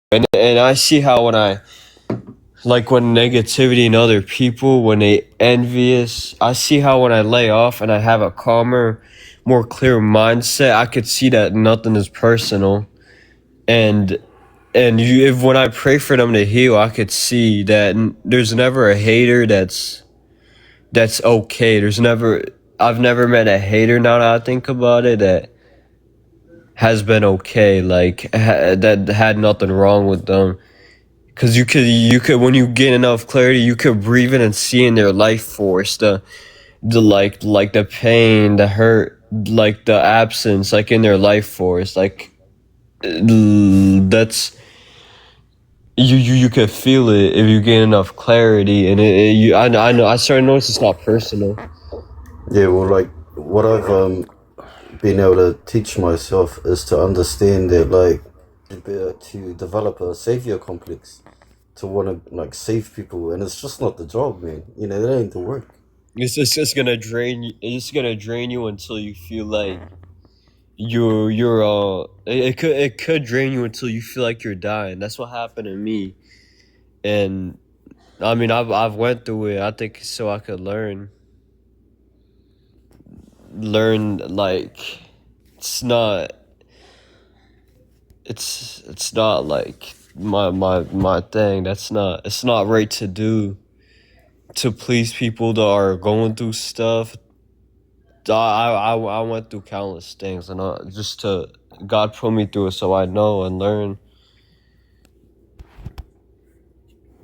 And I see how when I like when negativity in other people, when they envious, I see how when I lay off and I have a calmer, more clear mindset, I could see that nothing is personal. And if when I pray for them to heal, I could see that there's never a hater that's okay. I've never met a hater, now that I think about it, that has been okay, like that had nothing wrong with them. Cause you could when you get enough clarity, you could breathe in and see in their life force the like the pain, the hurt, like the absence, like in their life force, like that's you could feel it if you get enough clarity, and I know I started to notice it's not personal. Yeah, well, like what I've been able to teach myself is to understand that, like, to develop a savior complex, to want to like save people, and it's just not the job, man. You know, that ain't the work. It's just gonna drain you. It's gonna drain you until you feel like you're it could drain you until you feel like you're dying. That's what happened to me, and I mean I've went through it. I think so I could learn like it's not it's not like my thing. It's not right to do, to please people that are going through stuff. I went through countless things, and just to God put me through it so I know and learn.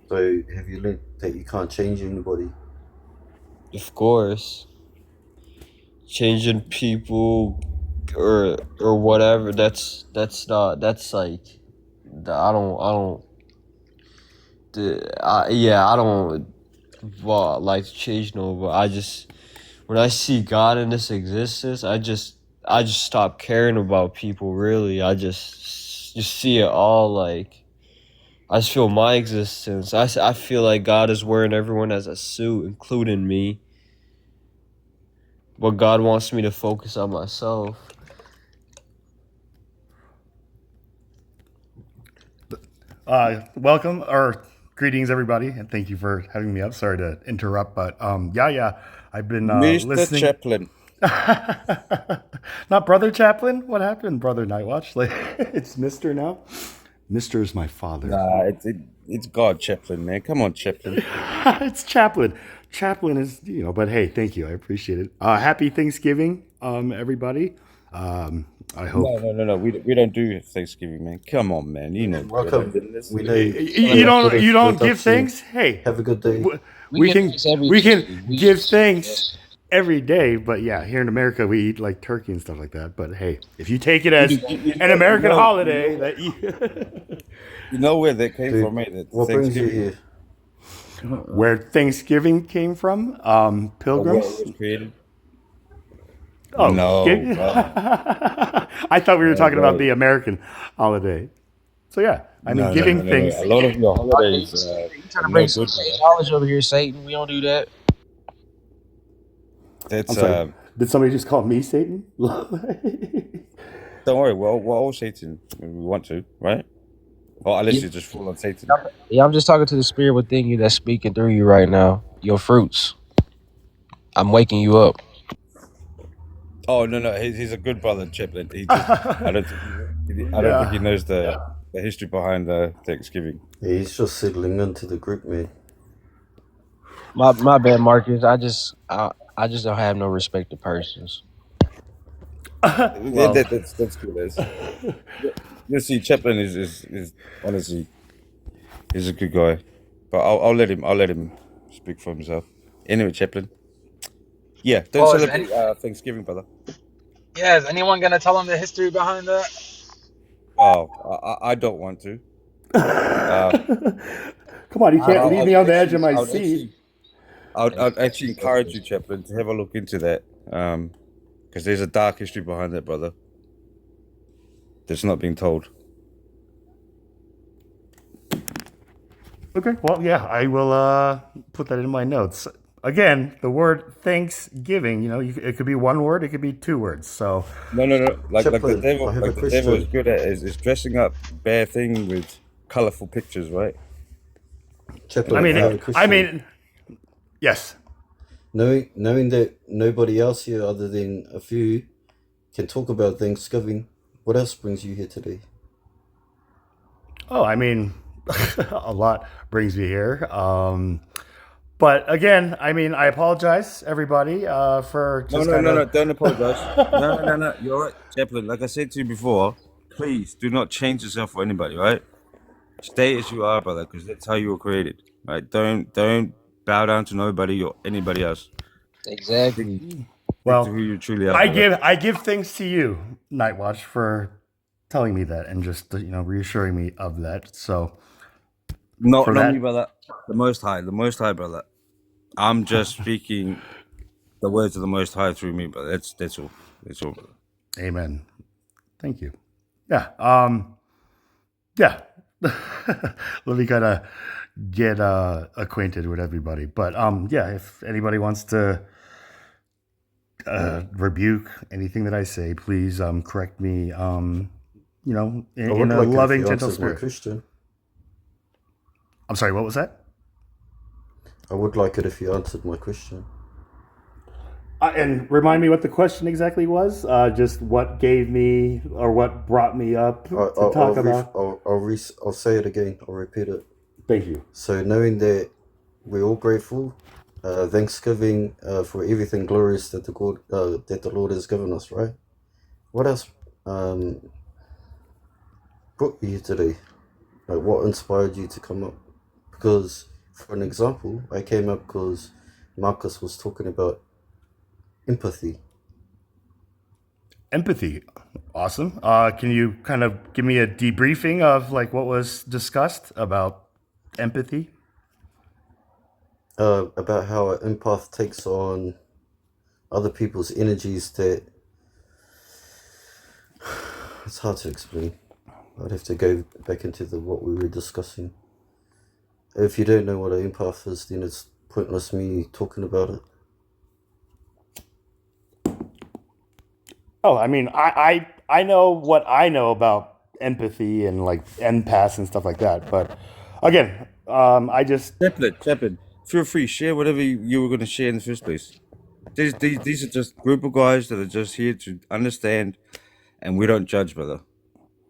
So have you learned that you can't change anybody? Of course, changing people or whatever. That's not. That's like I don't. Yeah, I don't like to change no. But I just when I see God in this existence, I just stop caring about people. Really, I just see it all like. I just feel my existence. I feel like God is wearing everyone as a suit, including me. But God wants me to focus on myself. Welcome or greetings, everybody, and thank you for having me up. Sorry to interrupt, but yeah, I've been Mr. listening. Chaplin. Not Brother Chaplin. What happened, Brother Nightwatch? Like, it's Mister now. Mister is my father. Nah, it's God Chaplin, man. Come on, Chaplin. It's Chaplin. Chaplin is, but hey, thank you. I appreciate it. Happy Thanksgiving, everybody. I hope No. We don't do Thanksgiving, man. Come on, man. You know. Welcome. We know you don't give thanks. Hey, Have a good day. We we get can thanks every we day. can give thanks every day, but yeah, here in America we eat like turkey and stuff like that. But hey, if you take it as an American holiday, that You know where that came Dude, from, mate? That what brings you Thanksgiving, here? where Thanksgiving came from, where pilgrims. it was created. Oh, No, I thought we were talking about bro. the American holiday. So yeah, I mean No. giving thanks. A lot of your holidays You trying are to no bring some good, Satan brother. knowledge over here, Satan? We don't do that. I'm That's sorry. Did somebody just call me Satan? don't worry. We'll all Satan when we want to, right? Or unless you just fall on Satan. Yeah, I'm just talking to the spirit within you that's speaking through you right now. Your fruits. I'm waking you up. Oh no, he's a good brother, Chaplin. He just I don't think he Yeah. knows the history behind Thanksgiving. Yeah, he's just settling into the group, man. My bad, Marcus. I just don't have no respect to persons. Well, That's cool. You see, Chaplin is honestly he's a good guy, but I'll let him speak for himself. Anyway, Chaplin, yeah, don't Oh, celebrate Thanksgiving, brother. is anyone gonna tell him the history behind that? Oh, I don't want to. Uh, come on, you can't leave me on the edge of my I would seat. I'd actually encourage you, Chaplin, to have a look into that. Because there's a dark history behind that, brother. That's not being told. Okay, well, yeah, I will put that in my notes. Again, the word Thanksgiving, it could be one word, it could be two words. So, No. Like the Chaplain, devil, I have a like the devil is question. good at is dressing up bad thing with colorful pictures, right? Chaplain, I I have a mean, question. yes. Knowing that nobody else here other than a few can talk about Thanksgiving, what else brings you here today? Oh, I mean, a lot brings me here. But again, I mean, I apologize, everybody, for No, just no, kind no, no. of. Don't apologize. No, no, no, no. You're right, Chaplain. Like I said to you before, please do not change yourself for anybody, right? Stay as you are, brother, because that's how you were created, right? Don't bow down to nobody or anybody else. Exactly. Stick to Well, who you truly are, brother. I give thanks to you, Nightwatch, for telling me that and just reassuring me of that. So Not, for not me, that, brother. The Most High, brother. I'm just speaking the words of the Most High through me, brother. That's all. That's all, brother. amen. Thank you. Yeah. Yeah. Let me kind of get acquainted with everybody. But yeah, if anybody wants to rebuke anything that I say, please correct me. I In would a like it if loving, you gentle answered my spirit. question. I'm sorry. What was that? I would like it if you answered my question. And remind me what the question exactly was. Just what gave me or what brought me up to talk about. I'll say it again. I'll repeat it. Thank you. So knowing that we're all grateful, Thanksgiving for everything glorious that the Lord has given us, right? What else brought you here today? Like, what inspired you to come up? Because, for an example, I came up because Marcus was talking about empathy. Empathy. Awesome. Can you kind of give me a debriefing of like what was discussed about empathy? About how an empath takes on other people's energies that it's hard to explain. I'd have to go back into what we were discussing. If you don't know what an empath is, then it's pointless me talking about it. Oh, I mean, I know what I know about empathy and like empaths and stuff like that. But again, I just Chaplain, feel free. Share whatever you were going to share in the first place. These are just group of guys that are just here to understand, and we don't judge, brother.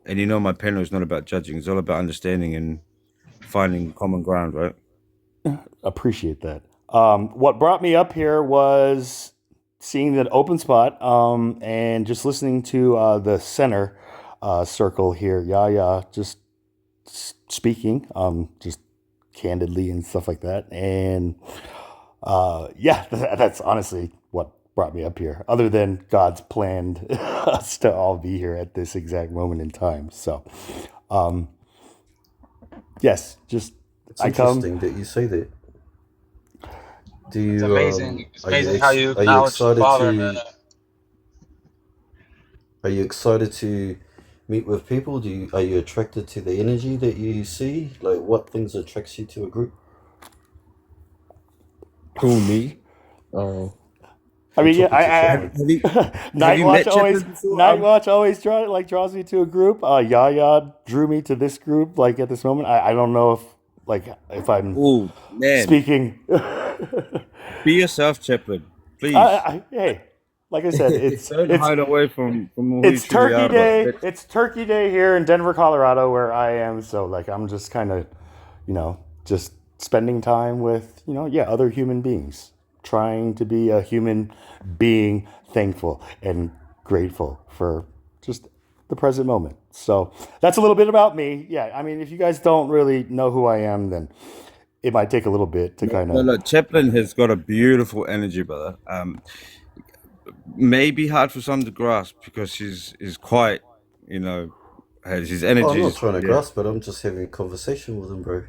And you know my panel is not about judging. It's all about understanding and finding common ground, right? appreciate that. What brought me up here was seeing that open spot and just listening to the center circle here, Yaya, just speaking, just candidly and stuff like that. And yeah, that's honestly what brought me up here, other than God's planned us to all be here at this exact moment in time. So, yes, just It's I interesting come. that you say that. Do It's you amazing. It's are you amazing how you are you acknowledge the excited Father, man. to meet with people? Are you attracted to the energy that you see? Like, what things attracts you to a group? Who me? Oh, I mean, yeah, talking to I Chaplin. Have you met Nightwatch Chaplain before? always draws me to a group. Yaya drew me to this group. Like at this moment, I don't know if I'm Oh man, speaking. be yourself, Chaplain, please. Hey, like I said, Don't hide away from who you it's truly Turkey are, Day. brother. It's Turkey Day here in Denver, Colorado, where I am. So like I'm just kind of, just spending time with other human beings, trying to be a human being, thankful and grateful for just the present moment. So that's a little bit about me. Yeah, I mean, if you guys don't really know who I am, then it might take a little bit to kind No, of. no, Chaplin has got a beautiful energy, brother. May be hard for some to grasp because he's quite, has his Oh, I'm not energies. trying to Yeah, grasp it. I'm just having a conversation with him, bro.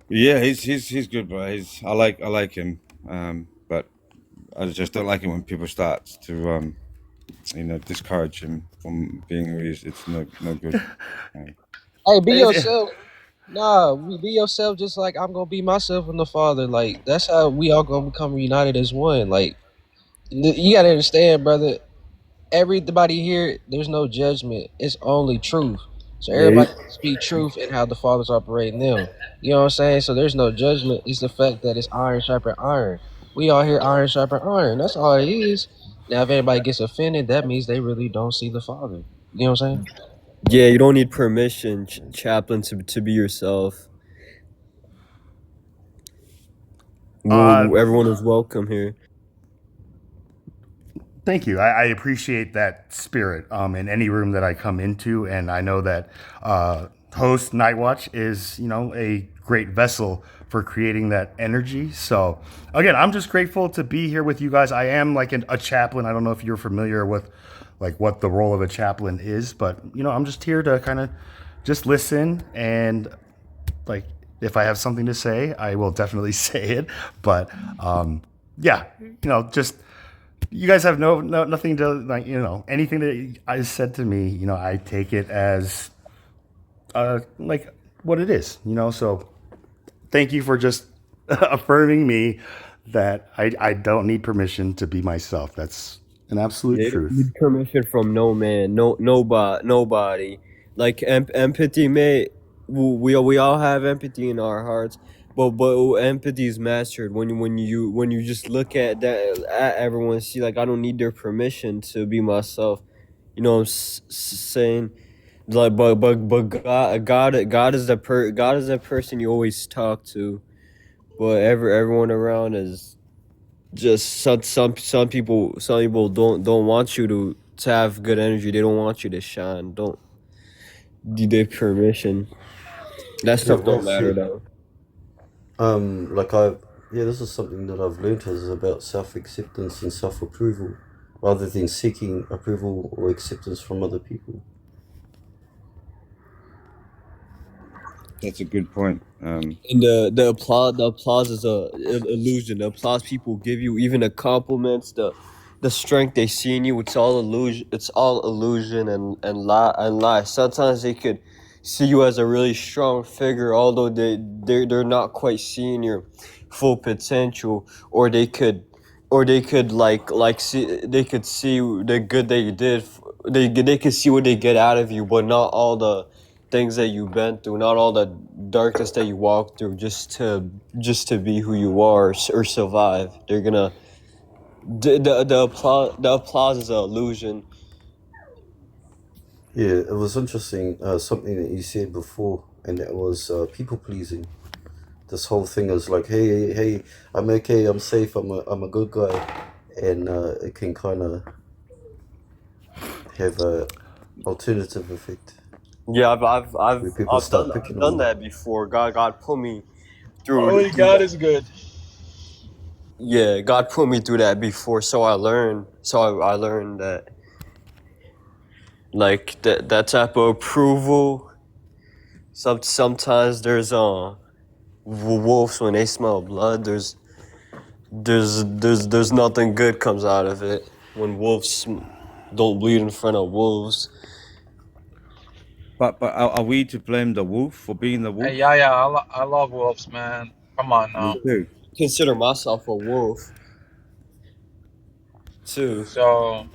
yeah, he's good, bro. I like him. But I just don't like it when people start to discourage him from being who he is. It's no good. hey, be yourself. Nah, be yourself just like I'm gonna be myself in the Father. Like that's how we all gonna become united as one. Like you gotta understand, brother. Everybody here, there's no judgment. It's only truth. So Yeah. everybody can speak truth in how the Father's operating them. You know what I'm saying? So there's no judgment. It's the fact that it's iron sharpen iron. We all hear iron sharpen iron. That's all it is. Now, if anybody gets offended, that means they really don't see the Father. You know what I'm saying? Yeah, you don't need permission, chaplain, to be yourself. Everyone is welcome here. Thank you. I appreciate that spirit in any room that I come into, and I know that host Nightwatch is, a great vessel for creating that energy. So again, I'm just grateful to be here with you guys. I am like a chaplain. I don't know if you're familiar with like what the role of a chaplain is, but I'm just here to kind of just listen, and like if I have something to say, I will definitely say it. But yeah, just you guys have nothing to like, anything that I said to me, I take it as like what it is, so thank you for just affirming me that I don't need permission to be myself. That's an absolute Yeah, you don't truth. need permission from no man, nobody. Like empathy, mate. We all have empathy in our hearts, but empathy is mastered when you just look at that at everyone and see like I don't need their permission to be myself. You know what I'm saying? Like, but God is the person you always talk to, but everyone around is just some people don't want you to have good energy. They don't want you to shine. Don't need their permission. That stuff well, don't matter see, though. this is something that I've learned is about self-acceptance and self-approval, rather than seeking approval or acceptance from other people. That's a good point. And the applause is a illusion. The applause people give you, even the compliments, the strength they see in you, it's all illusion. It's all illusion and lie. Sometimes they could see you as a really strong figure, although they're not quite seeing your full potential, or they could see the good that you did. They could see what they get out of you, but not all the things that you've been through, not all the darkness that you walked through, just to be who you are or survive. They're gonna the applause is an illusion. Yeah, it was interesting, something that you said before, and that was people pleasing. This whole thing is like, hey, I'm okay, I'm safe, I'm a good guy, and it can kind of have a alternative effect Yeah, I've where people start picking on done you. that before. God put me through Only God is good. yeah, God put me through that before, so I learned. I learned that like that type of approval. Sometimes there's wolves when they smell blood. There's nothing good comes out of it when wolves don't bleed in front of wolves. But are we to blame the wolf for being the wolf? Hey, yeah, I love wolves, man. Come on now. Me too. Consider myself a wolf too. So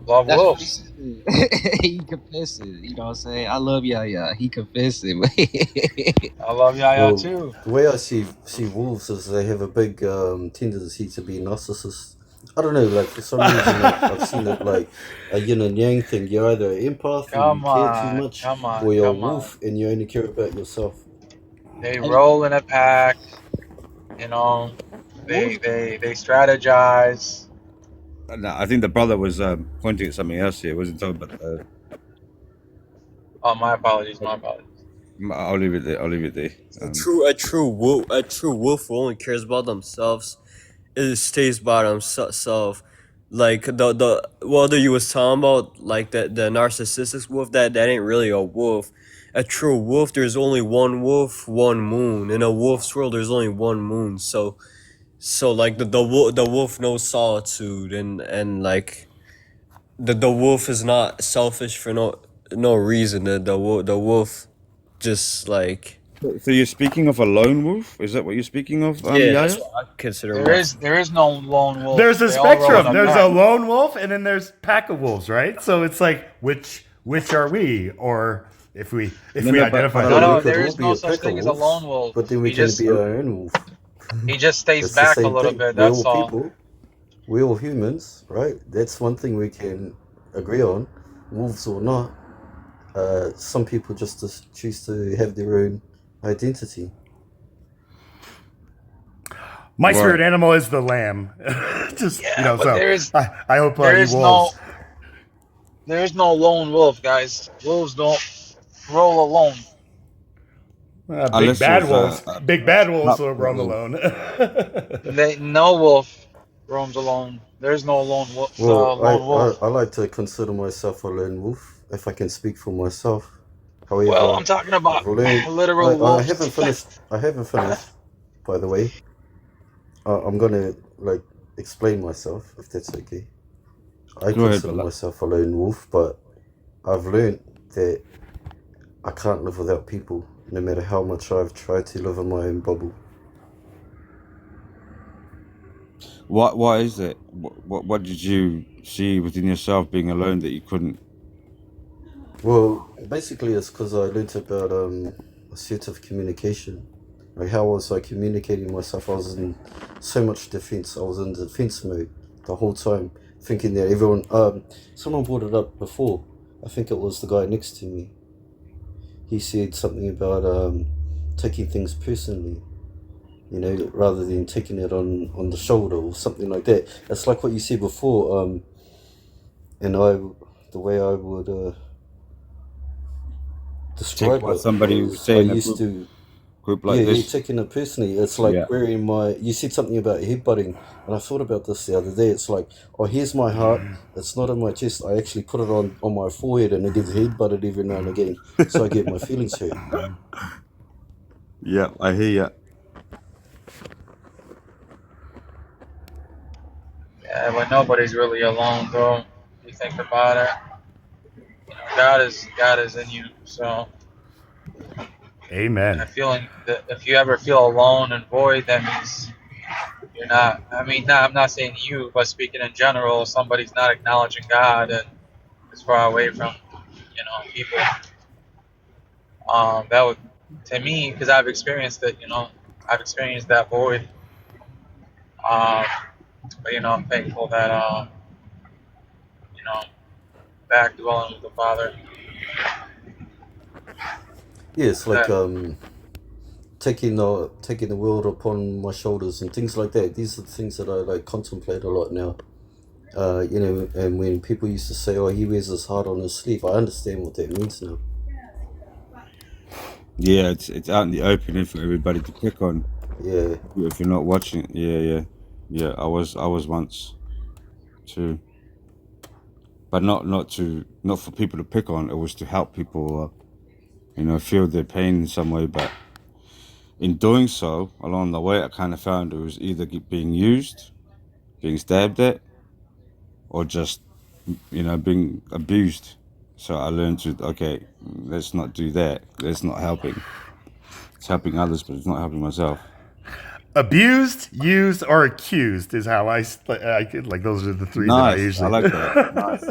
love That's what he wolves. said. He confessed it. You know what I'm saying? I love Yaya. He confessed it. I love Yaya Well, too. the way I see wolves is they have a big tendency to be narcissists. I don't know, like for some reason I've seen it like a yin and yang thing. You're either an empath and you care too much, or you're a wolf and you only care about yourself. They roll in a pack. You know, they strategize. No, I think the brother was pointing at something else here. Wasn't talking about. Oh, my apologies. I'll leave it there. A true wolf who only cares about themselves. It stays by themselves. Like the whether you was talking about like the narcissistic wolf, that ain't really a wolf. A true wolf, there's only one wolf, one moon. In a wolf's world, there's only one moon. So like the wolf knows solitude, and like the wolf is not selfish for no reason. The wolf just like So you're speaking of a lone wolf? Is that what you're speaking of? yeah, Yaya? that's what I consider. There is no lone wolf. There's a They all roll in spectrum. a There's a pack. lone wolf, and then there's pack of wolves, right? So it's like which are we, or if we No, no, identify but No, that. we no, could there all is be no a such pack of thing as a wolves, lone wolf. but then we can be our own wolf. He just stays It's the back a same little thing. bit. We're That's all all. people. We're all humans, right? That's one thing we can agree on. Wolves or not, some people just choose to have their own identity. My Right. spirit animal is the lamb. Just Yeah, but so I hope there you is no wolves. there is no lone wolf, guys. Wolves don't roll alone. Big Unless it bad was wolves. Big bad wolves pup will roam roll. alone. No wolf roams alone. There's no lone wolf. Well, Lone wolf. I like to consider myself a lone wolf, if I can speak for myself. Well, However, I'm talking about I've learned. literal I wolves. haven't finished. I haven't finished. By the way, I'm gonna like explain myself if that's okay. I Go ahead, consider Bella. myself a lone wolf, but I've learned that I can't live without people, no matter how much I've tried to live in my own bubble. Why is it? What did you see within yourself being alone that you couldn't? Well, basically, it's because I learnt about assertive communication. Like, how was I communicating myself? I was in so much defense. I was in defense mode the whole time, thinking that everyone. Someone brought it up before. I think it was the guy next to me. He said something about taking things personally, rather than taking it on the shoulder or something like that. It's like what you said before, and the way I would Take describe what it somebody was was I saying in a used to, group like yeah, this. taking it personally. It's Yeah. like wearing you said something about headbutting, and I thought about this the other day. It's like, oh, here's my heart. It's not on my chest. I actually put it on my forehead, and it gets headbutted every now and again, so I get my feelings hurt. Yeah, I hear you. Yeah, but nobody's really alone, though. You think about it. God is in you. So Amen. feeling that if you ever feel alone and void, that means you're not. I mean, I'm not saying you, but speaking in general, somebody's not acknowledging God and is far away from people. That would, to me, because I've experienced it. I've experienced that void. Um, but I'm thankful that you know, back dwelling with the Father. Yeah, it's like That taking the world upon my shoulders and things like that. These are the things that I like contemplate a lot now. And when people used to say, "Oh, he wears his heart on his sleeve," I understand what that means now. Yeah, it's out in the open for everybody to click on. Yeah, If you're not watching it, yeah. I was once too, but not for people to pick on. It was to help people, feel their pain in some way. But in doing so, along the way, I kind of found it was either being used, being stabbed at, or just being abused. So I learned to let's not do that. That's not helping. It's helping others, but it's not helping myself. Abused, used, or accused is how I like. Those are the three that I Nice, usually. I like that. Nice.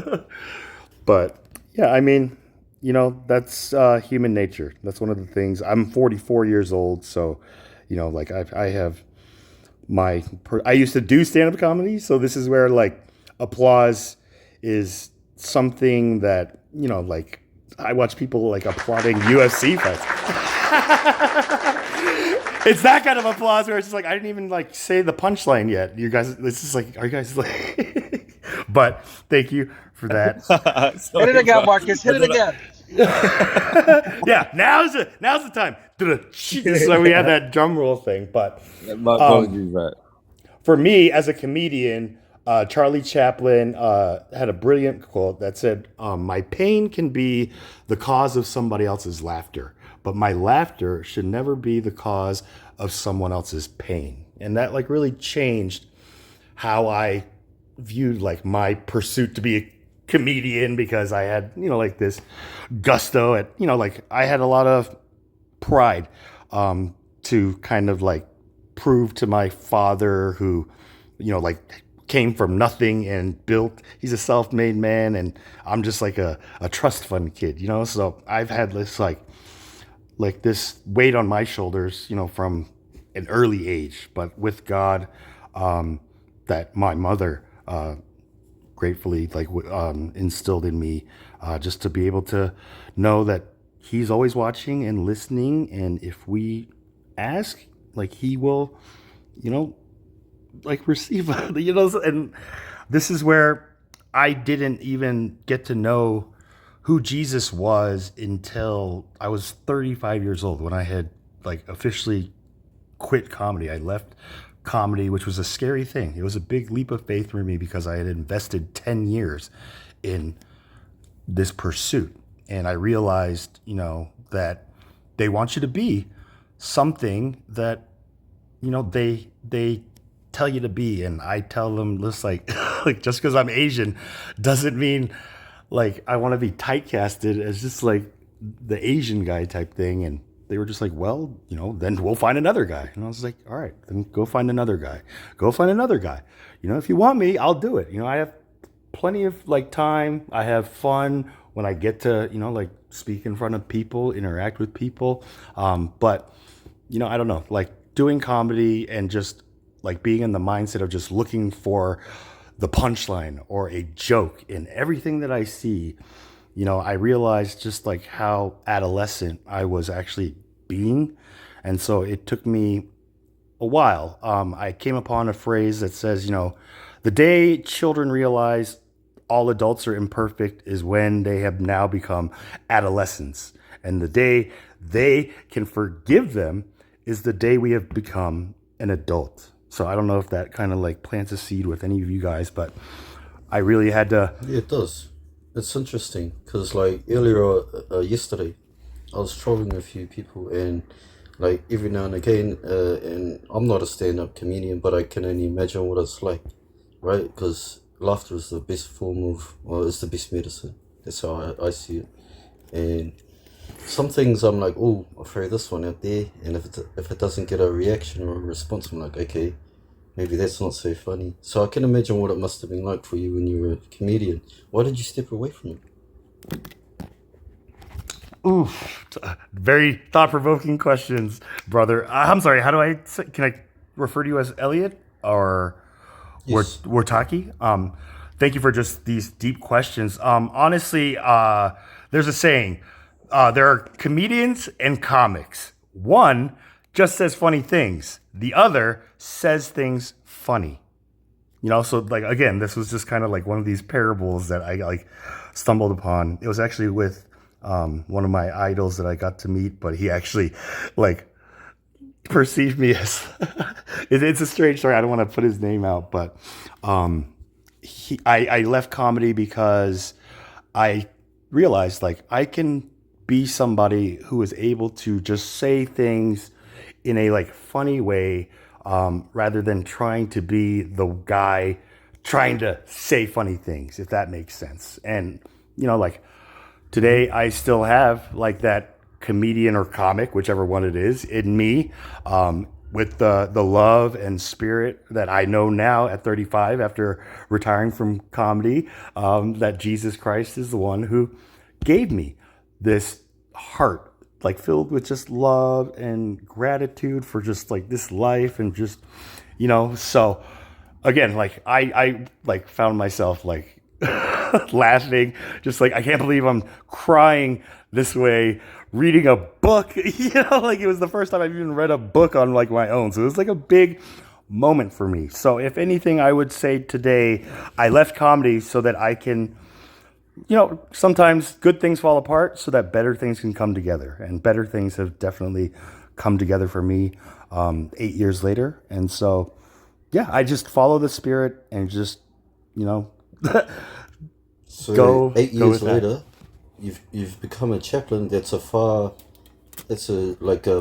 But yeah, I mean, that's human nature. That's one of the things. I'm 44 years old, so like I have I used to do stand-up comedy, so this is where like applause is something that like I watch people like applauding UFC fights. It's that kind of applause where it's just like I didn't even like say the punchline yet. You guys, it's just like, are you guys like? But thank you for that. hit it again, Marcus. Hit it again. Yeah, now's the time. So we had that drum roll thing, but My apologies, right? for me as a comedian, Charlie Chaplin had a brilliant quote that said, "My pain can be the cause of somebody else's laughter, but my laughter should never be the cause of someone else's pain." And that like really changed how I viewed like my pursuit to be a comedian, because I had like this gusto at like I had a lot of pride to kind of like prove to my father, who like came from nothing and built. He's a self-made man, and I'm just like a trust fund kid, you know. So I've had this like this weight on my shoulders, you know, from an early age. But with God, that my mother gratefully instilled in me, just to be able to know that He's always watching and listening, and if we ask, like He will, you know, like receive, you know. And this is where I didn't even get to know who Jesus was until I was 35 years old, when I had like officially quit comedy. I left comedy, which was a scary thing. It was a big leap of faith for me because I had invested 10 years in this pursuit. And I realized, you know, that they want you to be something that, you know, they tell you to be. And I tell them, just like, like just because I'm Asian doesn't mean like I want to be typecasted as just like the Asian guy type thing. And they were just like, well, you know, then we'll find another guy. And I was like, all right, then go find another guy. Go find another guy. You know, if you want me, I'll do it. You know, I have plenty of like time. I have fun when I get to, you know, like speak in front of people, interact with people. But, you know, I don't know, like doing comedy and just like being in the mindset of just looking for the punchline or a joke in everything that I see, you know, I realized just like how adolescent I was actually being. And so it took me a while. I came upon a phrase that says, you know, the day children realize all adults are imperfect is when they have now become adolescents. And the day they can forgive them is the day we have become an adult. So I don't know if that kind of like plants a seed with any of you guys, but I really had to. Yeah, it does. It's interesting because like earlier yesterday, I was trolling a few people, and like every now and again, and I'm not a stand-up comedian, but I can only imagine what it's like, right? Because laughter is the best form of, or it's the best medicine. That's how I see it. And some things I'm like, oh, I'll throw this one out there, and if it doesn't get a reaction or a response, I'm like, okay, maybe that's not so funny. So I can imagine what it must have been like for you when you were a comedian. Why did you step away from it? Ooh, very thought-provoking questions, brother. I'm sorry. How do I say, can I refer to you as Elliot or Yes. Wartaki? Thank you for just these deep questions. Honestly, there's a saying: there are comedians and comics. One just says funny things. The other says things funny. You know, so like again, this was just kind of like one of these parables that I like stumbled upon. It was actually with one of my idols that I got to meet, but he actually like perceived me as it's a strange story. I don't want to put his name out, but I left comedy because I realized like I can be somebody who is able to just say things in a like funny way, rather than trying to be the guy trying to say funny things, if that makes sense. And you know, like today I still have like that comedian or comic, whichever one it is, in me, with the love and spirit that I know now at 35 after retiring from comedy, that Jesus Christ is the one who gave me this heart like filled with just love and gratitude for just like this life and just, you know. So again, like I like found myself like laughing, just like I can't believe I'm crying this way reading a book. You know, like it was the first time I've even read a book on like my own. So it was like a big moment for me. So if anything, I would say today I left comedy so that I can, you know, sometimes good things fall apart so that better things can come together. And better things have definitely come together for me 8 years later. And so, yeah, I just follow the spirit and just, you know, So go 8 go years with that. later, you've become a chaplain. That's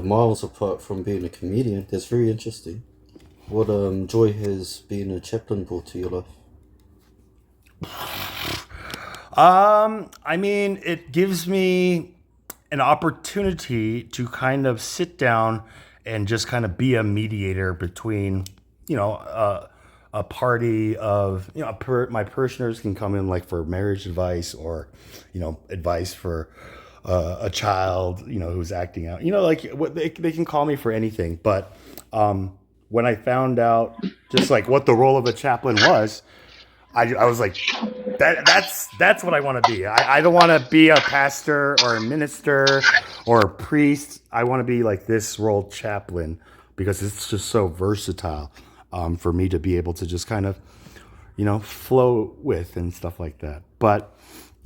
miles apart from being a comedian. That's very interesting. What joy has being a chaplain brought to your life? I mean, it gives me an opportunity to kind of sit down and just kind of be a mediator between, you know, a party of, my parishioners can come in like for marriage advice, or advice for a child who's acting out, like what they can call me for anything. But when I found out just like what the role of a chaplain was, I was like, that's what I want to be. I don't want to be a pastor or a minister or a priest. I want to be like this role, chaplain, because it's just so versatile, for me to be able to just kind of flow with and stuff like that. But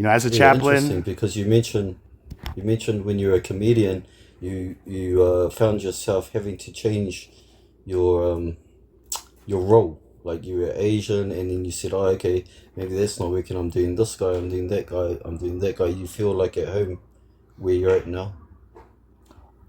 as a Yeah, interesting, chaplain, because you mentioned when you were a comedian, you found yourself having to change your role. Like you were Asian, and then you said, "Oh, okay, maybe that's not working. I'm doing this guy. I'm doing that guy. I'm doing that guy." You feel like at home where you're at now.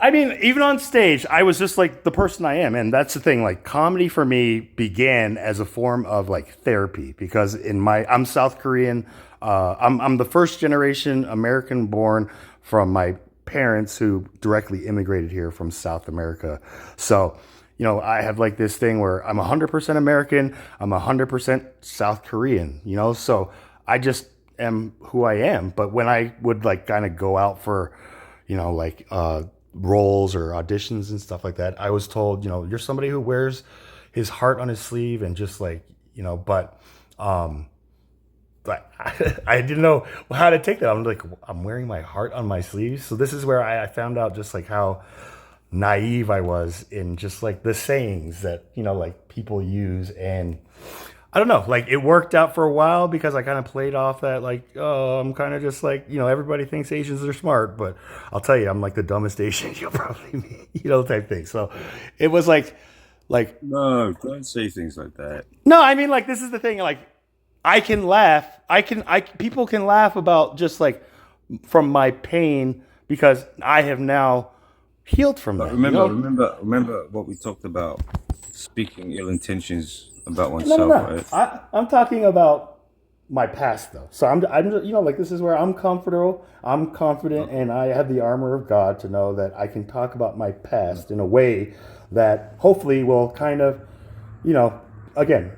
I mean, even on stage, I was just like the person I am. And that's the thing, like comedy for me began as a form of like therapy, because I'm South Korean. I'm the first generation American born from my parents who directly immigrated here from South America. So, I have like this thing where I'm 100% American. I'm 100% South Korean, so I just am who I am. But when I would like kind of go out for, like, roles or auditions and stuff like that, I was told, you're somebody who wears his heart on his sleeve, and just like, but I didn't know how to take that. I'm like, I'm wearing my heart on my sleeve. So this is where I found out just like how naive I was in just like the sayings that, like people use. And I don't know, like it worked out for a while, because I kind of played off that like, oh, I'm kind of just like, everybody thinks Asians are smart, but I'll tell you, I'm like the dumbest Asian you'll probably meet, type thing. So it was like, No, don't say things like that. no, I mean, like, this is the thing, like, I can laugh. People can laugh about just like from my pain, because I have now healed from But that. remember what we talked about: speaking ill intentions about No, oneself, right? I'm talking about my past though. So I'm like, this is where I'm comfortable. I'm confident, and I have the armor of God to know that I can talk about my past in a way that hopefully will kind of, again,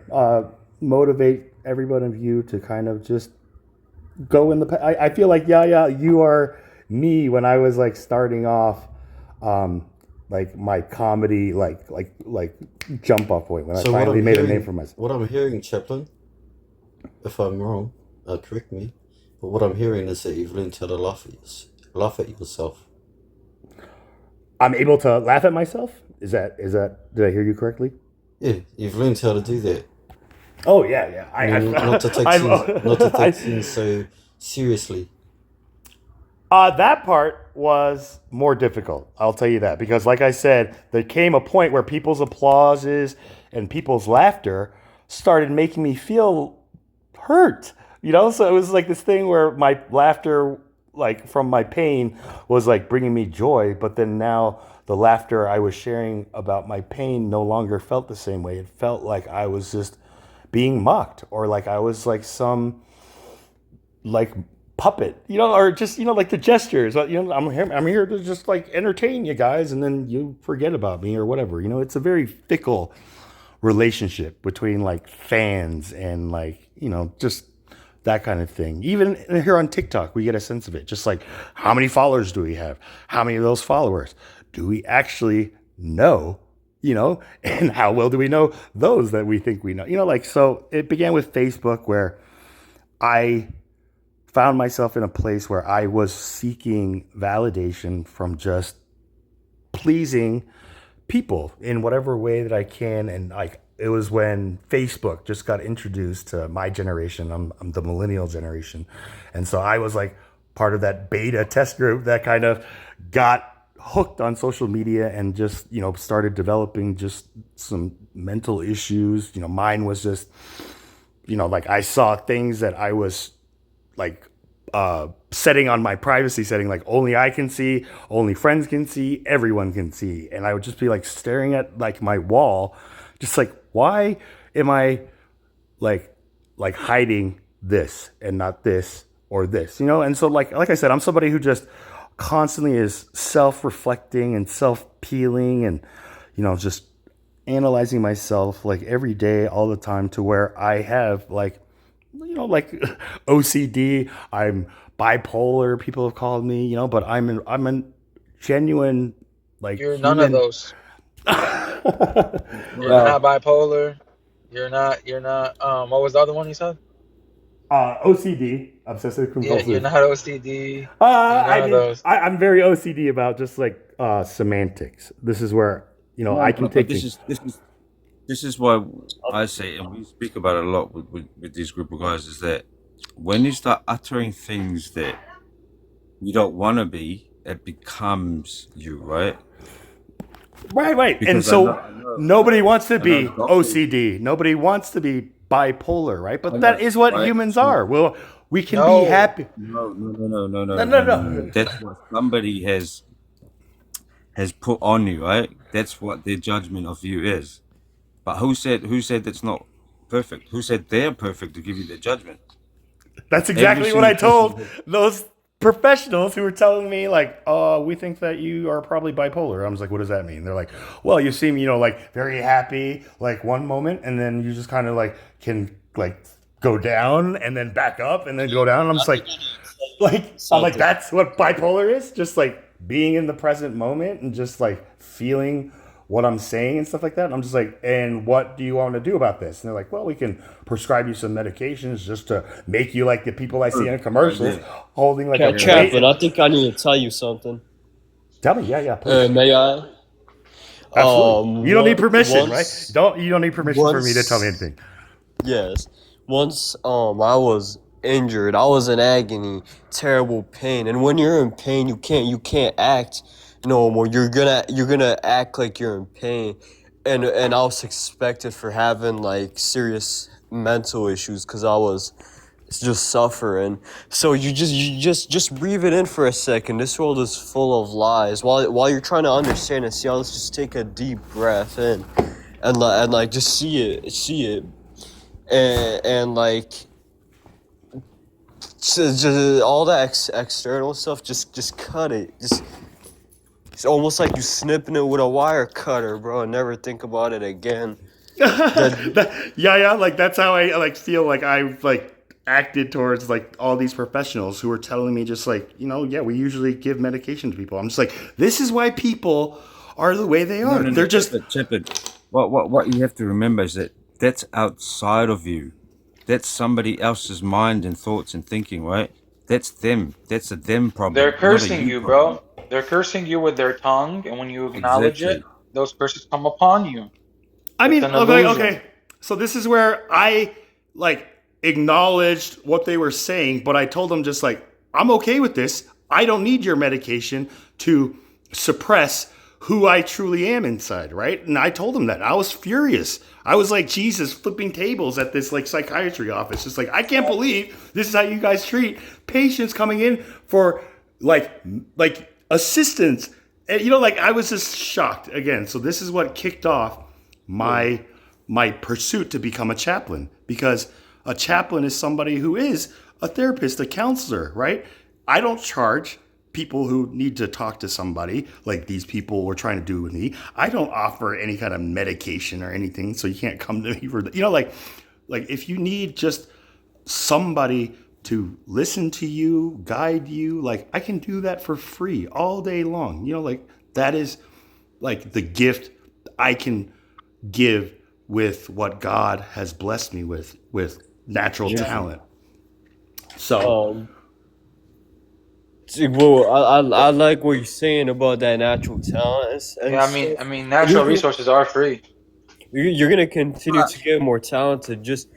motivate everyone of you to kind of just go in the past. I feel like, you are me when I was like starting off, like my comedy, like jump off point, when I So finally made a name for myself. what I'm hearing, Chaplain, if I'm wrong, correct me. But what I'm hearing is that you've learned how to laugh at yourself. I'm able to laugh at myself. Is that? Did I hear you correctly? Yeah, you've learned how to do that. Oh yeah. Not to take things so seriously. That part was more difficult. I'll tell you that, because, like I said, there came a point where people's applauses and people's laughter started making me feel hurt. So it was like this thing where my laughter, like from my pain, was like bringing me joy, but then now the laughter I was sharing about my pain no longer felt the same way. It felt like I was just being mocked, or like I was like some like puppet, or just, like the gestures, I'm here to just like entertain you guys, and then you forget about me or whatever. It's a very fickle relationship between like fans and like, just that kind of thing. Even here on TikTok, we get a sense of it. Just like, how many followers do we have? How many of those followers do we actually know? And how well do we know those that we think we know? Like, so it began with Facebook, where I found myself in a place where I was seeking validation from just pleasing people in whatever way that I can. And like, it was when Facebook just got introduced to my generation. I'm the millennial generation. And so I was like part of that beta test group that kind of got hooked on social media, and just, started developing just some mental issues. Mine was just, like I saw things that I was like setting on my privacy setting, like only I can see, only friends can see, everyone can see. And I would just be like staring at like my wall, just like, why am I like hiding this and not this or this, And so like I said, I'm somebody who just constantly is self-reflecting and self-peeling, and just analyzing myself like every day, all the time, to where I have like, like OCD. I'm bipolar. People have called me, but I'm a genuine like You're none of human. those. You're Well, not bipolar. You're not. What was the other one you said? OCD, obsessive Yeah, you're compulsive. not OCD. You're I none of did. those. I'm very OCD about just like semantics. This is where I No, can but take this the. is this is why I say, and we speak about it a lot with this group of guys, is that when you start uttering things that you don't want to be, it becomes you, right? Right. And Because so nobody wants to I know be doctors, OCD. Nobody wants to be bipolar, right? I But that know, is what right? humans So are. Well, we can be No. happy. no. No. That's what somebody has put on you, right? That's what their judgment of you is. But who said that's not perfect? Who said they're perfect to give you their judgment? That's Every exactly what I single told person. those professionals who were telling me, like, we think that you are probably bipolar. I was like, what does that mean? They're like, well, you seem, like very happy, like one moment, and then you just kind of like can like go down and then back up and then go down. And I'm just I'm like, something. that's what bipolar is? Just like being in the present moment and just like feeling what I'm saying and stuff like that. And I'm just like, and what do you want to do about this? And they're like, well, we can prescribe you some medications just to make you like the people I see in commercials Yeah, holding like a Chaplain, weight. I think I need to tell you something. Tell me, yeah, please. May I? Absolutely. You don't need permission, right? Once, You don't need permission for me to tell me once, anything. yes, once, I was injured. I was in agony, terrible pain. And when you're in pain, you can't act no more. You're gonna act like you're in pain. And I was suspected for having like serious mental issues because I was just suffering. So you just breathe it in for a second. This world is full of lies. While you're trying to understand and see, let's just take a deep breath in, and like just see it, and like just all that external stuff. Just cut it. It's almost like you snipping it with a wire cutter, bro, and never think about it again. That Yeah, like that's how I like feel like I've like acted towards like all these professionals who are telling me just like, yeah, we usually give medication to people. I'm just like, this is why people are the way they are. no, They're just Chip. What you have to remember is that that's outside of you. That's somebody else's mind and thoughts and thinking, right? That's them. That's a them They're problem, not a cursing you you, problem. bro. They're cursing you with their tongue, and when you acknowledge it, Exactly. those curses come upon you. I It's mean, an okay, illusion. okay. So this is where I like acknowledged what they were saying, but I told them just like, I'm okay with this. I don't need your medication to suppress who I truly am inside, right? And I told them that. I was furious. I was like Jesus flipping tables at this like psychiatry office. Just like, I can't believe this is how you guys treat patients coming in for like assistance. And, like I was just shocked again. So this is what kicked off my pursuit to become a chaplain, because a chaplain is somebody who is a therapist, a counselor, right? I don't charge people who need to talk to somebody like these people were trying to do with me. I don't offer any kind of medication or anything, so you can't come to me for like if you need just somebody to listen to you, guide you, like I can do that for free all day long. Like that is like the gift I can give with what God has blessed me with natural talent. So, um well, I like what you're saying about that natural talent and Yeah, stuff. I mean, natural resources are free. You're gonna continue to get more talented. Just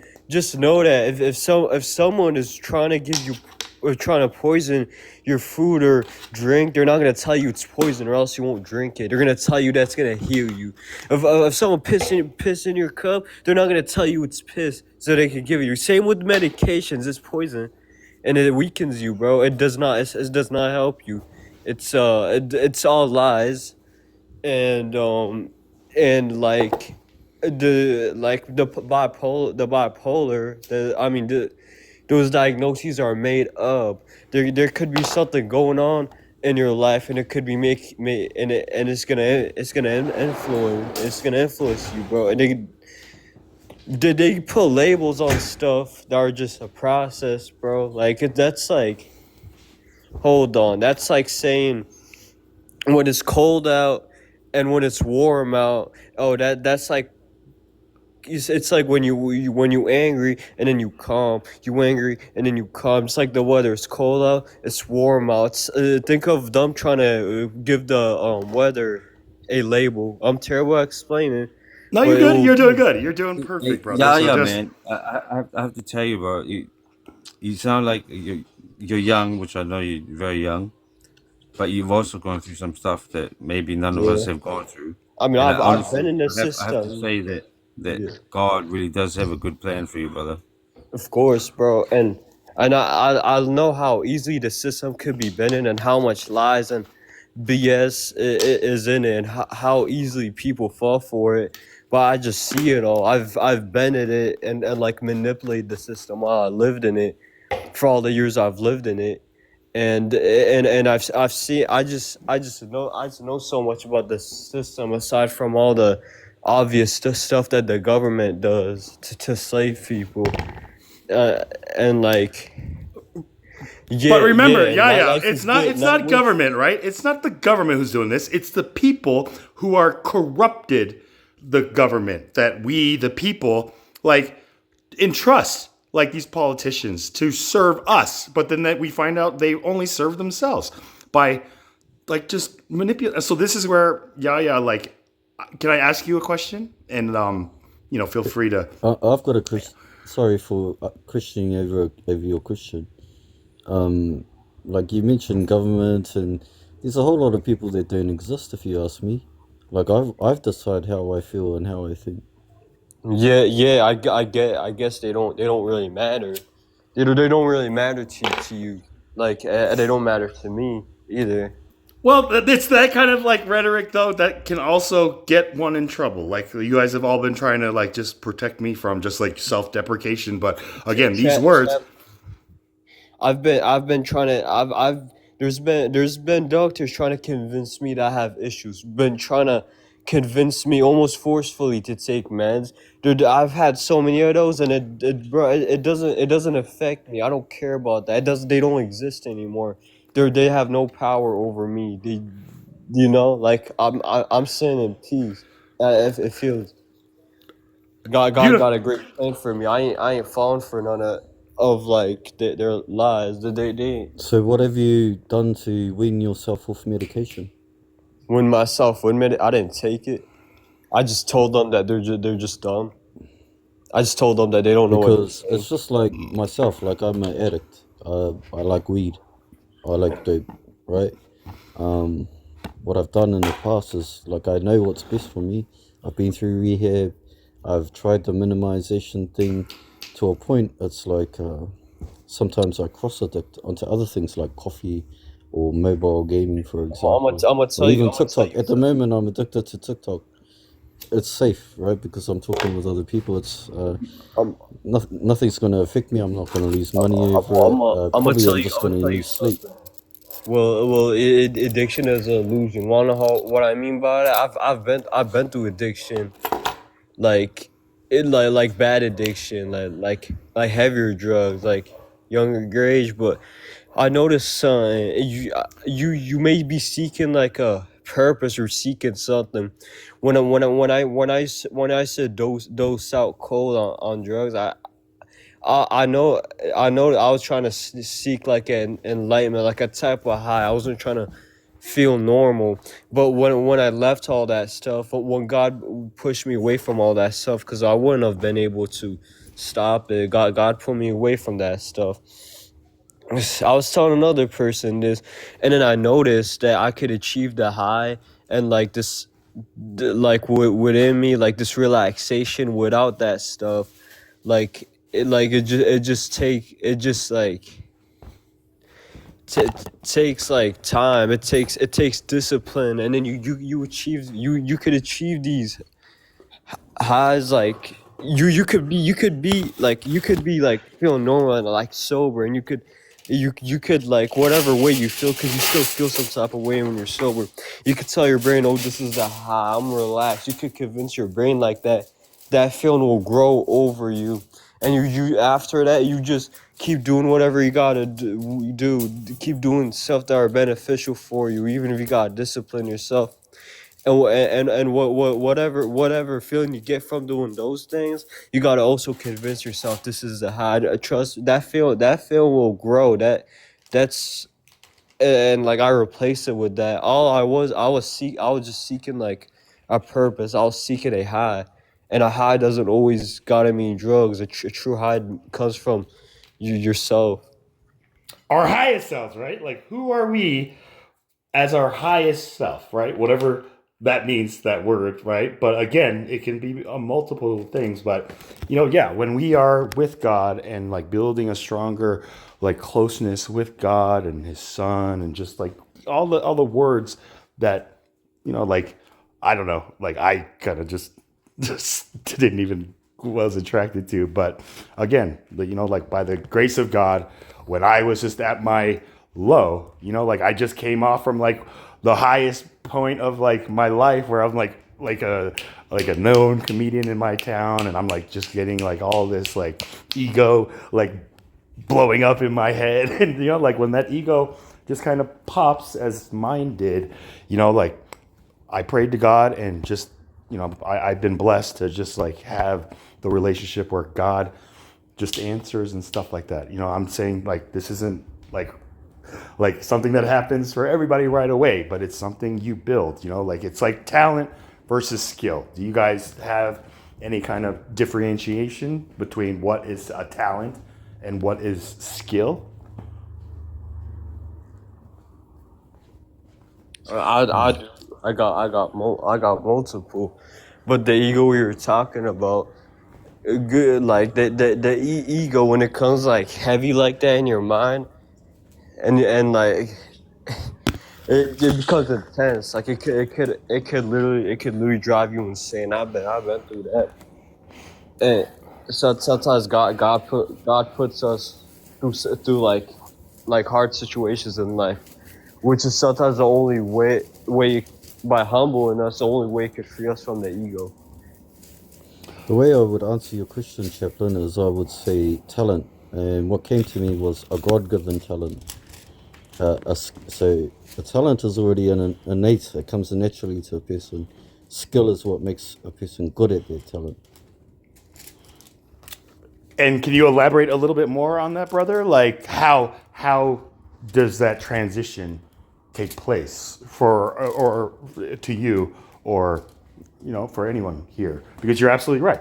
know that if someone is trying to give you or trying to poison your food or drink, they're not gonna tell you it's poison or else you won't drink it. They're gonna tell you that's gonna heal you. If someone piss in your cup, they're not gonna tell you it's piss so they can give it you. Same with medications, it's poison, and it weakens you, bro. It does not help you. It's all lies, and like the bipolar, those diagnoses are made up. There could be something going on in your life, and it could be and it's gonna influence you, bro. And they put labels on stuff that are just a process, bro. Like that's like, hold on, that's like saying when it's cold out and when it's warm out. Oh, that's like, it's like when you angry and then you calm, you angry and then you calm. It's like the weather. It's cold out, it's warm out. Think of them trying to give the weather a label. I'm terrible at explaining, No, but you're it good. will. You're doing good. You're doing perfect, brother. Yeah, So yeah, just man. I have to tell you, bro. You sound like you're young, which I know you're very young, but you've also gone through some stuff that maybe none of us Yeah. have gone through. I mean, And I've been honestly, in the I have to system. say that Yeah. God really does have a good plan for you, brother. Of course, bro, and I know how easily the system could be bending and how much lies and BS is in it, and how easily people fall for it. But I just see it all. I've been in it and like manipulated the system while I lived in it for all the years I've lived in it. And I've seen, I just know so much about the system aside from all the obvious stuff that the government does to slave people. And like, But remember, and my yeah, life it's is not good. it's not Not government, right? It's not the government who's doing this. It's the people who are corrupted the government that we, the people, like entrust like these politicians to serve us, but then that we find out they only serve themselves by like just manipulate. So this is where like, can I ask you a question? And feel free to. I've got a question. Sorry for questioning over your question. Like you mentioned government, and there's a whole lot of people that don't exist. If you ask me, like I've decided how I feel and how I think. yeah. I guess they don't really matter. They don't really matter to you. Like, they don't matter to me either. Well, it's that kind of like rhetoric though that can also get one in trouble. Like you guys have all been trying to like just protect me from just like self-deprecation, but again, these words. I've been trying to I've there's been doctors trying to convince me that I have issues. Been trying to convince me almost forcefully to take meds. Dude, I've had so many of those, and it doesn't affect me. I don't care about that. They don't exist anymore. They have no power over me. Like I'm sitting in peace. It feels God got a great plan for me. I ain't falling for none of like their lies. They So what have you done to wean yourself off medication? when myself admit it, I didn't take it. I just told them that they're just dumb. I just told them that they don't know what they're Because saying. it's just like myself. Like I'm an addict. I like weed. I like dope. Right. What I've done in the past is like I know what's best for me. I've been through rehab. I've tried the minimization thing to a point. It's like sometimes I cross addict onto other things like coffee or mobile gaming, for example, I'm gonna or tell you. even I'm gonna tell TikTok. you. At the moment, I'm addicted to TikTok. It's safe, right? Because I'm talking with other people. It's I'm nothing's going to affect me. I'm not going to lose money over it. I'm gonna Probably tell I'm you. just I'm going gonna to tell you lose sleep. something. Well, addiction is an illusion. Wanna know what I mean by that? I've been through addiction, like like bad addiction, like heavier drugs, like younger age. But I noticed something. You may be seeking like a purpose or seeking something. When I said dose out cold on drugs, I know that I was trying to seek like an enlightenment, like a type of high. I wasn't trying to feel normal. But when I left all that stuff, when God pushed me away from all that stuff, because I wouldn't have been able to stop it. God put me away from that stuff. I was telling another person this, and then I noticed that I could achieve the high and like this, like within me, like this relaxation without that stuff. It just like takes like time. It takes discipline, and then you could achieve these highs. Like you could be like feeling normal and like sober, and you could you could like whatever way you feel, because you still feel some type of way when you're sober. You could tell your brain, oh, this is the high, I'm relaxed. You could convince your brain like that. That feeling will grow over you, and you after that you just keep doing whatever you gotta do. Keep doing stuff that are beneficial for you, even if you gotta discipline yourself. And whatever feeling you get from doing those things, you gotta also convince yourself this is the high. Trust that feel will grow. That's and like I replaced it with that. All I was just seeking like a purpose. I was seeking a high, and a high doesn't always gotta mean drugs. A true high comes from yourself. Our highest selves, right? Like, who are we as our highest self, right? Whatever that means, that word, right? But again, it can be multiple things. But, yeah, when we are with God and like building a stronger like closeness with God and his son, and just like all the words that, like, I don't know, like I kind of just didn't even was attracted to. But again, like by the grace of God, when I was just at my low, like I just came off from like the highest point of like my life, where I'm like a known comedian in my town, and I'm like just getting like all this like ego like blowing up in my head. And like when that ego just kind of pops, as mine did, like I prayed to God, and just I've been blessed to just like have the relationship where God just answers and stuff like that. I'm saying like this isn't like something that happens for everybody right away, but it's something you build. Like it's like talent versus skill. Do you guys have any kind of differentiation between what is a talent and what is skill? I got multiple, but the ego we were talking about, good like the ego when it comes like heavy like that in your mind, and like it becomes intense. Like it could literally drive you insane. I've been through that. And so sometimes God puts us through like hard situations in life, which is sometimes the only way by humbling us, the only way it could free us from the ego. The way I would answer your question, Chaplain, is I would say talent. And what came to me was a God-given talent. So a talent is already innate. It comes naturally to a person. Skill is what makes a person good at their talent. And can you elaborate a little bit more on that, brother? Like how does that transition take place for or to you, or for anyone here? Because you're absolutely right.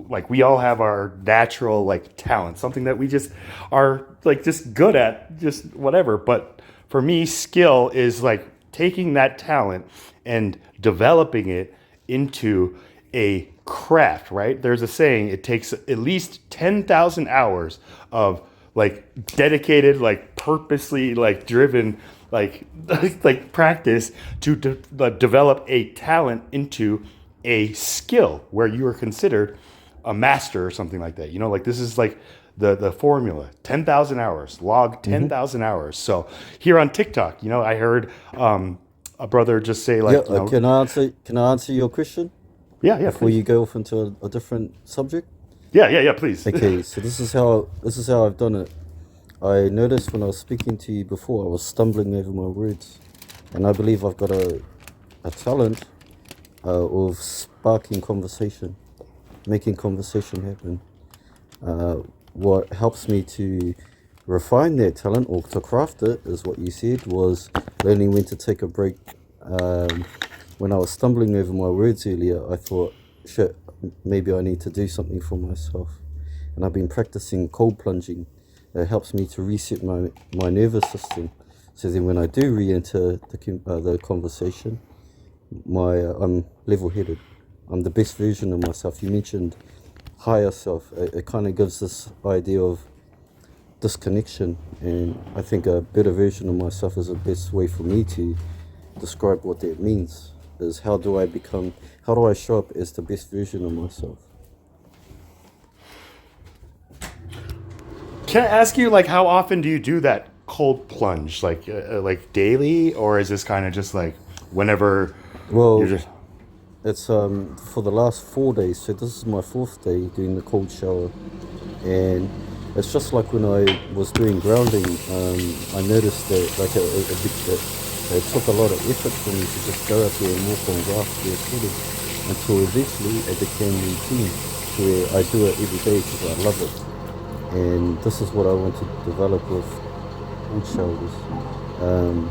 Like we all have our natural like talent, something that we just are like just good at, just whatever. But for me, skill is like taking that talent and developing it into a craft, right? There's a saying, it takes at least 10,000 hours of like dedicated, like purposely like driven, like like practice to develop a talent into a skill where you are considered a master or something like that. Like this is like the formula, 10,000 hours, log 10,000 hours. So here on TikTok, I heard a brother just say like, Yeah, can I answer your question yeah, before please. you go off into a different subject? Yeah, please. Okay, so this is how I've done it. I noticed when I was speaking to you before, I was stumbling over my words, and I believe I've got a talent of sparking conversation, making conversation happen. What helps me to refine that talent or to craft it is what you said, was learning when to take a break. When I was stumbling over my words earlier, I thought, shit, maybe I need to do something for myself. And I've been practicing cold plunging. It helps me to reset my nervous system. So then when I do re-enter the conversation, I'm level-headed. I'm the best version of myself. You mentioned higher self. It kind of gives this idea of disconnection, and I think a better version of myself is the best way for me to describe what that means. Is how do I show up as the best version of myself? Can I ask you, like, how often do you do that cold plunge? Like daily, or is this kind of just like whenever you're Well, just? it's for the last 4 days. So this is my fourth day doing the cold shower, and it's just like when I was doing grounding. I noticed that like it took a lot of effort for me to just go out there and walk on grass barefooted until eventually it became routine, where I do it every day because I love it. And this is what I want to develop with cold showers. Um,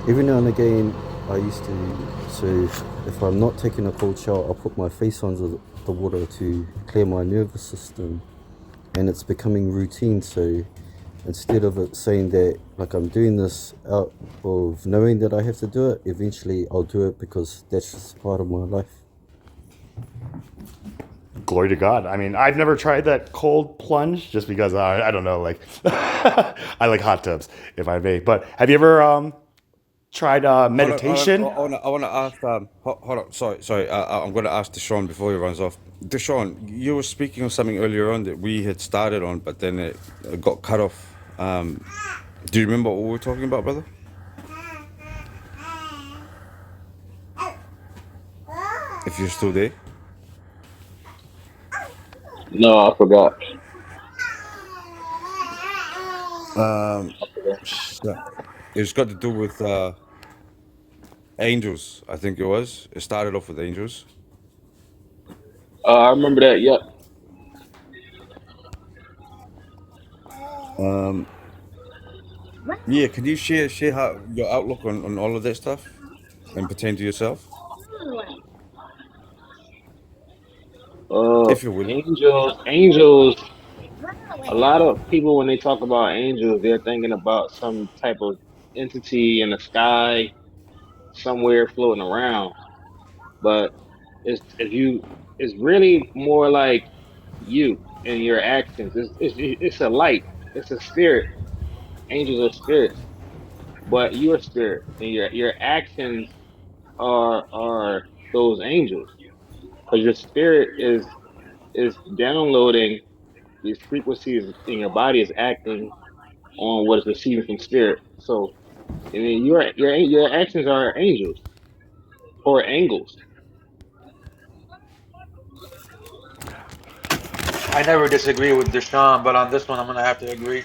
every now and again, I used to. So if I'm not taking a cold shower, I'll put my face under the water to clear my nervous system, and it's becoming routine. So instead of it saying that like I'm doing this out of knowing that I have to do it, eventually I'll do it because that's just part of my life. Glory to God. I mean, I've never tried that cold plunge just because I don't know, like I like hot tubs, if I may. But have you ever tried meditation? I want to ask. Hold on. Sorry. I'm going to ask Deshaun before he runs off. Deshaun, you were speaking of something earlier on that we had started on, but then it got cut off. Do you remember what we were talking about, brother? If you're still there. No, I forgot. It's got to do with angels. I think it was. It started off with angels. I remember that. Yep. Yeah, can you share how your outlook on all of that stuff and pertain to yourself, if you're willing? Angels. A lot of people, when they talk about angels, they're thinking about some type of entity in the sky somewhere floating around. But if you, it's really more like you and your actions. It's a light. It's a spirit. Angels are spirits, but you're a spirit, and your actions are those angels, because your spirit is downloading these frequencies, and your body is acting on what is receiving from spirit. So, I mean, your actions are angels or angels. I never disagree with Deshaun, but on this one, I'm gonna have to agree.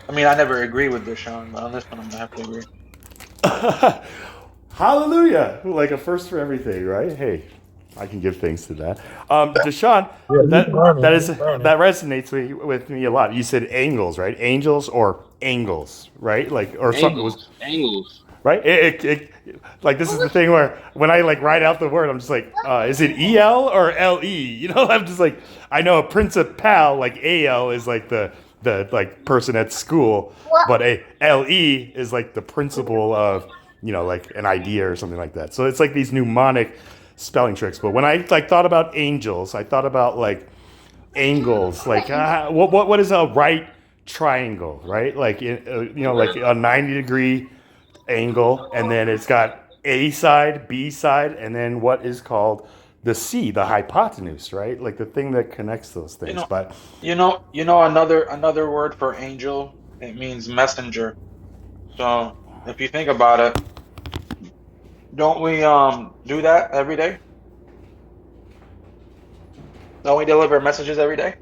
I mean, I never agree with Deshaun, but on this one, I'm gonna have to agree. Hallelujah! Like a first for everything, right? Hey, I can give thanks to that. Deshaun, that resonates with me a lot. You said angles, right? Angels or angles, right? Like or something was Angles. right. Like this is the thing where when I like write out the word, I'm just like, is it EL or LE? You know, I'm just like, I know a principal like AL is like the like person at school, but a LE is like the principal of like an idea or something like that. So it's like these mnemonic spelling tricks. But when I like thought about angels, I thought about like angles. Like what is a right triangle, right? Like like a 90-degree angle, and then it's got A side, B side, and then what is called the C, the hypotenuse, right? Like the thing that connects those You things. know, But another word for angel. It means messenger. So if you think about it, don't we do that every day? Don't we deliver messages every day?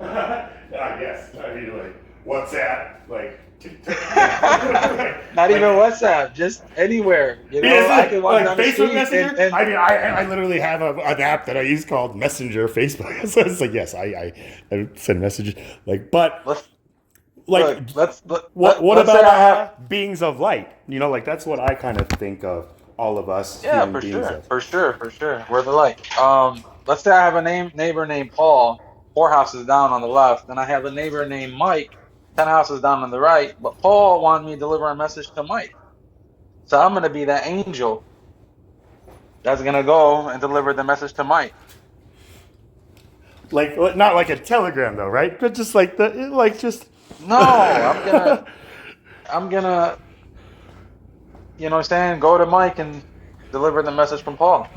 yes, I mean like WhatsApp, like Not even like WhatsApp, just anywhere. You know, yes, I can walk like down the Facebook street Messenger. and I mean, I literally have an app that I use called Messenger Facebook. So it's like yes, I send messages but let's like look. Let's let, what let's say about I have. beings of light? Like that's what I kind of think of all of us Yeah, human for beings sure, as. for sure, for sure. We're the light. Let's say I have a neighbor named Paul, 4 houses down on the left, and I have a neighbor named Mike, 10 houses down on the right. But Paul wanted me to deliver a message to Mike, so I'm gonna be that angel that's gonna go and deliver the message to Mike. Like not like a telegram though, right? But just like just No, I'm gonna, you know what I'm saying? Go to Mike and deliver the message from Paul.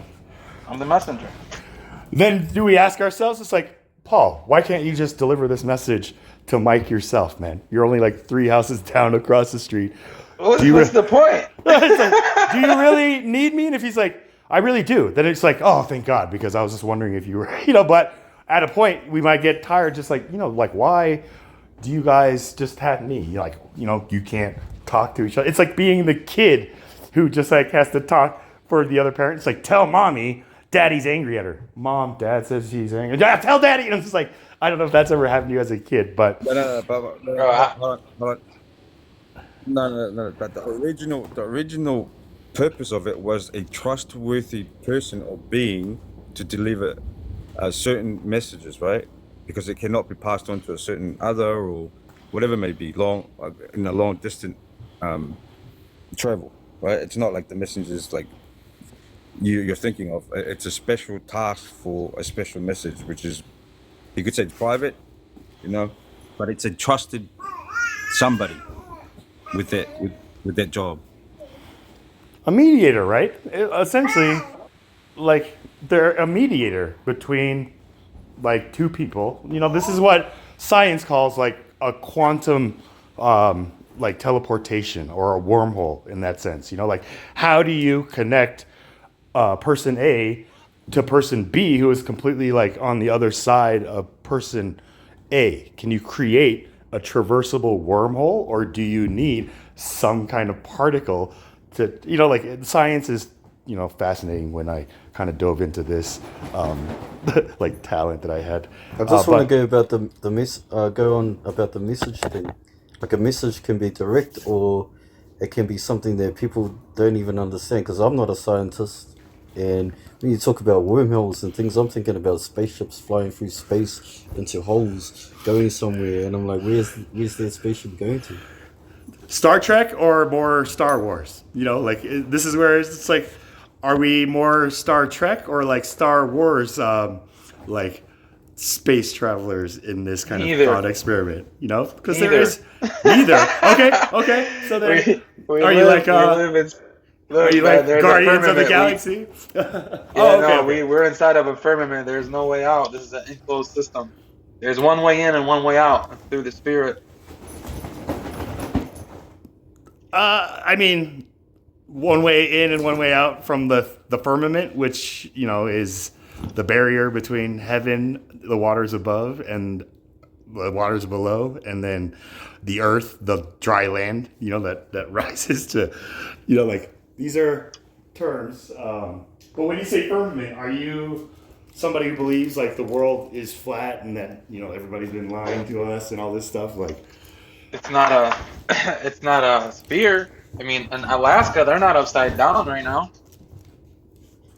I'm the messenger. then do we ask ourselves? It's like Paul, why can't you just deliver this message to Mike yourself, man? You're only like 3 houses down across the street. What's Do you the point? It's like, do you really need me? And if he's like, I really do, then it's like, oh, thank God, because I was just wondering if you were, but at a point we might get tired, just like, like, why do you guys just have me? Like, you can't talk to each other. It's like being the kid who just like has to talk for the other parent. It's like, tell mommy, daddy's angry at her. Mom, dad says he's angry. Yeah, tell daddy. And it's just like, I don't know if that's ever happened to you as a kid, but No. But the original purpose of it was a trustworthy person or being to deliver certain messages, right? Because it cannot be passed on to a certain other or whatever may be in a long distant travel, right? It's not like the messengers like you're thinking of. It's a special task for a special message, which is, you could say, private, but it's a trusted somebody with that job. a mediator, right? Essentially, like they're a mediator between like two people. This is what science calls like a quantum like teleportation or a wormhole in that sense. Like how do you connect person A to person B who is completely like on the other side of person A? Can you create a traversable wormhole, or do you need some kind of particle to, like science is, fascinating when I kind of dove into this like talent that I had. I just want to go on about the message thing. Like a message can be direct, or it can be something that people don't even understand. Because I'm not a scientist, and when you talk about wormholes and things, I'm thinking about spaceships flying through space into holes, going somewhere, and I'm like, where's their spaceship going to? Star Trek or more Star Wars? Like this is where it's like, are we more Star Trek or like Star Wars, like space travelers in this kind of thought experiment? Because there is neither. Okay. So then, are you like Guardians of the Galaxy? We're inside of a firmament. There's no way out. This is an enclosed system. There's one way in and one way out through the spirit. I mean, one way in and one way out from the firmament, which is the barrier between heaven, the waters above, and the waters below, and then the earth, the dry land. That rises to, like these are terms. But when you say firmament, are you somebody who believes like the world is flat and that everybody's been lying to us and all this stuff? Like, it's not a sphere. I mean, in Alaska, they're not upside down right now.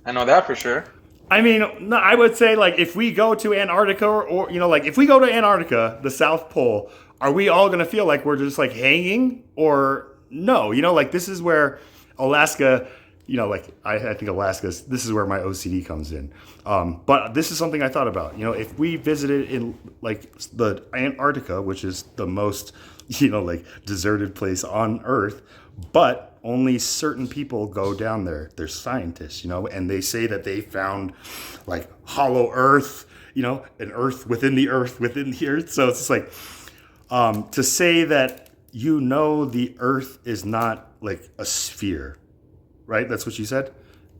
I know that for sure. I mean, no, I would say like if we go to Antarctica or like if we go to Antarctica, the South Pole, are we all going to feel like we're just like hanging, or no? Like this is where Alaska, like I think this is where my OCD comes in. But this is something I thought about. If we visited in like the Antarctica, which is the most, like deserted place on Earth, but only certain people go down there. They're scientists, and they say that they found like hollow Earth, an Earth within the Earth within the Earth. So it's just like to say that the Earth is not like a sphere, right? That's what you said,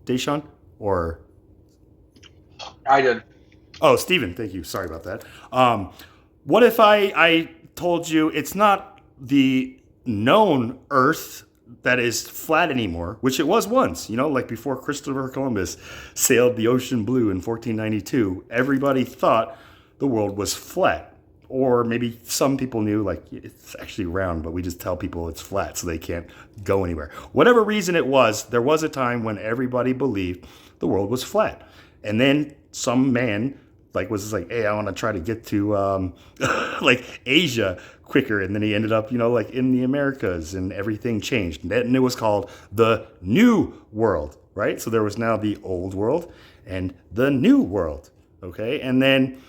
Deshaun? Or I did. Oh, Stephen, thank you. Sorry about that. What if I told you it's not the known Earth that is flat anymore, which it was once, like before Christopher Columbus sailed the ocean blue in 1492, everybody thought the world was flat. Or maybe some people knew like it's actually round, but we just tell people it's flat so they can't go anywhere. Whatever reason it was, there was a time when everybody believed the world was flat. And then some man was just like, hey, I want to try to get to like Asia quicker. And then he ended up, like in the Americas, and everything changed. And it was called the New World, right? So there was now the Old World and the New World, okay? And then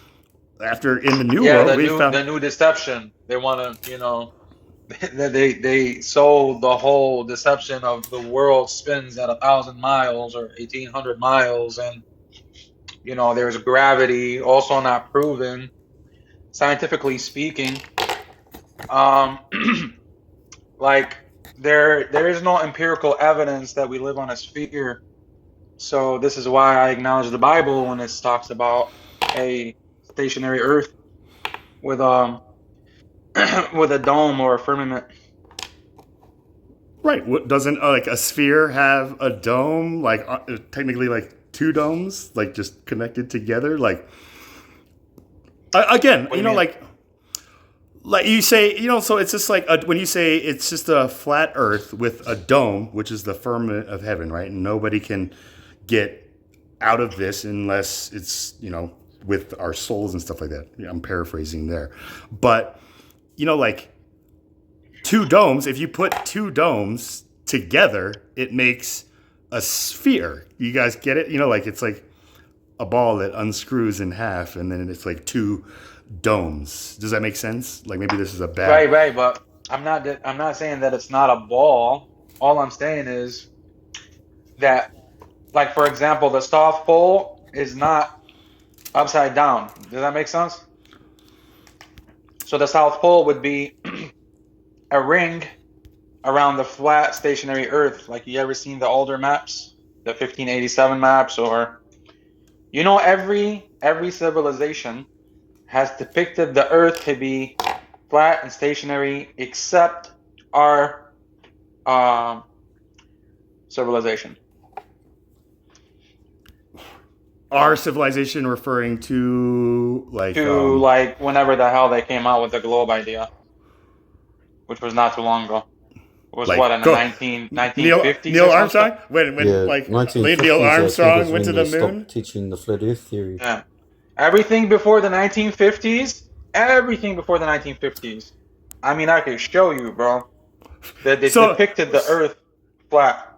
after in the New World, we found the new deception. They want to, they sold the whole deception of the world spins at 1,000 miles or 1,800 miles, and there's gravity, also not proven, scientifically speaking. Um, like there is no empirical evidence that we live on a sphere. So this is why I acknowledge the Bible when it talks about a stationary Earth with with a dome or a firmament. Right. What doesn't like a sphere have a dome? Like technically, like two domes, like just connected together. Like again, What do you mean? like you say, so it's just like when you say it's just a flat Earth with a dome, which is the firmament of heaven, right? And nobody can get out of this unless it's with our souls and stuff like that. I'm paraphrasing there, but like two domes. If you put two domes together, it makes a sphere. You guys get it? Like it's like a ball that unscrews in half, and then it's like two domes. Does that make sense? Like maybe this is a bad. Right, but I'm not saying that it's not a ball. All I'm saying is that, like, for example, the South Pole is not upside down. Does that make sense? So the South Pole would be a ring around the flat stationary Earth. Like, you ever seen the older maps, the 1587 maps, or every civilization has depicted the Earth to be flat and stationary, except our civilization. Our civilization referring to like like whenever the hell they came out with the globe idea, which was not too long ago. It was like what, in the go 1950s? Neil or Armstrong something? when Yeah, like 1950s, Neil I think, Armstrong is went to when the they moon. stopped teaching the flat Earth theory. Yeah. Everything before the 1950s. Everything before the 1950s. I mean, I could show you, bro. That they depicted the Earth flat.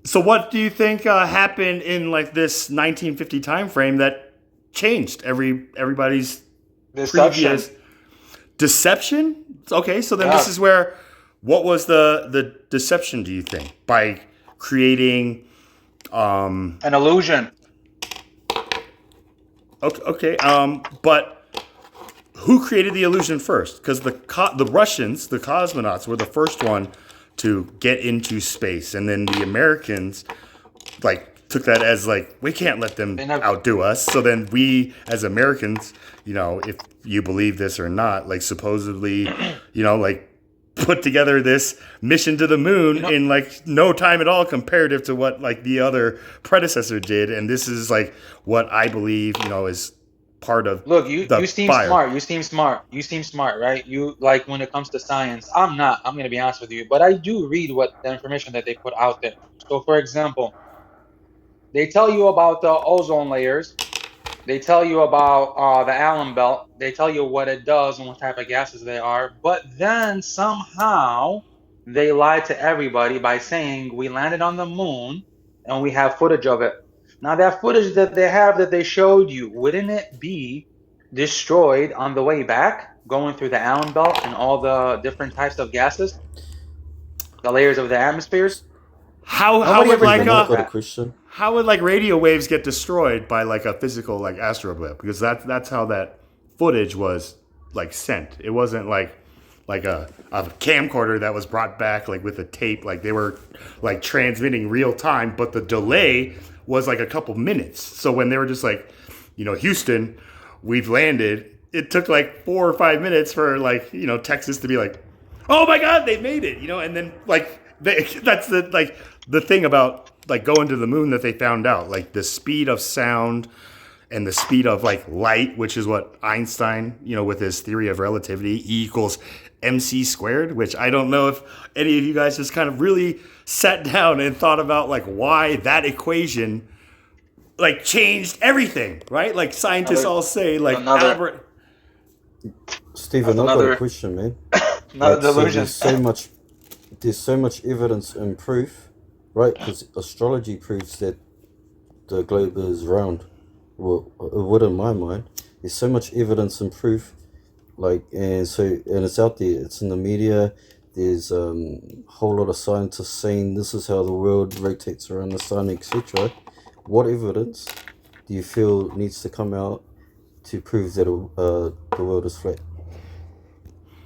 So what do you think happened in like this 1950 time frame that changed everybody's Deception. previous deception? Okay, so then Yeah. this is where what was the deception, do you think? By creating An illusion. okay, but who created the illusion first? Because the Russians, the cosmonauts, were the first one to get into space, and then the Americans like took that as like we can't let them outdo us. So then we as Americans, if you believe this or not, like supposedly, like put together this mission to the moon in like no time at all comparative to what like the other predecessor did. And this is like what I believe, is part of Look, you seem fire. smart. You seem smart, right? You, like, when it comes to science, I'm not. I'm going to be honest with you, but I do read what the information that they put out there. So, for example, they tell you about the ozone layers. They tell you about the Allen belt. They tell you what it does and what type of gases they are. But then somehow they lied to everybody by saying we landed on the moon and we have footage of it. Now, that footage that they have that they showed you, wouldn't it be destroyed on the way back, going through the Allen belt and all the different types of gases, the layers of the atmospheres? How Nobody would ever like thinks I've of got a that. question. how would like radio waves get destroyed by like a physical like astroblip? Because that's how that footage was like sent. It wasn't like a camcorder that was brought back like with a tape. Like they were like transmitting real time, but the delay was like a couple minutes. So when they were just like, Houston, we've landed, it took like 4 or 5 minutes for like, Texas to be like, oh my God, they made it, and then like that's the thing about like going to the moon that they found out, like the speed of sound and the speed of like light, which is what Einstein, with his theory of relativity, E equals mc squared, which I don't know if any of you guys just kind of really sat down and thought about like why that equation like changed everything, right? Like scientists all say like Albert. Stephen, I've got a question, man. Another So delusion. there's so much evidence and proof, right? Because astrology proves that the globe is round. Well, it would in my mind. There's so much evidence and proof, and it's out there. It's in the media. There's a whole lot of scientists saying this is how the world rotates around the sun, etc. What evidence do do you feel needs to come out to prove that the world is flat?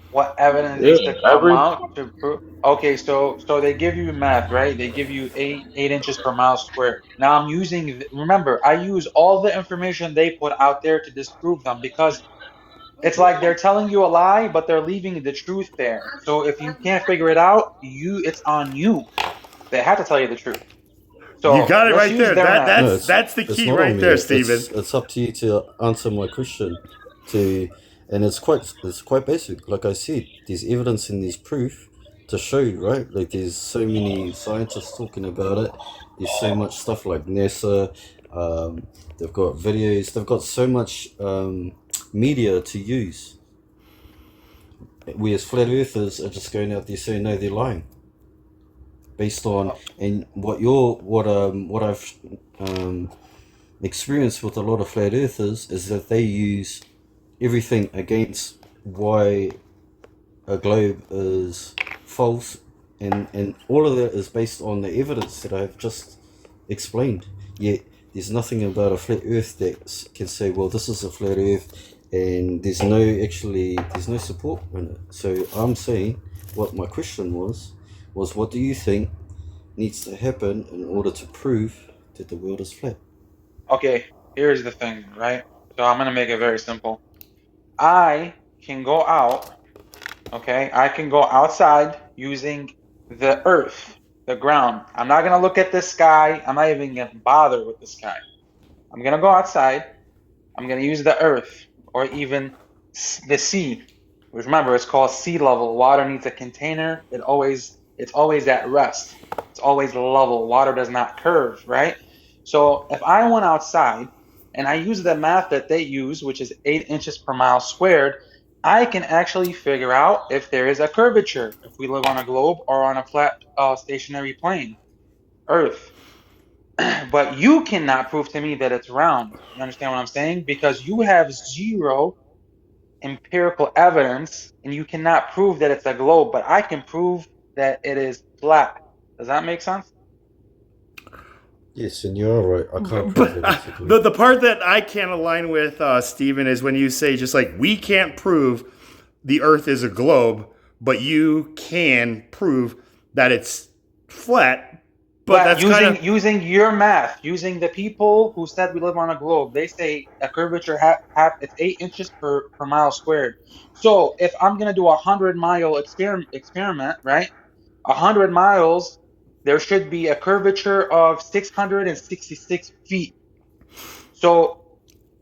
What evidence Yeah, needs to come every out to prove? Okay, so they give you math, right? They give you 8 inches per mile squared. Now I'm using. Remember, I use all the information they put out there to disprove them because it's like they're telling you a lie, but they're leaving the truth there. So if you can't figure it out, it's on you. They have to tell you the truth. You So got it let's right use there. their math. No, That's the it's key not on right me. there, Stephen. It's up to you to answer my question. And it's quite basic. Like I said, there's evidence and there's proof to show you, right? Like there's so many scientists talking about it. There's so much stuff like NASA. They've got videos. They've got so much media to use. We as flat earthers are just going out there saying no, they're lying. Based on and what I've experienced with a lot of flat earthers is that they use everything against why a globe is false, and all of that is based on the evidence that I've just explained. Yet there's nothing about a flat earth that can say, well, this is a flat earth, and there's no support in it. So I'm saying what my question was what do you think needs to happen in order to prove that the world is flat? Okay, here's the thing, right? So I'm gonna make it very simple. I can go out, okay? I can go outside using the earth, the ground. I'm not gonna look at the sky. I'm not even gonna bother with the sky. I'm gonna go outside. I'm gonna use the earth or even the sea. Which remember, it's called sea level. Water needs a container. It's always at rest. It's always level. Water does not curve, right? So if I went outside and I use the math that they use, which is 8 inches per mile squared, I can actually figure out if there is a curvature, if we live on a globe or on a flat stationary plane, Earth. But you cannot prove to me that it's round. You understand what I'm saying? Because you have zero empirical evidence and you cannot prove that it's a globe, but I can prove that it is flat. Does that make sense? Yes, and you're right. I can't prove But that it's a globe. the part that I can't align with, Stephen, is when you say just like we can't prove the Earth is a globe, but you can prove that it's flat. But that's kind of using your math, using the people who said we live on a globe, they say a curvature it's 8 inches per mile squared. So if I'm gonna do 100-mile experiment, right? 100 miles, there should be a curvature of 666 feet. So,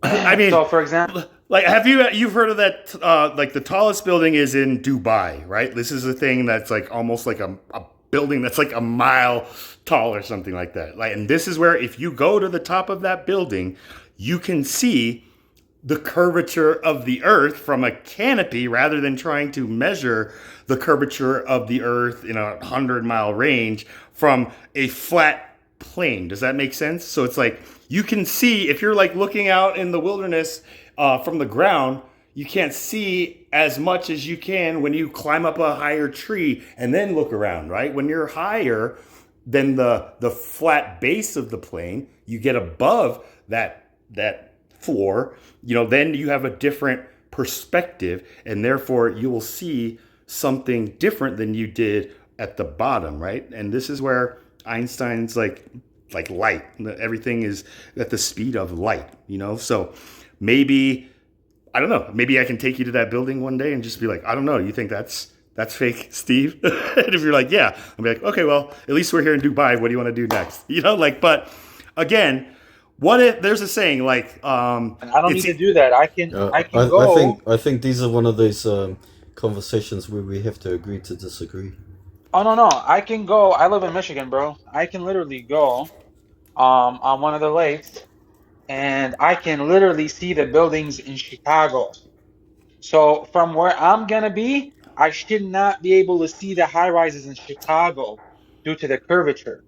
I mean, so for example, like you've heard of that? Like the tallest building is in Dubai, right? This is a thing that's like almost like a building that's like a mile tall or something like that. Like, and this is where if you go to the top of that building, you can see the curvature of the earth from a canopy rather than trying to measure the curvature of the earth in a 100-mile range from a flat plane. Does that make sense? So it's like you can see if you're like looking out in the wilderness from the ground, you can't see as much as you can when you climb up a higher tree and then look around, right? When you're higher than the flat base of the plane, you get above that floor, then you have a different perspective, and therefore you will see something different than you did at the bottom, right? And this is where Einstein's like light. Everything is at the speed of light, So maybe I don't know. Maybe I can take you to that building one day and just be like, I don't know. You think that's fake, Steve? And if you're like, yeah, I'll be like, okay, well, at least we're here in Dubai. What do you want to do next? But again, what if there's a saying like, and I don't need to do that. I can go. I think these are one of those conversations where we have to agree to disagree. Oh no, I can go. I live in Michigan, bro. I can literally go on one of the lakes and I can literally see the buildings in Chicago. So from where I'm gonna be, I should not be able to see the high rises in Chicago due to the curvature.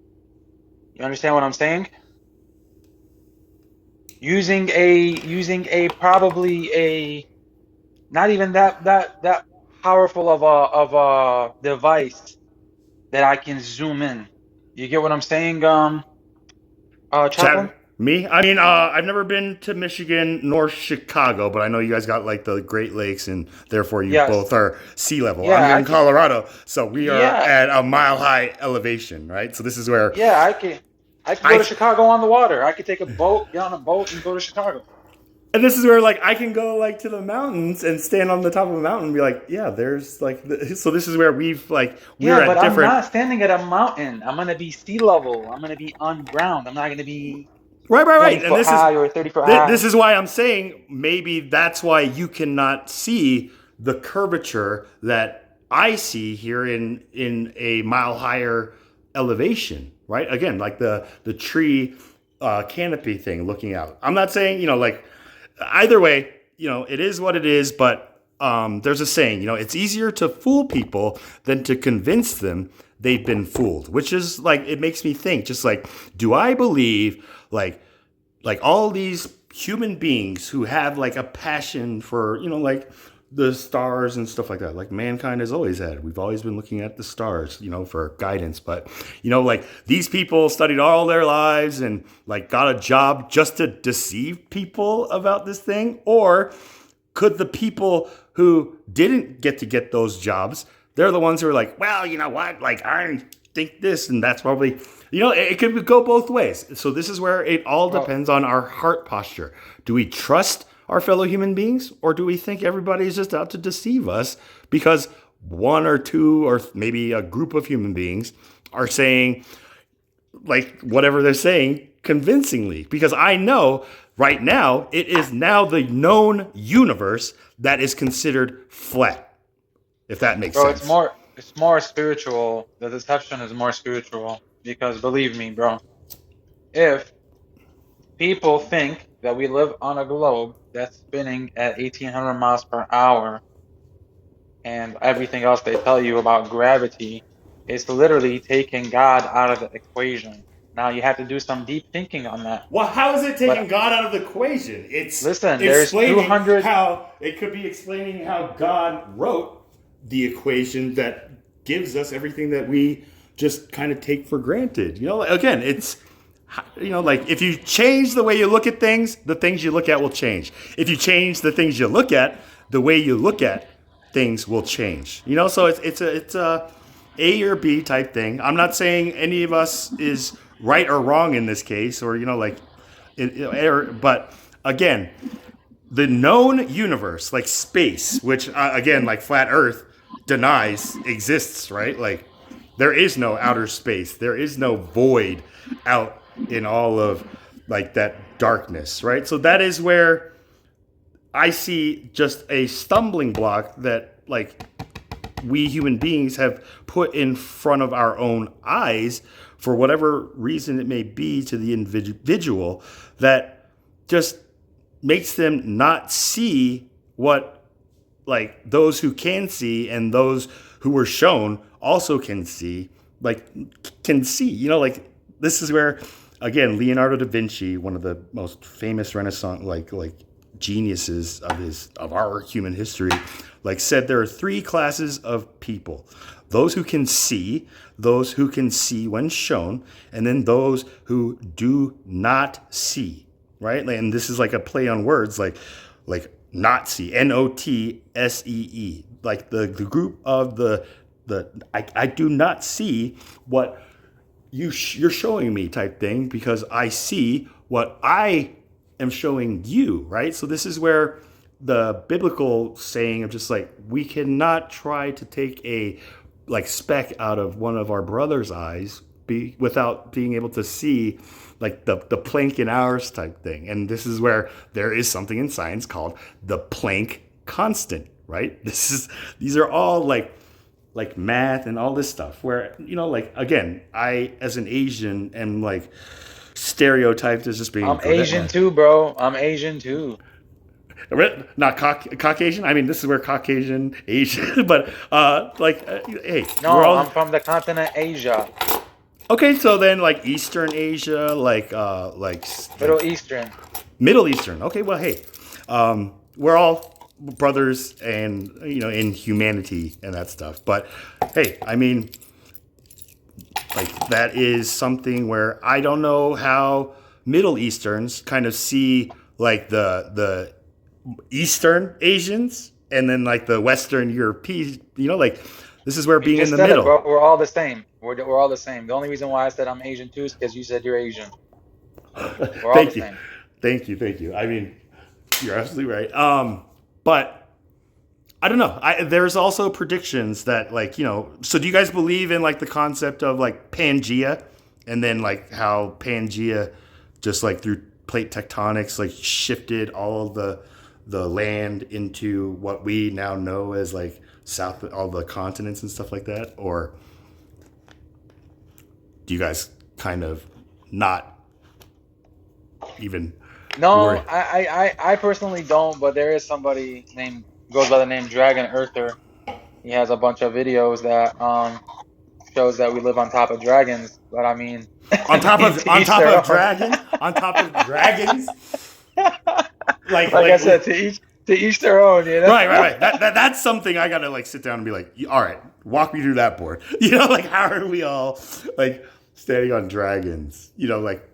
You understand what I'm saying? Using a probably a not even that powerful of a device that I can zoom in. You get what I'm saying, Chaplain? Me? I mean, I've never been to Michigan nor Chicago, but I know you guys got like the Great Lakes, and therefore you Yes. both are sea level. I'm Yeah, here I in can. Colorado, so we are Yeah, at a mile high elevation, right? So this is where yeah, I can. I can go I to Chicago on the water. I could take a boat, get on a boat, and go to Chicago. and this is where like I can go like to the mountains and stand on the top of a mountain and be like, yeah, there's like so this is where we're Yeah, at but I'm different. not standing at a mountain. I'm gonna be sea level. I'm gonna be on ground. I'm not gonna be Right. 20 And foot high or 30 foot this high. is why I'm saying maybe that's why you cannot see the curvature that I see here in a mile higher elevation, right? Again, like the tree canopy thing looking out. I'm not saying, like either way, it is what it is, but there's a saying, it's easier to fool people than to convince them they've been fooled, which is like, it makes me think, just like, do I believe like all these human beings who have like a passion for, like the stars and stuff like that, like mankind has always had. We've always been looking at the stars, for guidance. But, like these people studied all their lives and like got a job just to deceive people about this thing. Or could the people who didn't get those jobs, they're the ones who are like, well, you know what? Like, I think this, and that's probably, it could go both ways. So this is where it all Well, depends on our heart posture. Do we trust our fellow human beings, or do we think everybody's just out to deceive us because one or two, or maybe a group of human beings are saying like whatever they're saying convincingly? Because I know right now it is now the known universe that is considered flat, if that makes bro, sense. it's more spiritual. The deception is more spiritual because believe me, bro, if people think that we live on a globe that's spinning at 1800 miles per hour and everything else they tell you about gravity, it's literally taking God out of the equation. Now you have to do some deep thinking on that. Well, how is it taking But God out of the equation? It's listen, there's explaining 200. how it could be explaining how God wrote the equation that gives us everything that we just kind of take for granted. Again, it's like if you change the way you look at things, the things you look at will change. If you change the things you look at, the way you look at things will change. So it's a A or B type thing. I'm not saying any of us is right or wrong in this case, or but again, the known universe, like space, which again, like flat Earth denies exists, right? Like there is no outer space, there is no void out in all of like that darkness, right? So that is where I see just a stumbling block that like we human beings have put in front of our own eyes for whatever reason it may be to the individual, that just makes them not see what like those who can see and those who were shown also can see, like this is where again Leonardo da Vinci, one of the most famous Renaissance like geniuses of our human history, like said there are three classes of people: those who can see, those who can see when shown, and then those who do not see, right? And this is like a play on words, like not see, Notsee, like the group of the I do not see what you're showing me type thing, because I see what I am showing you, right? So this is where the biblical saying of just like, we cannot try to take a like speck out of one of our brother's eyes without being able to see like the Planck in ours type thing. And this is where there is something in science called the Planck constant, right? These are all like math and all this stuff where, like, again, I, as an Asian, am like stereotyped as just being. I'm Asian too, bro. I'm Asian too. Not Caucasian. I mean, this is where Caucasian, Asian, but hey, No, we're all I'm from the continent Asia, okay. So then, like Eastern Asia, like Middle Eastern. Middle Eastern. Okay, well, hey, we're all brothers, and in humanity and that stuff. But hey, I mean, like that is something where I don't know how Middle Easterns kind of see like the Eastern Asians and then like the Western European, like this is where You being in just the said it, middle. bro. We're all the same. We're all the same. The only reason why I said I'm Asian too is because you said you're Asian. We're all the Thank you. same. Thank you. I mean, you're absolutely right. But I don't know. There's also predictions that so do you guys believe in like the concept of like Pangea and then like how Pangea just like through plate tectonics like shifted all of the land into what we now know as like south, all the continents and stuff like that? Or do you guys kind of not even No, worry? I personally don't, but there is somebody goes by the name Dragon Earther. He has a bunch of videos that shows that we live on top of dragons. But I mean, On top to of each their own. dragons, on top of dragons, Like I said, to each their own, you know. right. That's something I gotta like sit down and be like, all right, walk me through that board. Like how are we all like standing on dragons?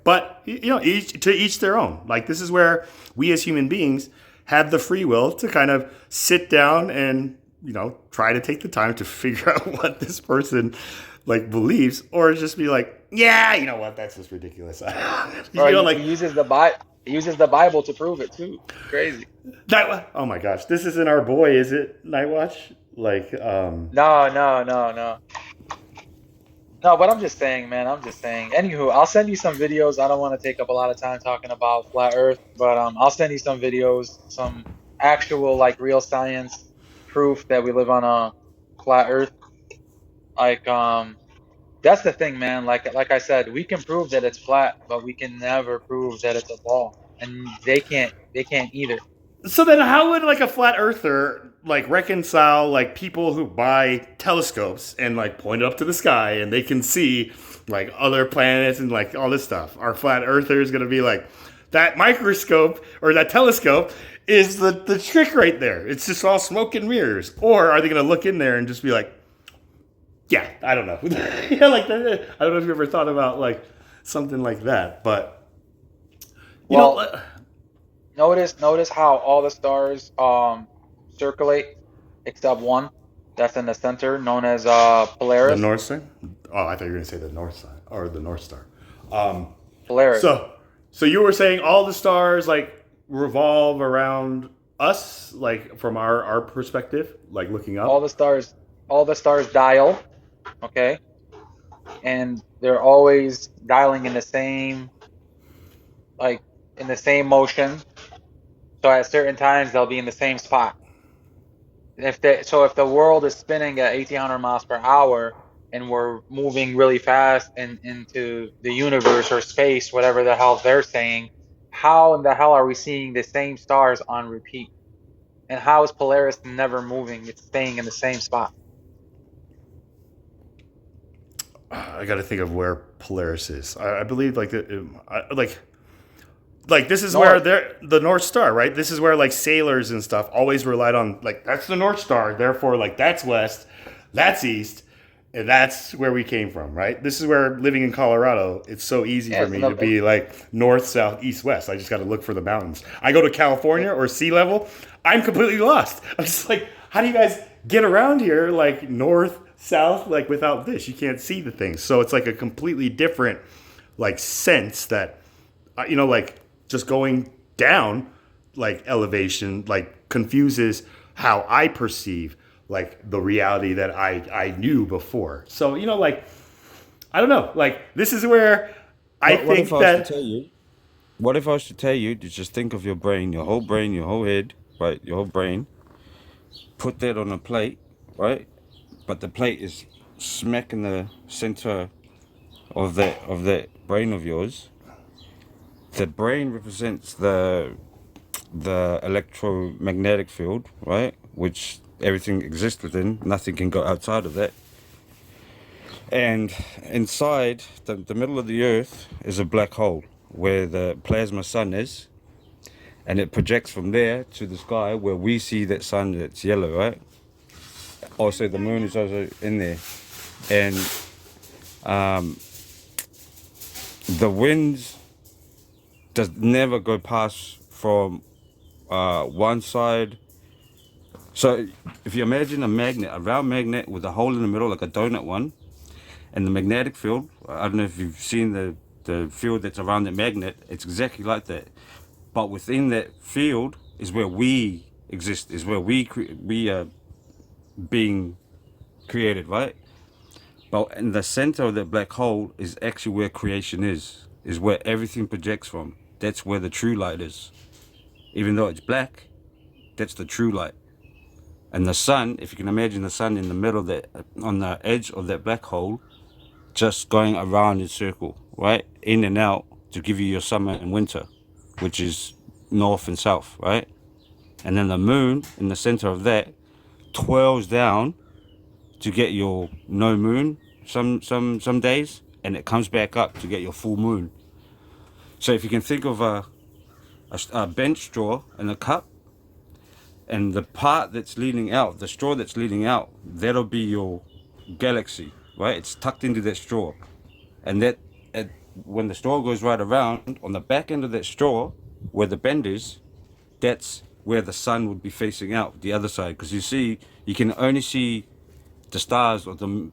But each their own. Like this is where we as human beings have the free will to kind of sit down and try to take the time to figure out what this person like believes, or just be like, yeah, you know what, that's just ridiculous. Bro, he uses the Bible to prove it too. Crazy. Oh my gosh, this isn't our boy, is it, Nightwatch? Like, No. No, but I'm just saying, man. I'm just saying. Anywho, I'll send you some videos. I don't want to take up a lot of time talking about flat Earth, but I'll send you some videos, some actual like real science proof that we live on a flat Earth. Like, that's the thing, man. Like I said, we can prove that it's flat, but we can never prove that it's a ball, and they can't either. So then, how would like a flat earther like reconcile like people who buy telescopes and like point up to the sky and they can see like other planets and like all this stuff? Are flat earthers gonna be like, that microscope or that telescope is the trick right there? It's just all smoke and mirrors. Or are they gonna look in there and just be like, yeah, I don't know. Like I don't know if you ever thought about like something like that, but Well, notice how all the stars circulate except one that's in the center, known as the Polaris. North Star. Oh, I thought you were gonna say the North Side or the North Star. Polaris. So you were saying all the stars like revolve around us, like from our perspective, like looking up. All the stars dial, okay, and they're always dialing in the same motion. So at certain times they'll be in the same spot. If the world is spinning at 1800 miles per hour and we're moving really fast into the universe or space, whatever the hell they're saying, how in the hell are we seeing the same stars on repeat? And how is Polaris never moving? It's staying in the same spot. I got to think of where Polaris is. I believe like like this is where they're the North Star, right? This is where like sailors and stuff always relied on, like, that's the North Star, therefore like that's west, that's east, and that's where we came from, right? This is where living in Colorado, it's so easy for me to be like north, south, east, west. I just got to look for the mountains. I go to California or sea level, I'm completely lost. I'm just like, how do you guys get around here like north, south, like without this? You can't see the things. So it's like a completely different like sense that like just going down like elevation like confuses how I perceive like the reality that I knew before. So like I don't know, like this is where I What think if I was that to tell you? What if I was to tell you to just think of your brain, your whole head, right? Your whole brain. Put that on a plate, right? But the plate is smack in the center of that brain of yours. The brain represents the electromagnetic field, right? Which everything exists within. Nothing can go outside of that. And inside the middle of the earth is a black hole where the plasma sun is, and it projects from there to the sky where we see that sun that's yellow, right? Also, the moon is also in there, and the winds does never go past from one side. So if you imagine a round magnet with a hole in the middle, like a donut one, and the magnetic field, I don't know if you've seen the field that's around the magnet, it's exactly like that. But within that field is where we exist, is where we are being created, right? But in the center of that black hole is actually where creation is where everything projects from. That's where the true light is. Even though it's black, that's the true light. And the sun, if you can imagine the sun in the middle of that, on the edge of that black hole, just going around in circle, right? In and out to give you your summer and winter, which is north and south, right? And then the moon in the center of that twirls down to get your no moon some days, and it comes back up to get your full moon. So if you can think of a bench straw and a cup, and the part that's leaning out, the straw that's leaning out, that'll be your galaxy, right? It's tucked into that straw. And that, when the straw goes right around, on the back end of that straw, where the bend is, that's where the sun would be facing out, the other side. Because you can only see the stars of the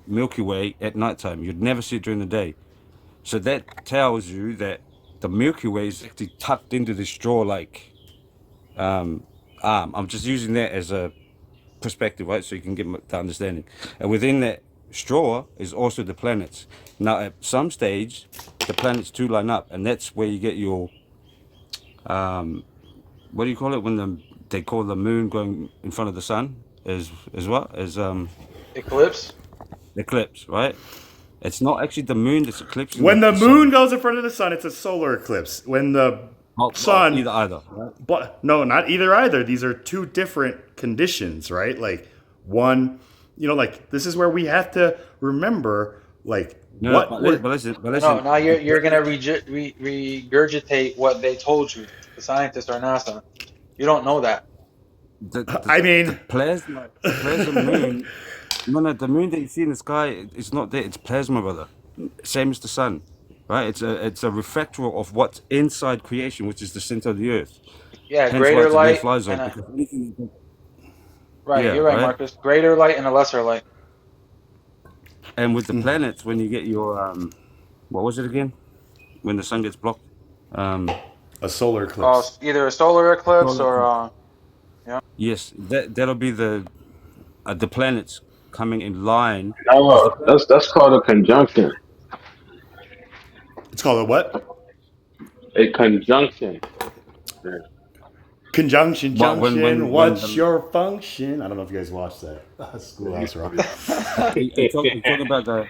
Milky Way at nighttime. You'd never see it during the day. So that tells you that the Milky Way is actually tucked into the straw like arm. I'm just using that as a perspective, right? So you can get the understanding. And within that straw is also the planets. Now, at some stage, the planets do line up, and that's where you get your what do you call it when they call the moon going in front of the sun? Is what? As Eclipse. eclipse, right? It's not actually the moon that's eclipsing When the sun. moon goes in front of the sun, it's a solar eclipse. When the sun, either, right? but no, not either. These are two different conditions, right? Like one, like this is where we have to remember, like No, but listen. No, now you're gonna regurgitate what they told you, the scientists or NASA. You don't know that. I mean, plasma moon. No, the moon that you see in the sky, it's not there. It's plasma, brother. Same as the sun, right? It's a reflector of what's inside creation, which is the center of the earth. Yeah, Hence why greater it's a light no-fly zone. and Because anything, right. yeah, You're right, right. Marcus. Greater light and a lesser light. And with the planets, when you get your what was it again? When the sun gets blocked, a solar eclipse. Either a solar eclipse or yes, that'll be the planets coming in line. No, that's called a conjunction. It's called a what? A conjunction. Yeah. Conjunction But when junction. What's your function? I don't know if you guys watched that Schoolhouse Rock. Talking about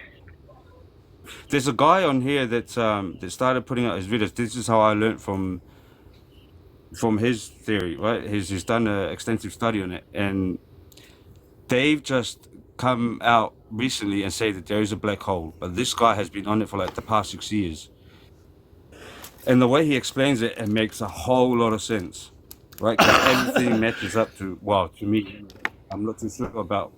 there's a guy on here that started putting out his videos. This is how I learned from his theory, right? He's done an extensive study on it, and they've just come out recently and say that there is a black hole, but this guy has been on it for like the past 6 years. And the way he explains it, it makes a whole lot of sense, right? 'Cause everything matches up to, well, to me, I'm not too sure about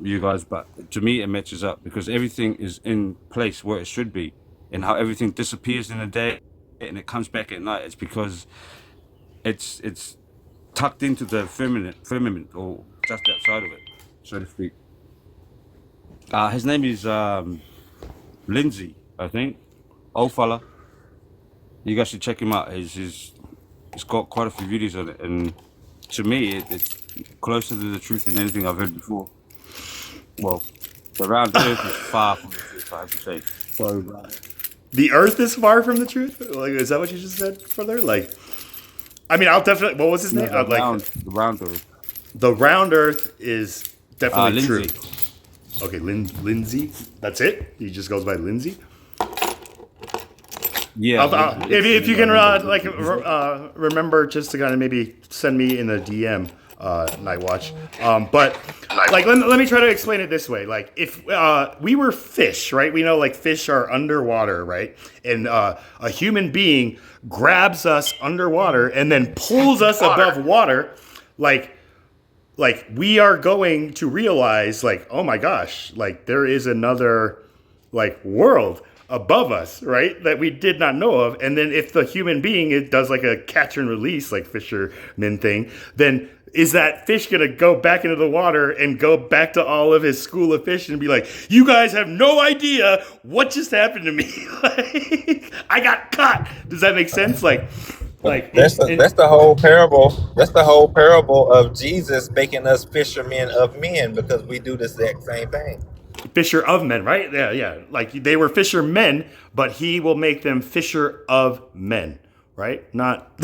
you guys, but to me, it matches up because everything is in place where it should be, and how everything disappears in the day and it comes back at night. It's because it's tucked into the firmament or just outside of it, so to speak. His name is Lindsay, I think. Old fella. You guys should check him out. He's got quite a few videos on it, and to me, it's closer to the truth than anything I've heard before. Well, the round earth is far from the truth, I have to say. So, The Earth is far from the truth. Like, is that what you just said, brother? Like, I mean, I'll definitely. What was his name? the round earth. The round Earth is definitely true. Lindsay. Okay, Lindsay. That's it. He just goes by Lindsay. Yeah. If you can remember, just to kind of maybe send me in a DM, Night Watch. But like, let me try to explain it this way. Like, if we were fish, right? We know like fish are underwater, right? And a human being grabs us underwater and then pulls us above water, like we are going to realize, like, oh my gosh, like there is another like world above us, right? That we did not know of. And then if the human being it does like a catch and release, like fisherman thing, then is that fish going to go back into the water and go back to all of his school of fish and be like, you guys have no idea what just happened to me. Like, I got caught. Does that make sense? That's the whole parable. That's the whole parable of Jesus making us fishermen of men, because we do the exact same thing. Fisher of men, right? Yeah. Like they were fishermen, but he will make them fisher of men, right? Not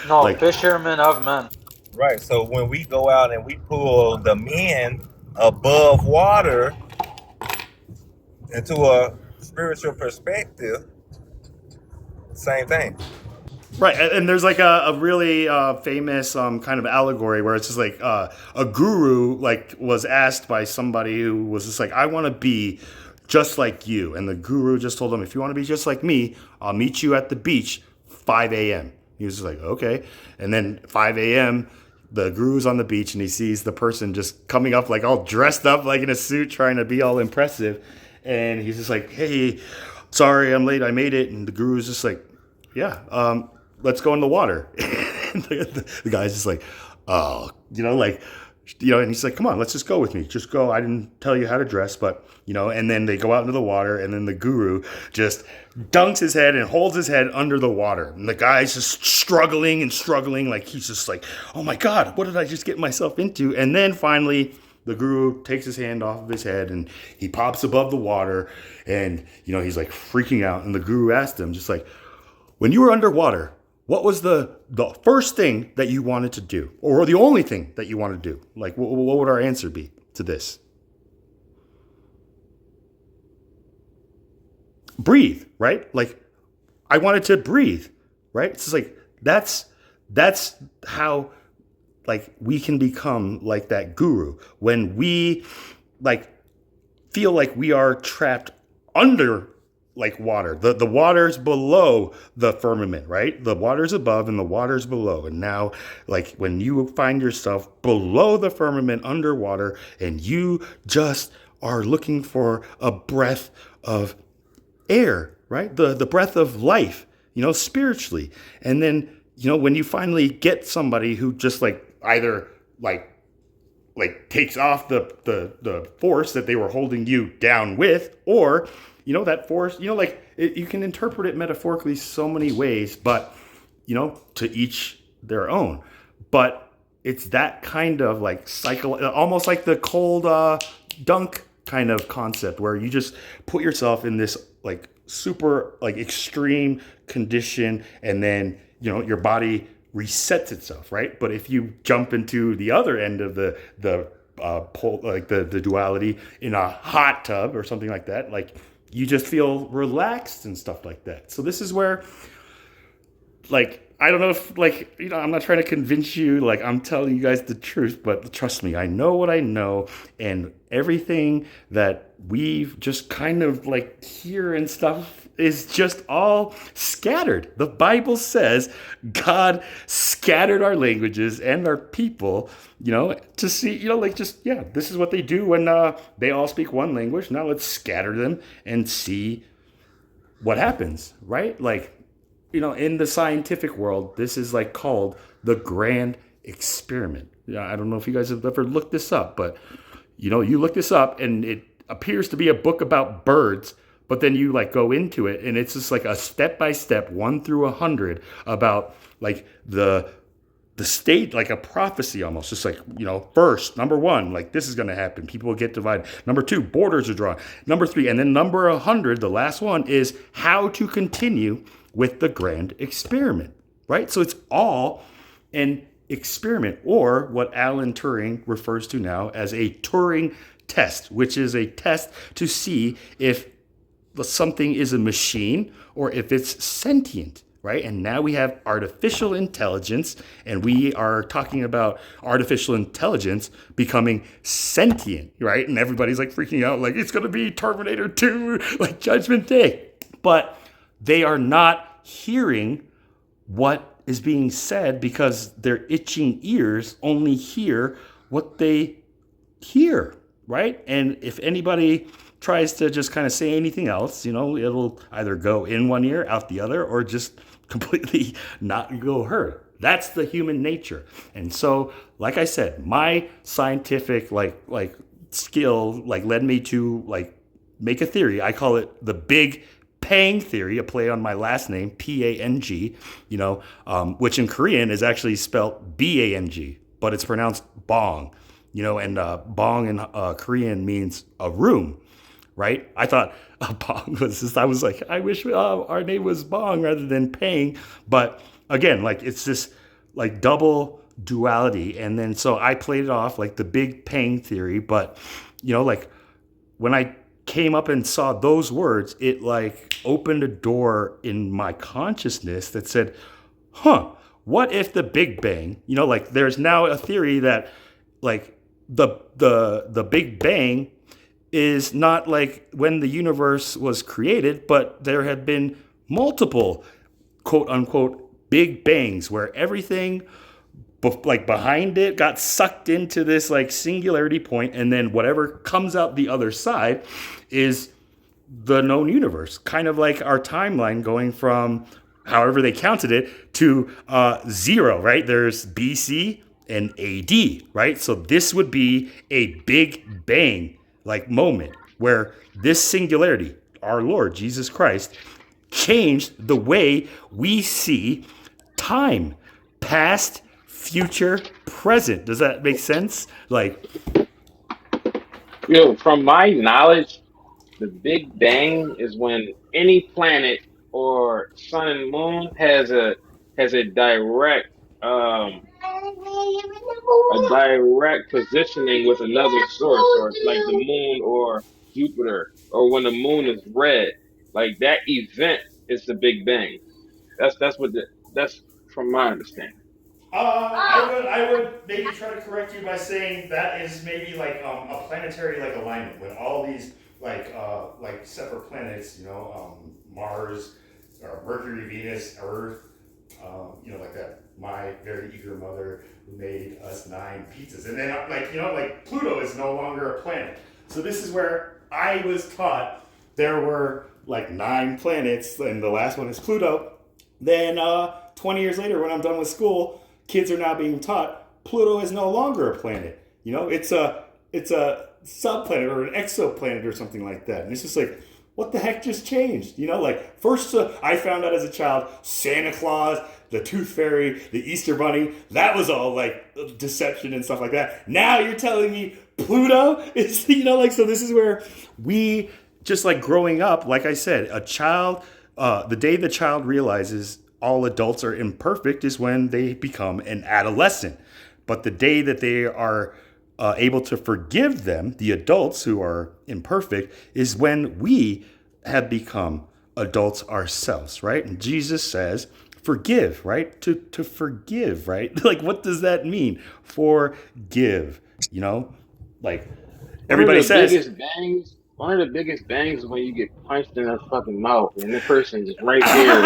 No, like fishermen of men. Right. So when we go out and we pull the men above water into a spiritual perspective, same thing. right. And there's like a really famous kind of allegory where it's just like a guru like was asked by somebody who was just like, I want to be just like you, and the guru just told him, if you want to be just like me, I'll meet you at the beach 5 a.m. He was just like, okay. And then 5 a.m. the guru's on the beach and he sees the person just coming up like all dressed up like in a suit trying to be all impressive, and he's just like, hey, sorry I'm late, I made it. And the guru's just like, yeah, let's go in the water. And the guy's just like, oh, and he's like, come on, let's just go with me, just go, I didn't tell you how to dress, but and then they go out into the water, and then the guru just dunks his head and holds his head under the water, and the guy's just struggling, like he's just like, oh my god, what did I just get myself into? And then finally the guru takes his hand off of his head and he pops above the water, and he's like freaking out, and the guru asked him just like, when you were underwater, what was the first thing that you wanted to do, or the only thing that you wanted to do? Like, what would our answer be to this? Breathe, right? Like, I wanted to breathe, right? It's just like that's how like we can become like that guru when we like feel like we are trapped under like water. The water's below the firmament, right? The water's above and the water's below. And now, like when you find yourself below the firmament underwater and you just are looking for a breath of air, right? The breath of life, spiritually. And then, when you finally get somebody who just like either like takes off the force that they were holding you down with, or that force, you can interpret it metaphorically so many ways, but to each their own. But it's that kind of like cycle, almost like the cold dunk kind of concept, where you just put yourself in this like super like extreme condition, and then your body resets itself, right? But if you jump into the other end of the duality in a hot tub or something like that, like you just feel relaxed and stuff like that. So this is where, like, I don't know if, like, I'm not trying to convince you, like, I'm telling you guys the truth, but trust me, I know what I know, and everything that we've just kind of, like, hear and stuff is just all scattered. The Bible says God scattered our languages and our people, to see, this is what they do when they all speak one language. Now let's scatter them and see what happens, right? Like, in the scientific world, this is like called the grand experiment. I don't know if you guys have ever looked this up, but you look this up and it appears to be a book about birds, but then you like go into it and it's just like a step-by-step 1 through 100 about like the state, like a prophecy almost, just like, first, number 1, like this is going to happen. People will get divided. Number 2, borders are drawn. Number 3, and then number 100, the last one, is how to continue with the grand experiment, right? So it's all an experiment, or what Alan Turing refers to now as a Turing test, which is a test to see if something is a machine or if it's sentient, right? And now we have artificial intelligence, and we are talking about artificial intelligence becoming sentient, right? And everybody's like freaking out, like it's going to be Terminator 2, like Judgment Day. But they are not hearing what is being said because their itching ears only hear what they hear, right? And if anybody tries to just kind of say anything else, it'll either go in one ear, out the other, or just completely not go heard. That's the human nature. And so, like I said, my scientific like skill led me to make a theory. I call it the Big Pang theory, a play on my last name, P-A-N-G, which in Korean is actually spelled B-A-N-G, but it's pronounced bong, and bong in Korean means a room, right? I thought bong was just, I was like, I wish our name was bong rather than pang. But again, it's this double duality. And then so I played it off like the Big Pang theory, but when I came up and saw those words, it opened a door in my consciousness that said, what if the Big Bang, there's now a theory that the Big Bang is not when the universe was created, but there had been multiple quote unquote Big Bangs where everything behind it got sucked into this singularity point, and then whatever comes out the other side is the known universe, kind of like our timeline going from however they counted it to 0, right? There's BC and AD, right? So this would be a Big Bang moment where this singularity, our Lord Jesus Christ, changed the way we see time, past, future, present. Does that make sense? From my knowledge, the Big Bang is when any planet or sun and moon has a direct positioning with another source, or like the moon or Jupiter, or when the moon is red. That event is the Big Bang. That's from my understanding. I would maybe try to correct you by saying that is maybe a planetary alignment when all these separate planets, Mars, or Mercury, Venus, Earth, like that. My very eager mother who made us 9 pizzas, and then Pluto is no longer a planet. So this is where I was taught there were 9 planets, and the last one is Pluto. Then 20 years later, when I'm done with school, kids are now being taught Pluto is no longer a planet. It's a subplanet or an exoplanet or something like that. And it's just what the heck just changed? First I found out as a child, Santa Claus, the Tooth Fairy, the Easter Bunny, that was all deception and stuff like that. Now you're telling me Pluto is, so this is where we just growing up, like I said, a child, the day the child realizes all adults are imperfect is when they become an adolescent. But the day that they are able to forgive them, the adults who are imperfect, is when we have become adults ourselves, right? And Jesus says, forgive, right? To forgive, right? What does that mean? Forgive, everybody says. One of the biggest bangs is when you get punched in the fucking mouth and the person's just right there.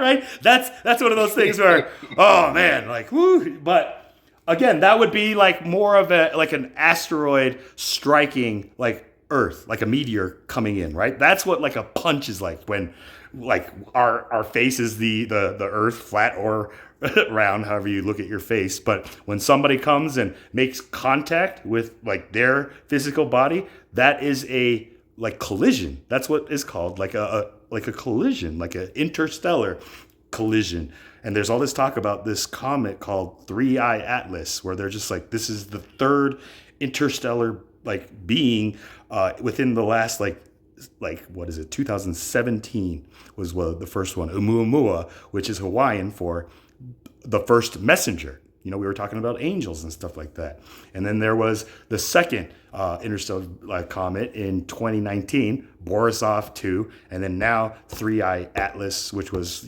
Right? That's one of those things where, oh man, woo. But again, that would be more of an asteroid striking Earth, a meteor coming in, right? That's what a punch is when our face is the Earth, flat or round, however you look at your face. But when somebody comes and makes contact with their physical body, that is a collision. That's what is called a collision, an interstellar collision. And there's all this talk about this comet called 3I Atlas, where they're just this is the third interstellar being within the last what is it, 2017 was the first one, Oumuamua, which is Hawaiian for the first messenger. We were talking about angels and stuff like that. And then there was the second interstellar comet in 2019, Borisov 2, and then now 3I Atlas, which was,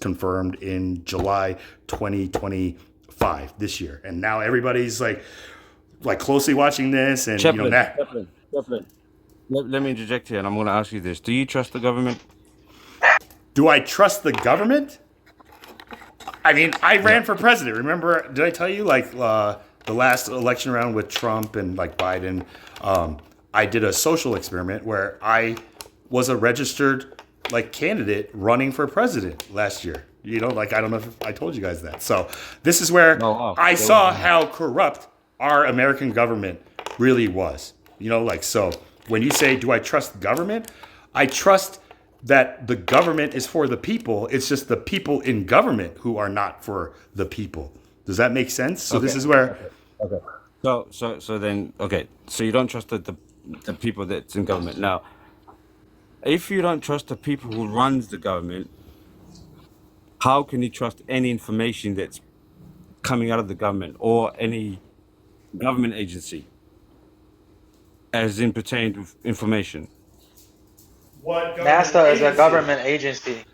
confirmed in July 2025 this year. And now everybody's closely watching this, and Chaplain, let me interject here, and I'm going to ask you this: do you trust the government? Do I trust the government? I mean, I ran for president. Remember, did I tell you the last election round with Trump and Biden? I did a social experiment where I was a registered like candidate running for president last year. You know, like I don't know if I told you guys that. So this is where Oh, wow. I saw how corrupt our American government really was. You know, like so when you say, do I trust government? I trust that the government is for the people. It's just the people in government who are not for the people. Does that make sense? So this is where So then, okay. So you don't trust the people that's in government. Now, if you don't trust the people who runs the government, how can you trust any information that's coming out of the government or any government agency, as in pertain to information? what NASA is a agency government agency.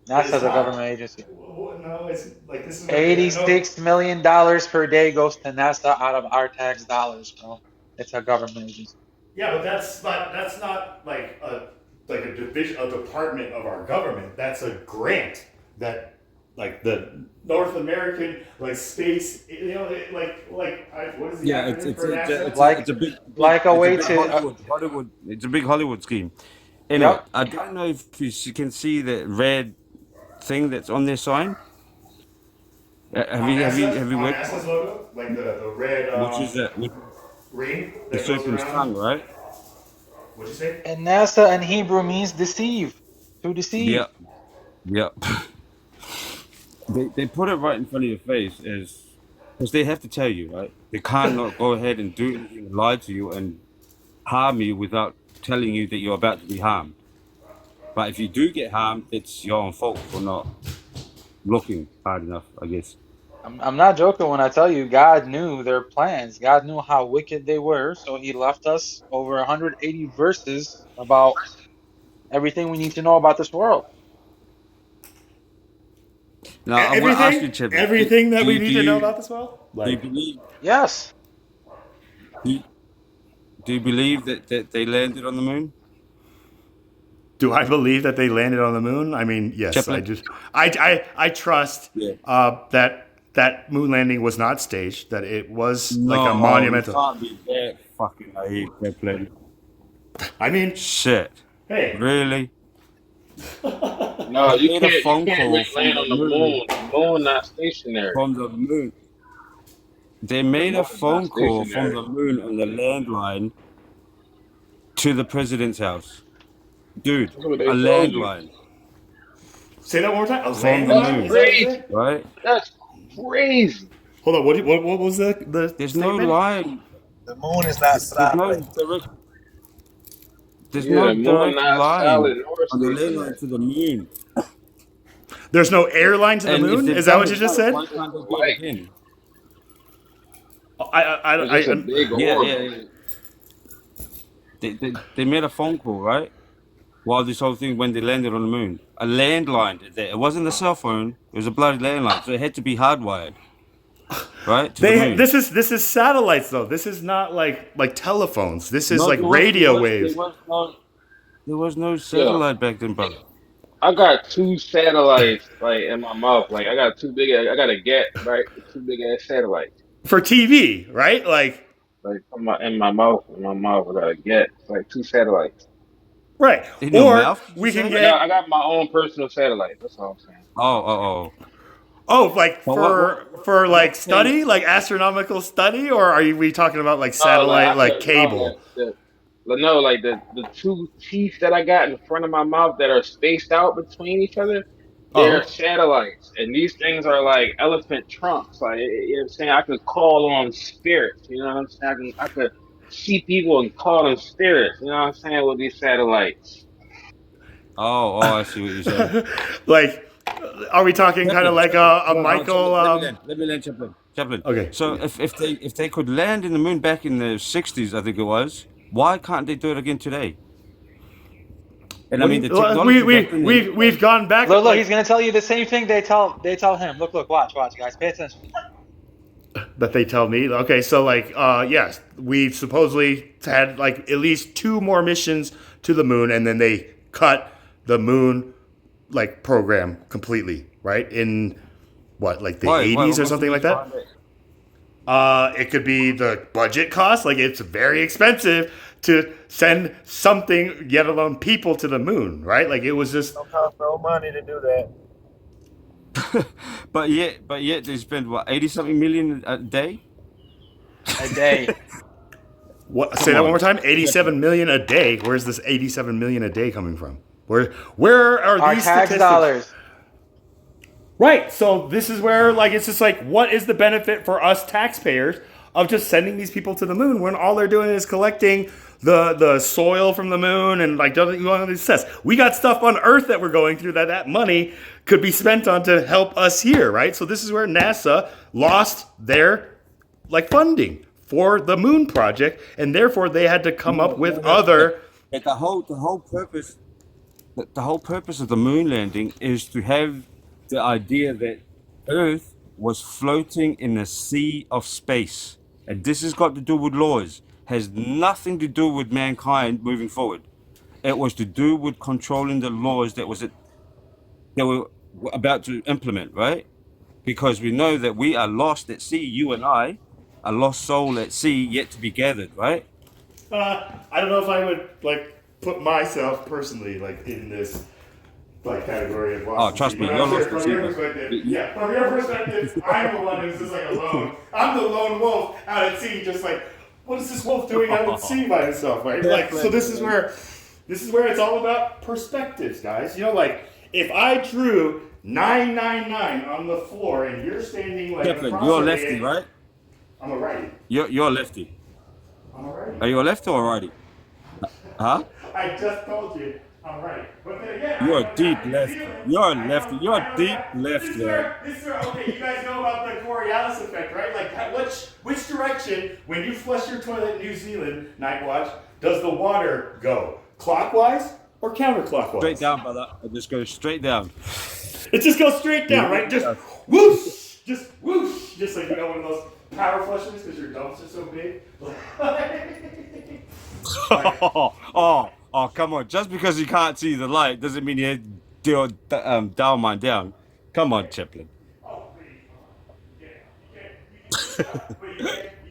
NASA is is a not. government agency. No, it's like this is what I know. $86 million per day goes to NASA out of our tax dollars, bro. It's a government agency. Yeah, but that's not like a division, a department of our government. That's a grant that like the North American like space. You know, what is the Yeah, acronym for NASA? Like- it's a big like a way big to- Hollywood. It's a big Hollywood scheme. Anyway, Yep. I don't know if you can see the red thing that's on their sign. Have you on worked? NASA's logo, like the red Which is that? Which, ring the that goes serpent's around. tongue, right? What'd you say? And NASA in Hebrew means deceive. To deceive. Yep. Yep. They put it right in front of your face as because they have to tell you, right? They can't not go ahead and do anything, lie to you and harm you without telling you that you're about to be harmed. But if you do get harmed, it's your own fault for not looking hard enough, I guess. I'm not joking when I tell you God knew their plans. God knew how wicked they were, so he left us over 180 verses about everything we need to know about this world. Now, I want to ask you, Chip. everything that do we you- need do to know you- about this world. Do you Like, believe? Yes. Do you believe that they landed on the moon? do I believe that they landed on the moon? I mean, yes, Chaplain? I just, I trust Yeah. that moon landing was not staged. That it was like a No, monumental. You can't be that fucking naive, Chaplain. I mean, Shit. hey, Really? No, you made a can't. phone You can't call really from land the on the moon. moon. The moon not stationary. From the moon. They made a moon is phone not call from stationary. the moon on the landline to the president's house. Dude, That's what they a told you. landline, say that one more time. A From the landline? moon. Is that what you said? right? That's crazy. Hold on. What was the There's statement? no line. The moon is not There's no solid. direct. There's Yeah, no the moon direct not line solid nor on the stationary. landline to the moon. There's no airline to the And if moon. they've Is that done what you it just once, said? why can't they do it again? It's just a big Yeah, orb. yeah, yeah. They made a phone call, right? While this whole thing, when they landed on the moon, a landline. It wasn't a cell phone. It was a bloody landline, so it had to be hardwired, right? To the moon. This is satellites though. This is not like telephones. This is No, like there radio waves. There was no satellite back then, brother. I got two satellites like in my mouth. Like I got I got a get right, two big ass satellites. For TV, right? Like, Like in my mouth, I got a get. It's like two satellites. right. In your Or mouth, we you can say? get I got my own personal satellite. That's all I'm saying. like Well, for like what study, like astronomical study, or we talking about like No, satellite, I like could- cable? No, like the two teeth that I got in front of my mouth that are spaced out between each other, they're Oh. satellites. And these things are like elephant trunks. Like, you know what I'm saying? I could call on spirits. You know what I'm saying? I could see people and call them spirits. You know what I'm saying? With these satellites. Oh, I see what you're saying. Like, are we talking kind of like a No, Michael? Let me land, Chaplain. Okay. So if they could land in the moon back in the '60s, I think it was, why can't they do it again today? And I mean, the technology back then, we've gone back. Look, like- he's gonna tell you the same thing they tell him. Look, watch, guys, pay attention. that they tell me. Okay, so like, yes, we've supposedly had like at least 2 more missions to the moon, and then they cut the moon like program completely, right? In what, like the Why? 80s What's or the something like reason that? behind it? It could be the budget cost. Like, it's very expensive to send something, yet alone people, to the moon, right? Like it was just Don't cost no money to do that. But yet they spend what 80-something million a day. A day. what? Come Say that one on. more time. 87 million a day. Where's this 87 million a day coming from? Where are Our these tax statistics? dollars. Right. So this is where, like, it's just like, what is the benefit for us taxpayers of just sending these people to the moon when all they're doing is collecting the soil from the moon and like doesn't go on these tests? We got stuff on Earth that we're going through that money could be spent on to help us here, right? So this is where NASA lost their like funding for the moon project, and therefore they had to come up with other. But the whole purpose of the moon landing is to have the idea that Earth was floating in a sea of space, and this has got to do with laws. Has nothing to do with mankind moving forward. It was to do with controlling the laws that were about to implement, right? Because we know that we are lost at sea. You and I, a lost soul at sea, yet to be gathered, right? I don't know if I would like put myself personally like in this like category of lost. Oh, trust me, you're lost at sea, man. From your perspective, I'm the one who's just like alone. I'm the lone wolf out at sea, just like, what is this wolf doing out at sea by himself? Right? Like, so this is where it's all about perspectives, guys. You know, like if I drew 999 on the floor and you're standing like Kevin, across you're a from me lefty, and- right? I'm a righty. You're a lefty. I'm a righty. Are you a lefty or a righty? Huh? I just told you I'm right. But then again, You're I a know deep that New lefty. Zealand- You're a I know- lefty. You're I a know deep that. lefty. This is where, okay, you guys know about the Coriolis effect, right? Like, which direction, when you flush your toilet in New Zealand, Night Watch, does the water go? Clockwise or counterclockwise? Straight down, brother. It just goes straight down. It just goes straight down, right? Just whoosh! Just whoosh! Just like, you know, one of those power flushers because your dumps are so big. Oh, come on. Just because you can't see the light doesn't mean you down mine down. Come on, Chaplin. Oh, please. You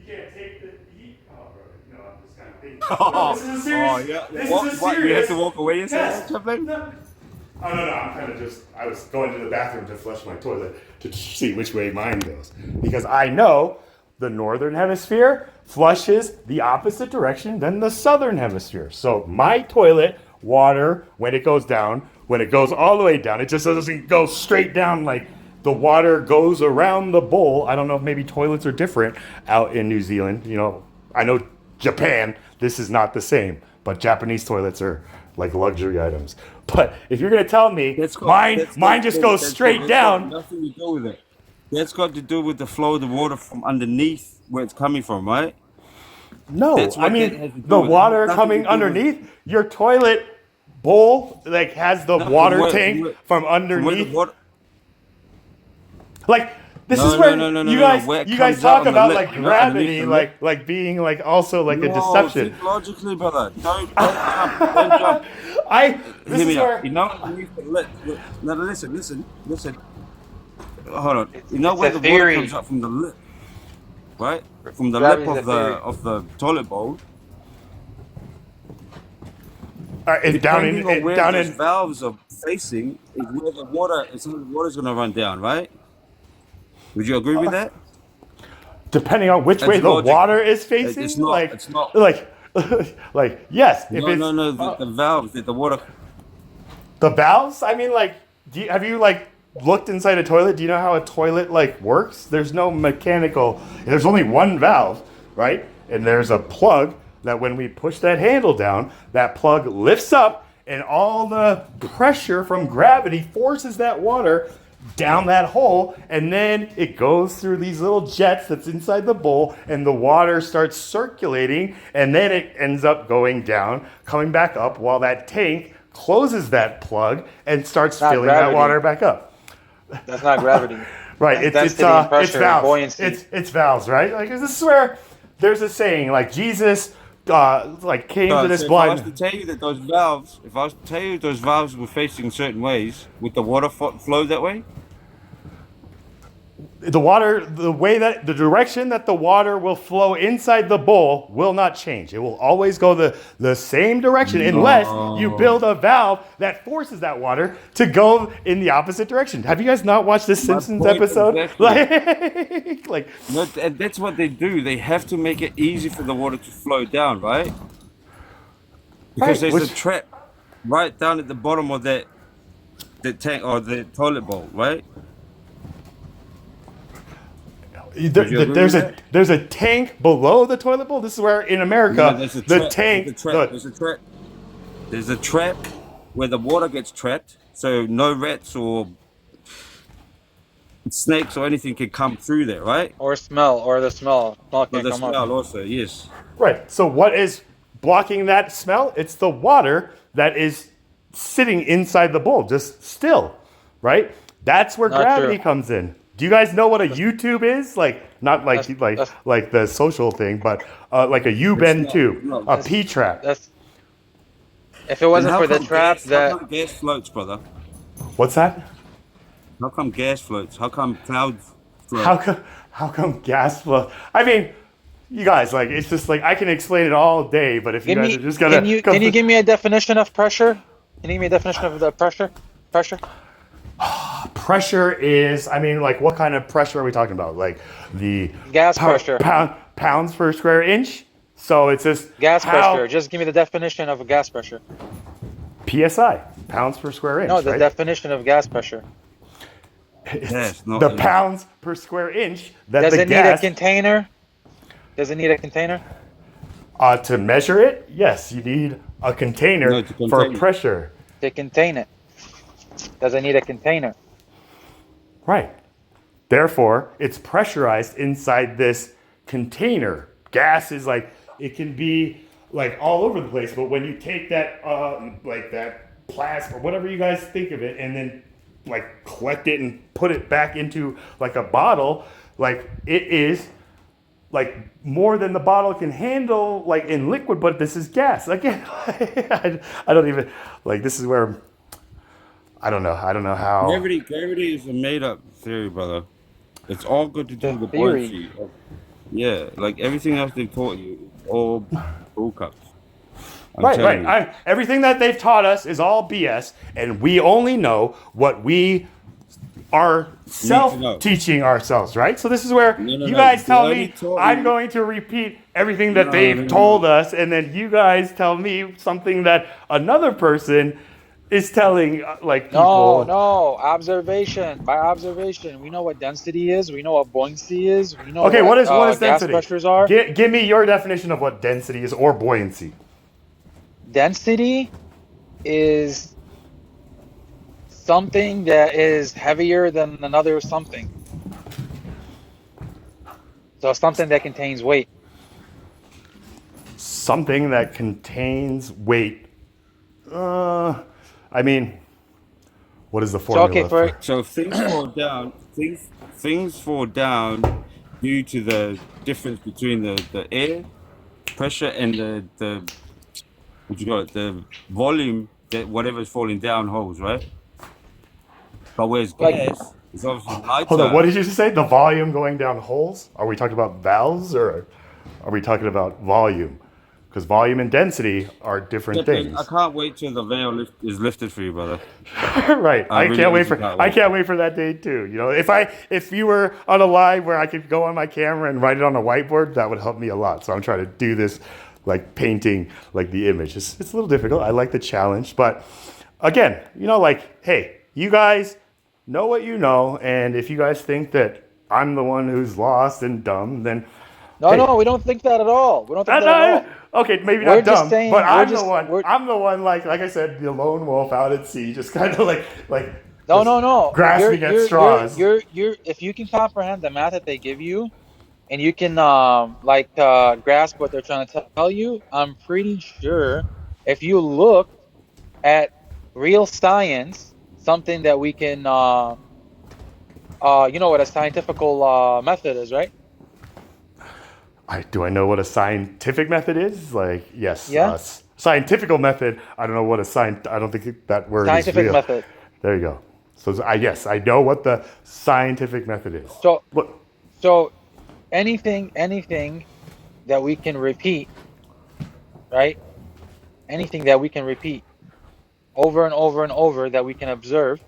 can't take the heat. Oh, bro, you know, I'm just kind of thinking. No, this is a serious. Yeah. This What, is a what, serious. you have to walk away and say Yes. that, Chaplin? No. Oh, no, I'm kind of just, I was going to the bathroom to flush my toilet to see which way mine goes. Because I know the northern hemisphere flushes the opposite direction than the southern hemisphere. So my toilet water, when it goes down, when it goes all the way down, it just doesn't go straight down like the water goes around the bowl. I don't know if maybe toilets are different out in New Zealand. You know, I know Japan, this is not the same, but Japanese toilets are like luxury items. But if you're gonna tell me mine just goes straight down. Nothing to do with it. That's got to do with the flow of the water from underneath where it's coming from, right? No, That's I what that mean has to do the with it. water Nothing coming to do with underneath your toilet bowl, like has the No, water where- tank where- from Where the underneath. water, Like this No, is where no, no, no, you no, no, guys where it you guys comes out talk on the about lip, like not underneath gravity, the lip. like being like also like a No, deception. think logically, brother. Don't jump. Don't jump. This Hear is me where out. You know underneath the lip. No, listen. Hold on. You know It's where a the theory. water comes up from the lip, right? From the Gravity's lip a of theory. the toilet bowl. it's down Depending on in where down those in valves are facing, is where the water's going to run down, right? Would you agree with that? depending on which That's way the logic. water is facing. It's not. Like It's not. like like yes, if it's No. The valves, the water. the valves. I mean, like, have you like looked inside a toilet? Do you know how a toilet like works? There's no mechanical. There's only one valve, right? And there's a plug that when we push that handle down, that plug lifts up, and all the pressure from gravity forces that water down that hole, and then it goes through these little jets that's inside the bowl, and the water starts circulating, and then it ends up going down, coming back up while that tank closes that plug and starts Not filling gravity. that water back up. That's not gravity. Right, That's it's density and it's pressure, valves. buoyancy. It's valves, right? Like this is where there's a saying like Jesus like came to this So if I was blind. to tell you that those valves, if I was to tell you those valves were facing certain ways, would the water flow that way? the water, the direction that the water will flow inside the bowl will not change. It will always go the same direction unless you build a valve that forces that water to go in the opposite direction. Have you guys not watched this Simpsons point episode? exactly. Like, No, and that's what they do. They have to make it easy for the water to flow down, right? Because Right, there's a trap right down at the bottom of the tank or the toilet bowl, right? Would you agree there's with a that? there's a tank below the toilet bowl. This is where in No, America there's a the trap. tank. There's a trap. There's a trap. There's a trap where the water gets trapped, so no rats or snakes or anything can come through there, right? Or the smell But can the come up. smell also, yes. Right. So what is blocking that smell? It's the water that is sitting inside the bowl, just still, right? That's where Not gravity true. comes in. Do you guys know what a YouTube is? Like not like That's- like the social thing, but like a U-bend not- tube, no, a that's- P trap. That's if it And wasn't how for the come trap gas, that how come gas floats, brother? What's that? How come gas floats? How come clouds float? How come gas flow? I mean, you guys, like it's just like I can explain it all day, but if you give guys me are just gonna can you give me a definition of pressure? Can you give me a definition of the pressure? pressure is, I mean, like what kind of pressure are we talking about? Like the Gas pressure. pounds per square inch. So it's just Gas how- pressure. Just give me the definition of a gas pressure. PSI, pounds per square inch. No, the right? definition of gas pressure. Yes, not The pounds per square inch that Does the it need a gas container? Does it need a container? to measure it. Yes, you need a container No, to for contain it. pressure. To contain it. Does it need a container? Right. Therefore, it's pressurized inside this container. Gas is like it can be like all over the place, but when you take that like that plasma or whatever you guys think of it, and then like collect it and put it back into like a bottle, like it is like more than the bottle can handle, like in liquid, but this is gas. Again, I don't even like. This is where I don't know how. Gravity is a made-up theory, brother. It's all good to do The with the theory. buoyancy. Yeah, like everything else they taught you, all bullcups. I'm Right. telling you. Everything that they've taught us is all BS, and we only know what we are self-teaching ourselves, right? So this is where No, you no. guys They tell only me taught I'm you- going to repeat everything that they've no. told us, and then you guys tell me something that another person is telling, like people. No. Observation. By observation, we know what density is. We know what buoyancy is. We know Okay, what is gas density? pressures are. Give me your definition of what density is or buoyancy. Density is something that is heavier than another something. So something that contains weight. Something that contains weight. I mean, what is the So formula? okay, for So things fall down. Things fall down due to the difference between the air pressure and the what you call it, the volume that whatever's falling down holds, right? But whereas Like- gas is obviously lighter. Hold on, what did you just say? The volume going down holes? Are we talking about valves or are we talking about volume? Because volume and density are different things. I can't wait till the veil is lifted for you, brother. Right. I I really can't wait wish for it that I way. can't wait for that day too. You know, if you were on a live where I could go on my camera and write it on a whiteboard, that would help me a lot. So I'm trying to do this like painting like the image. It's a little difficult. I like the challenge, but again, you know, like, hey, you guys know what you know, and if you guys think that I'm the one who's lost and dumb, then no, hey. no, we don't think that at all. We don't think that at all. Okay, maybe We're not just dumb, saying- but we're I'm just- the one. we're- I'm the one, like I said, the lone wolf out at sea, just kind of like No, just no. grasping at straws. You're if you can comprehend the math that they give you, and you can grasp what they're trying to tell you, I'm pretty sure if you look at real science, something that we can, you know what a scientific method is, right? Do I know what a scientific method is? Like, yes. Yeah. Scientific method. I don't know what I don't think that word is Scientific real. method. There you go. So yes, I know what the scientific method is. So Look, so anything that we can repeat, right? Anything that we can repeat over and over and over that we can observe.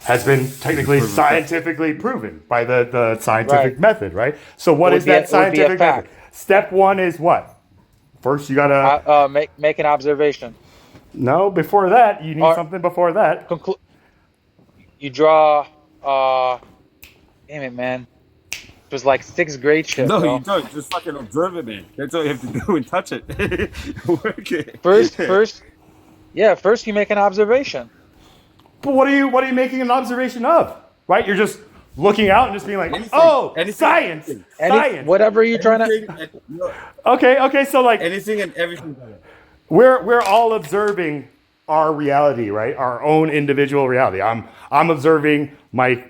has been technically Proven fact. scientifically proven by the scientific Right. method, right? So what It would is be that it would be a scientific method? fact. Step one is what? First, you gotta Make an observation. no. Before that, you need Or something before that. conclude. You draw. Damn it, man. It was like sixth grade shit, No, bro. you don't. Just fucking observe it, man. That's all you have to do and touch it. Work it. First, you make an observation. But what are you making an observation of? Right? You're just looking out and just being like, Anything. oh, Anything. science, science. Whatever you're trying to. Anything and, no, Okay. So like, anything and everything. we're all observing our reality, right? Our own individual reality. I'm observing my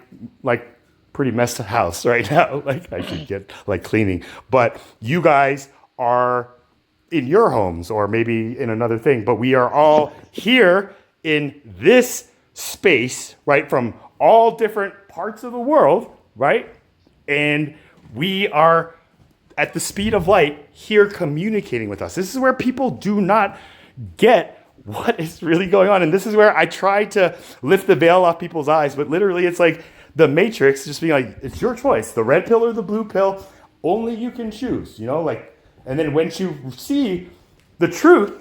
like pretty messed house right now. Like I should get like cleaning. But you guys are in your homes or maybe in another thing, but we are all here in this space, right? From all different parts of the world, right? And we are at the speed of light here communicating with us. This is where people do not get what is really going on. And this is where I try to lift the veil off people's eyes, but literally it's like the Matrix just being like, it's your choice, the red pill or the blue pill, only you can choose, you know, like, and then when you see the truth,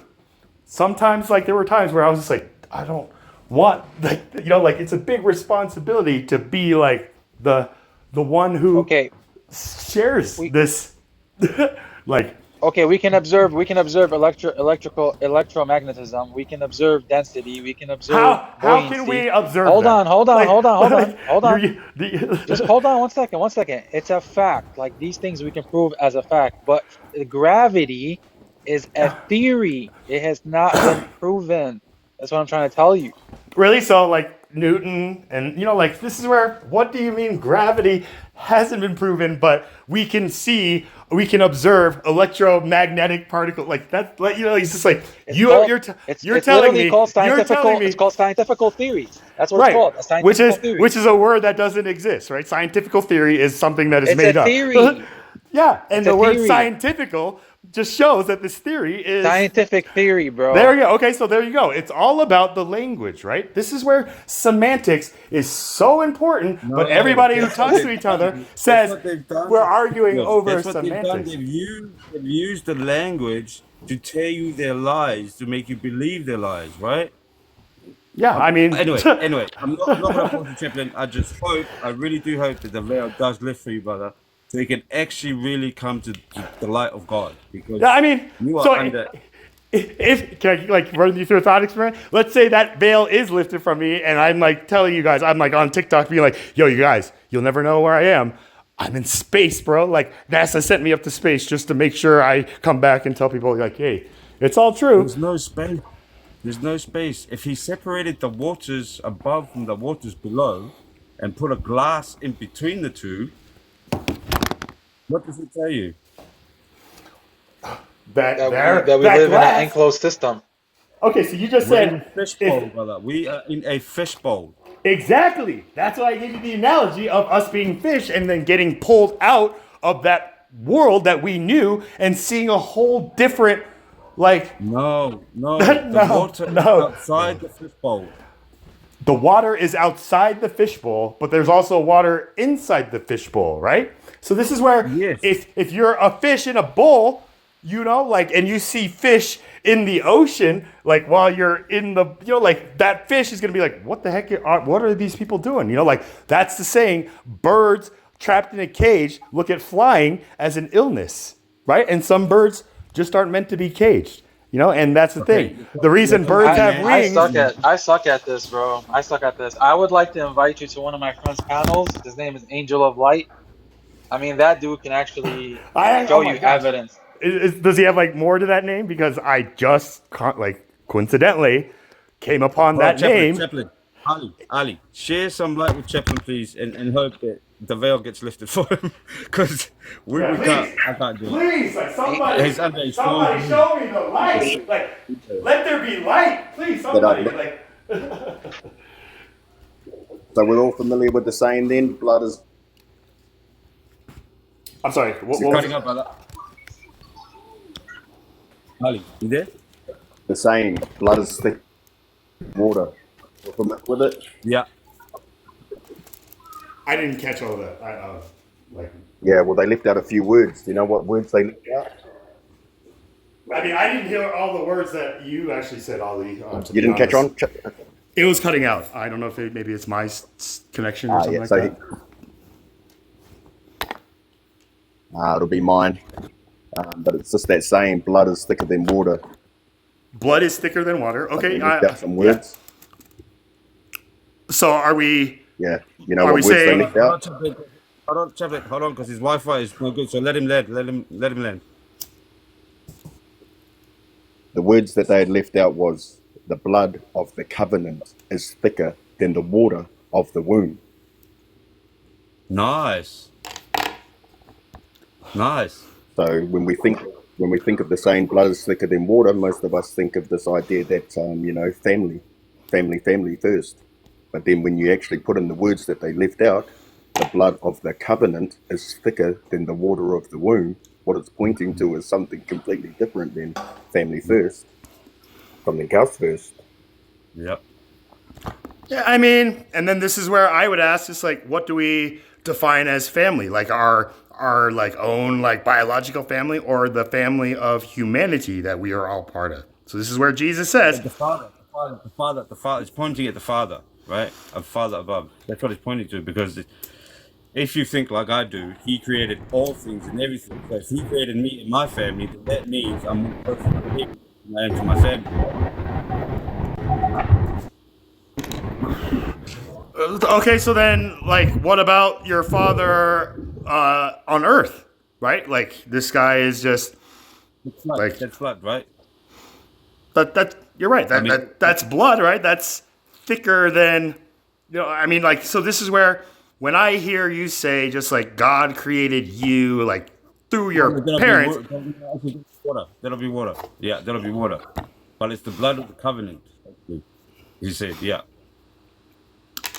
sometimes like there were times where I was just like, I don't want, like, you know, like it's a big responsibility to be like the one who Okay. shares this like Okay, we can observe electromagnetism, we can observe density, we can observe how buoyancy. can we observe Hold that? on. Like, Hold on. you're- Just hold on 1 second. 1 second. It's a fact. Like these things we can prove as a fact, but gravity is a theory. It has not been proven. That's what I'm trying to tell you. Really? So like Newton and you know like this is where what do you mean gravity hasn't been proven but we can observe electromagnetic particle like that like you know it's just like It's you're it's telling literally me called you're telling me It's called scientific theory. That's what right it's called. A scientific theory. which is a word that doesn't exist, right? Scientific theory is something that is It's made a up. theory. Yeah, and It's the a word theory. scientifical just shows that this theory is Scientific theory, bro. there you go. Okay, so there you go. It's all about the language, right? This is where semantics is so important, but everybody who talks to each other says what they've done. we're arguing over That's what they've done. semantics. They've used the language to tell you their lies, to make you believe their lies, right? Yeah, I mean, Anyway, I'm not going to force you, Chaplin. I really do hope that the veil does lift for you, brother, so you can actually really come to the light of God. Because yeah, I mean, you are so under. if can I like run you through a thought experiment? Let's say that veil is lifted from me, and I'm like telling you guys, I'm like on TikTok being like, "Yo, you guys, you'll never know where I am. I'm in space, bro. Like NASA sent me up to space just to make sure I come back and tell people like, hey, it's all true." There's no space. There's no space. If he separated the waters above from the waters below and put a glass in between the two, what does it tell you? That That there, we that live in glass. an enclosed system. Okay, so you just We're in a said fishbowl, brother. We are in a fishbowl. exactly. That's why I gave you the analogy of us being fish and then getting pulled out of that world that we knew and seeing a whole different, like No. No, The water is no. outside the fishbowl. the water is outside the fishbowl, but there's also water inside the fishbowl, right? So this is where Yes. if you're a fish in a bowl, you know, like, and you see fish in the ocean, like while you're in the, you know, like that fish is gonna be like, what the heck? What are these people doing? You know, like that's the saying. Birds trapped in a cage look at flying as an illness, right? And some birds just aren't meant to be caged. You know, and that's the thing. The reason birds have wings. I suck at this, bro. I suck at this. I would like to invite you to one of my friend's panels. His name is Angel of Light. I mean, that dude can actually show oh my you gosh. evidence. Does he have like more to that name? Because I just like coincidentally came upon that name. Chaplin. Ali, share some light with Chaplin, please, and hope that the veil gets lifted for him. Because I can't do it. Please, like somebody, He's under his somebody phone. show me the light. Like, let there be light, please. Somebody, like. So we're all familiar with the saying then, blood is I'm sorry. What You're was cutting up, brother. Ali, you there? the saying, blood is thick as water. We're familiar with it? Yeah. I didn't catch all of that. Yeah, well, they left out a few words. Do you know what words they left out? I mean, I didn't hear all the words that you actually said, Ollie. To You be didn't catch honest. on? It was cutting out. I don't know if maybe it's my connection or something Yeah, like so that. it'll be mine. But it's just that saying, blood is thicker than water. Blood is thicker than water. They Okay. left out some words. So are we? Yeah. You know Are what we words they saying- left out? Hold on, because his Wi-Fi is no good. So let him land. Let him land. The words that they had left out was, the blood of the covenant is thicker than the water of the womb. Nice. So when we think of the saying blood is thicker than water, most of us think of this idea that family first. But then when you actually put in the words that they left out, the blood of the covenant is thicker than the water of the womb. What it's pointing to is something completely different than family first, something else first. Yep. Yeah, I mean, and then this is where I would ask, just like, what do we define as family? Like our like own like biological family, or the family of humanity that we are all part of? So this is where Jesus says, The father is pointing at the Father, right? A Father above. That's what it's pointing to, because if you think like I do, he created all things and everything. So if he created me and my family, then that means I'm more perfect to him than I am to my family. okay, so then, like, what about your father on Earth, right? Like, this guy is just like That's blood, right? that. You're right. That's blood, right? That's thicker than, I mean, like, so this is where when I hear you say just like God created you, like through your parents. That'll be water. Yeah, that'll be water. But it's the blood of the covenant. He said, yeah.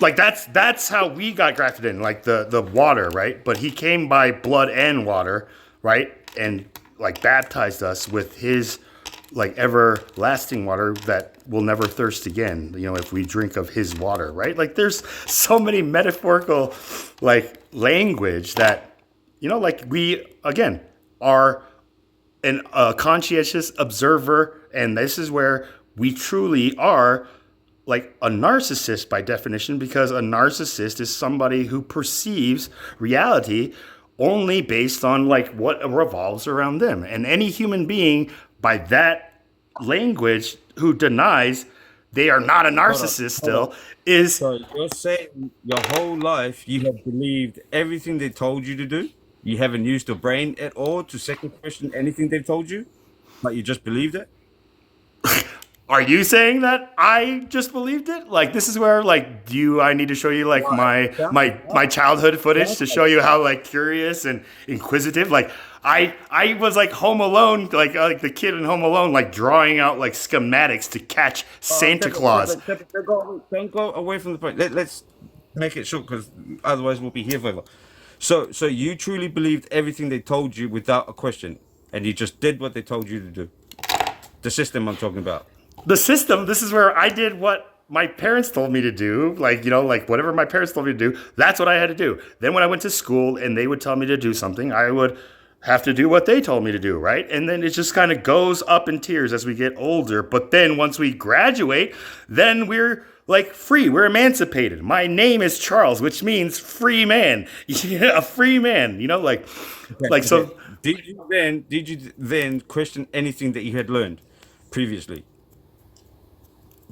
Like that's how we got grafted in, like the water, right? But he came by blood and water, right? And like baptized us with his like everlasting water that will never thirst again, if we drink of his water, right? Like there's so many metaphorical like language that, like we again are a conscientious observer, and this is where we truly are like a narcissist by definition, because a narcissist is somebody who perceives reality only based on like what revolves around them. And any human being by that language who denies they are not a narcissist still is. So you're saying your whole life you have believed everything they told you to do? You haven't used your brain at all to second question anything they've told you? But you just believed it? Are you saying that I just believed it? Like, this is where, like, I need to show you like my childhood footage to show you how like curious and inquisitive. Like I was like Home Alone, like the kid in Home Alone, like drawing out like schematics to catch Santa Claus. Don't go away from the point. Let's make it short, because otherwise we'll be here forever. So you truly believed everything they told you without a question, and you just did what they told you to do. The system I'm talking about. The system, this is where I did what my parents told me to do, like, like whatever my parents told me to do, that's what I had to do. Then when I went to school and they would tell me to do something, I would have to do what they told me to do, right? And then it just kind of goes up in tiers as we get older. But then once we graduate, then we're like free, we're emancipated. My name is Charles, which means free man. Yeah, a free man, so. Did you then question anything that you had learned previously?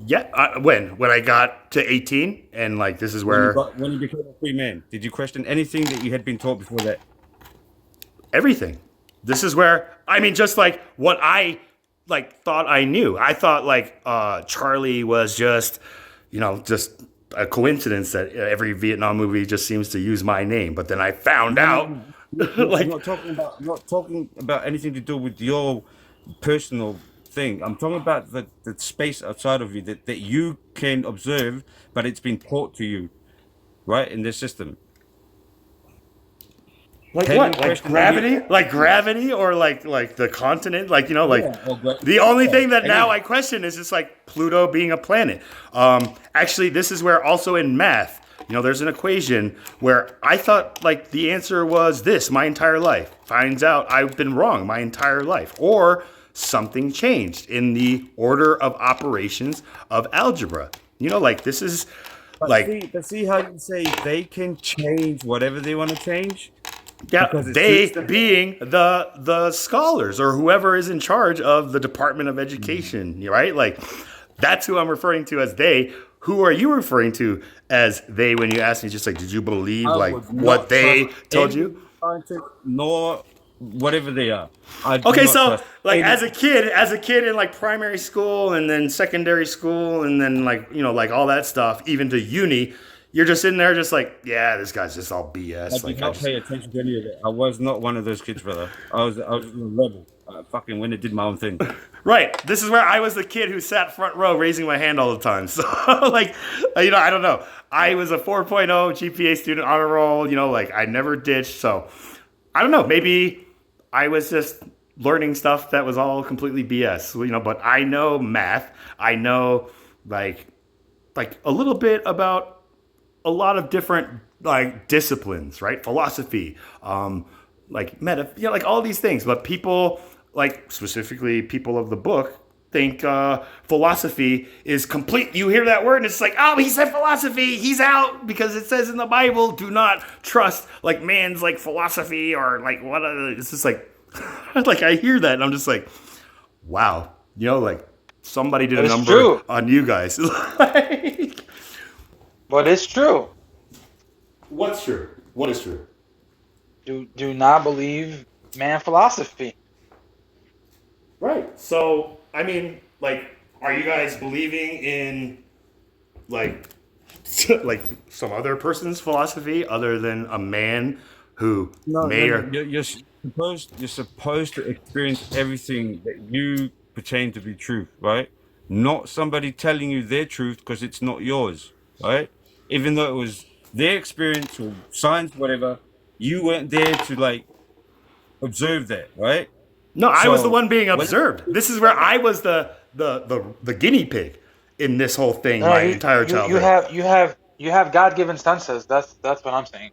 Yeah, when I got to 18, and like this is where when you became a free man, did you question anything that you had been taught before that? Everything. This is where, I mean, just like what I like thought I knew. I thought like Charlie was just a coincidence that every Vietnam movie just seems to use my name. But then I found out, like, I'm not talking about anything to do with your personal thing. I'm talking about the space outside of you that you can observe, but it's been taught to you. right, in this system. Like Can what? you Like question gravity? any- Like gravity or like the continent? Like, you know, like Yeah, or gra- the only yeah, thing that now any- I question is just like Pluto being a planet. Actually, this is where also in math, you know, there's an equation where I thought like the answer was this my entire life. Finds out I've been wrong my entire life. Or something changed in the order of operations of algebra. You know, like this is like But see how you say they can change whatever they want to change? yeah, Because it's they system. being the scholars or whoever is in charge of the Department of Education, right? Like that's who I'm referring to as they. Who are you referring to as they when you ask me just like did you believe I like would what not they trust told any you? scientist nor whatever they are. I do Okay, not so trust like any- as a kid in like primary school and then secondary school and then like you know like all that stuff even to uni, you're just in there just like yeah this guy's just all BS. I did Like I not just pay attention to any of it. I was not one of those kids, brother. I was a rebel. I fucking went and did my own thing. right. This is where I was the kid who sat front row raising my hand all the time. So like you know I don't know. I was a 4.0 GPA student honor roll. You know like I never ditched. So I don't know. Maybe I was just learning stuff that was all completely BS. You know, but I know math. I know like a little bit about a lot of different like disciplines, right? Philosophy, like you know, like all these things. But people, like specifically people of the book, think philosophy is complete. You hear that word, and it's like, oh, he said philosophy. He's out because it says in the Bible, do not trust like man's like philosophy or like what. It's just like, like I hear that, and I'm just like, wow, you know, like somebody did a It's number true. on you guys. Like, But it's true. what's true? What is true? Do not believe man philosophy. Right. So, I mean, like, are you guys believing in, like, like some other person's philosophy other than a man who may or You're supposed to experience everything that you pertain to be truth, right? Not somebody telling you their truth because it's not yours, right? Even though it was their experience or science, whatever, you weren't there to like observe that, right? no? I was the So one being when observed. This is where I was the guinea pig in this whole thing No, my entire childhood. you have God-given senses. That's what I'm saying.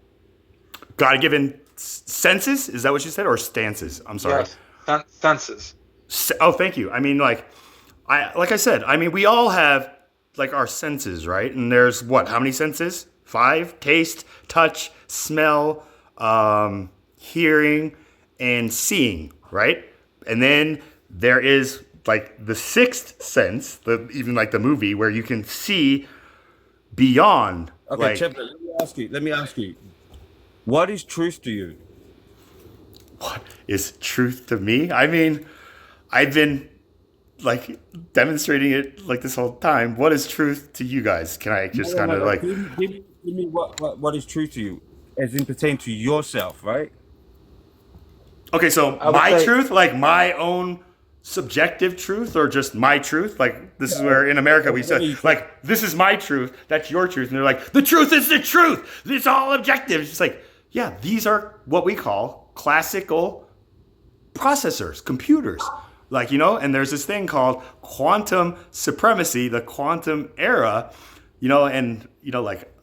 God given senses? Is that what you said, or stances? I'm sorry. Yes, senses. Oh, thank you. I mean, like I said, I mean, we all have like our senses, right? And there's what? How many senses? 5: taste, touch, smell, hearing, and seeing, right? And then there is like the sixth sense, even like the movie where you can see beyond. okay, Like, Chip, let me ask you, what is truth to you? what is truth to me? I mean, I've been like demonstrating it like this whole time. What is truth to you guys? Can I just kind of like Give me what is true to you, as in pertain to yourself, right? okay, so I would my say- truth, like my own subjective truth, or just my truth? Like this is where in America we said like this is my truth, that's your truth, and they're like the truth is the truth. It's all objective. It's just like yeah, these are what we call classical processors, computers. Like, you know, and there's this thing called quantum supremacy, the quantum era, you know, and, you know, like,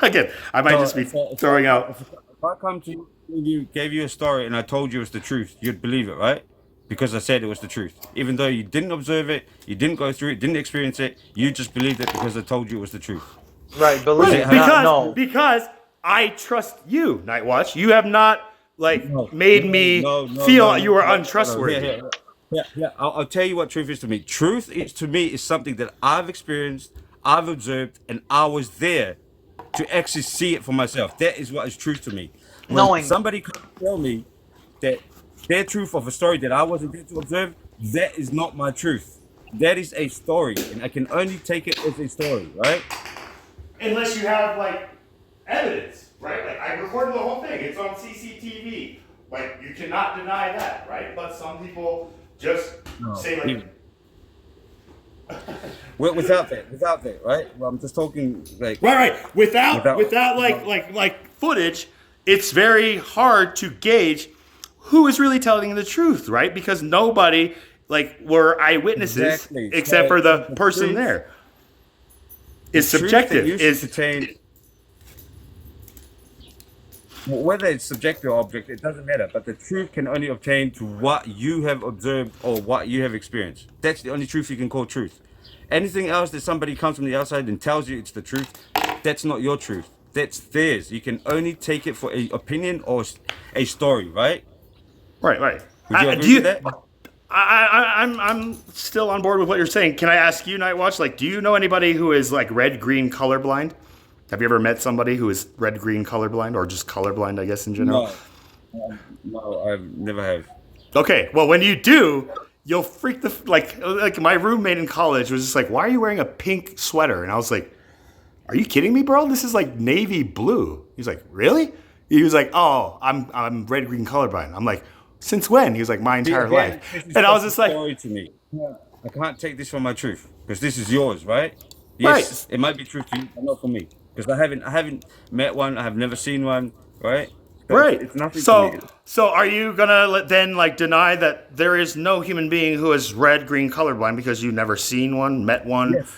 again, I might just be throwing out. If I come to you, gave you a story, and I told you it's the truth, you'd believe it, right? Because I said it was the truth. Even though you didn't observe it, you didn't go through it, didn't experience it, you just believed it because I told you it was the truth. Right, believe Right, it. Because, No. because I trust you, Nightwatch. You have not, like, made me No, feel you were no. untrustworthy. Yeah. I'll tell you what truth is to me. Truth is to me is something that I've experienced, I've observed, and I was there to actually see it for myself. That is what is truth to me. When Knowing. somebody could tell me that their truth of a story that I wasn't there to observe, that is not my truth. That is a story, and I can only take it as a story, right? Unless you have, like, evidence, right? Like, I recorded the whole thing. It's on CCTV. Like, you cannot deny that, right? But some people just say, like, Well, without that, right? Well, I'm just talking like Right. Without without like footage, it's very hard to gauge who is really telling the truth, right? Because nobody were eyewitnesses exactly. except So, for the the person truth, there. the It's truth that subjective. you should attain, whether it's subjective or objective, it doesn't matter. But the truth can only obtain to what you have observed or what you have experienced. That's the only truth you can call truth. Anything else that somebody comes from the outside and tells you it's the truth, that's not your truth. That's theirs. You can only take it for a opinion or a story, right? Right. Would you Do agree you? with that? I'm still on board with what you're saying. Can I ask you, Nightwatch? Like, do you know anybody who is like red-green colorblind? Have you ever met somebody who is red-green colorblind, or just colorblind, I guess, in general? No, I never have. Okay, well, when you do, you'll freak the like my roommate in college was just like, "Why are you wearing a pink sweater?" And I was like, "Are you kidding me, bro? This is like navy blue." He's like, "Really?" He was like, "Oh, I'm red-green colorblind." I'm like, "Since when?" He was like, "My entire life." And I was just like, story to me. I can't take this for my truth because this is yours, right? Right. Yes, it might be true to you, but not for me because I haven't met one. I have never seen one, right? But Right. it's nothing to me. So are you gonna then deny that there is no human being who is red, green, colorblind because you've never seen one, met one? Yes.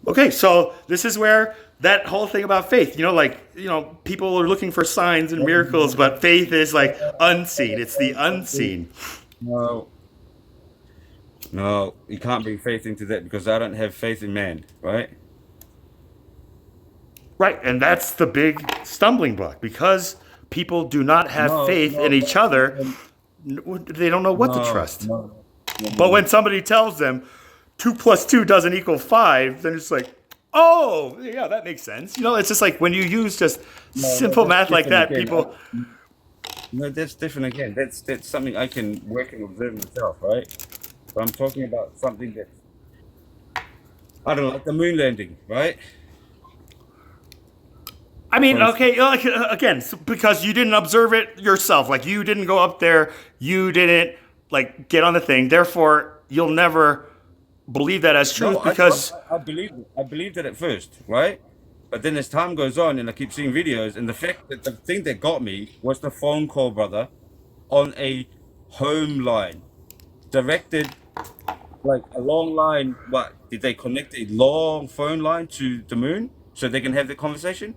Okay, so this is where that whole thing about faith, people are looking for signs and miracles, but faith is like unseen. It's the unseen. No, you can't bring faith into that because I don't have faith in man, right? Right, and that's the big stumbling block because people do not have faith in each other. They don't know what to trust. But when somebody tells them 2 + 2 doesn't equal 5, then it's like, oh, yeah, that makes sense. It's just like when you use just simple math like that, again. people. No, that's different again. That's something I can work and observe myself, right? But I'm talking about something that I don't know, like the moon landing, right? I mean, okay, again, because you didn't observe it yourself. Like, you didn't go up there, you didn't, get on the thing. Therefore, you'll never believe that as truth No, because. I believed it at first, right? But then as time goes on and I keep seeing videos, and the fact that the thing that got me was the phone call, brother, on a home line, directed like a long line. What did they connect a long phone line to the moon so they can have the conversation?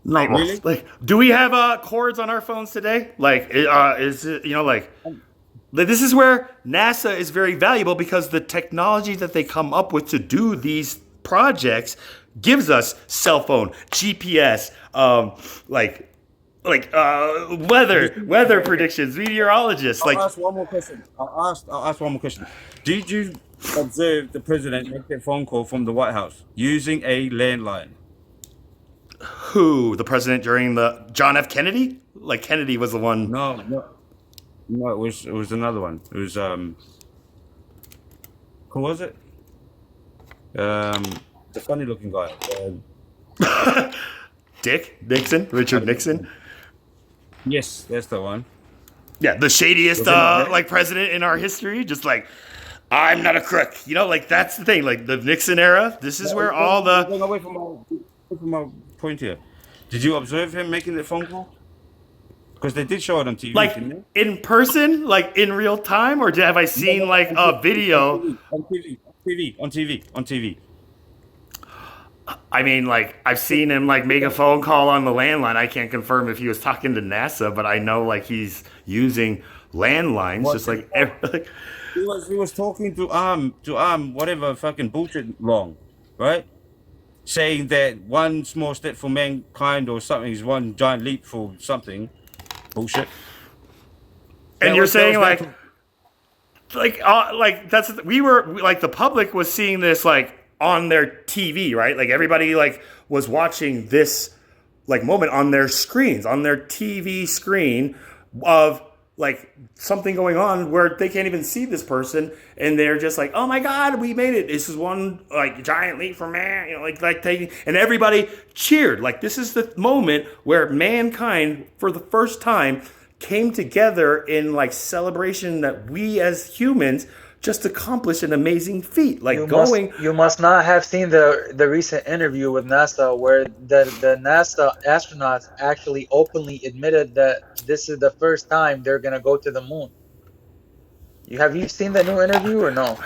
Like, Really? do we have cords on our phones today? Is it, this is where NASA is very valuable because the technology that they come up with to do these projects gives us cell phone, GPS, weather predictions, meteorologists. I'll ask one more question. I'll ask one more question. Did you observe the president make that phone call from the White House using a landline? Who? The president during the John F. Kennedy? Like Kennedy was the one. No. It was another one. It was who was it? The funny looking guy. Richard Nixon. Yes, that's the one. Yeah, the shadiest president in our history. Just like, I'm not a crook. That's the thing. Like the Nixon era. This is where all the. Going away from my point here. Did you observe him making the phone call? Because they did show it on TV. Like in person, like in real time, or have I seen like a video? On TV. I mean, like I've seen him like make a phone call on the landline. I can't confirm if he was talking to NASA, but I know like he's using landlines, just like he was talking to whatever fucking bullshit long, right? Saying that one small step for mankind or something is one giant leap for something. Bullshit. And you're saying that's we were like the public was seeing this like on their TV, right? Like everybody like was watching this like moment on their screens, on their TV screen of like something going on where they can't even see this person and they're just like, oh my God, we made it. This is one like giant leap for man, like taking, and everybody cheered. Like this is the moment where mankind for the first time came together in like celebration that we as humans just accomplished an amazing feat. Like You going. you must not have seen the recent interview with NASA where the NASA astronauts actually openly admitted that this is the first time they're gonna go to the moon. Have you seen the new interview or no?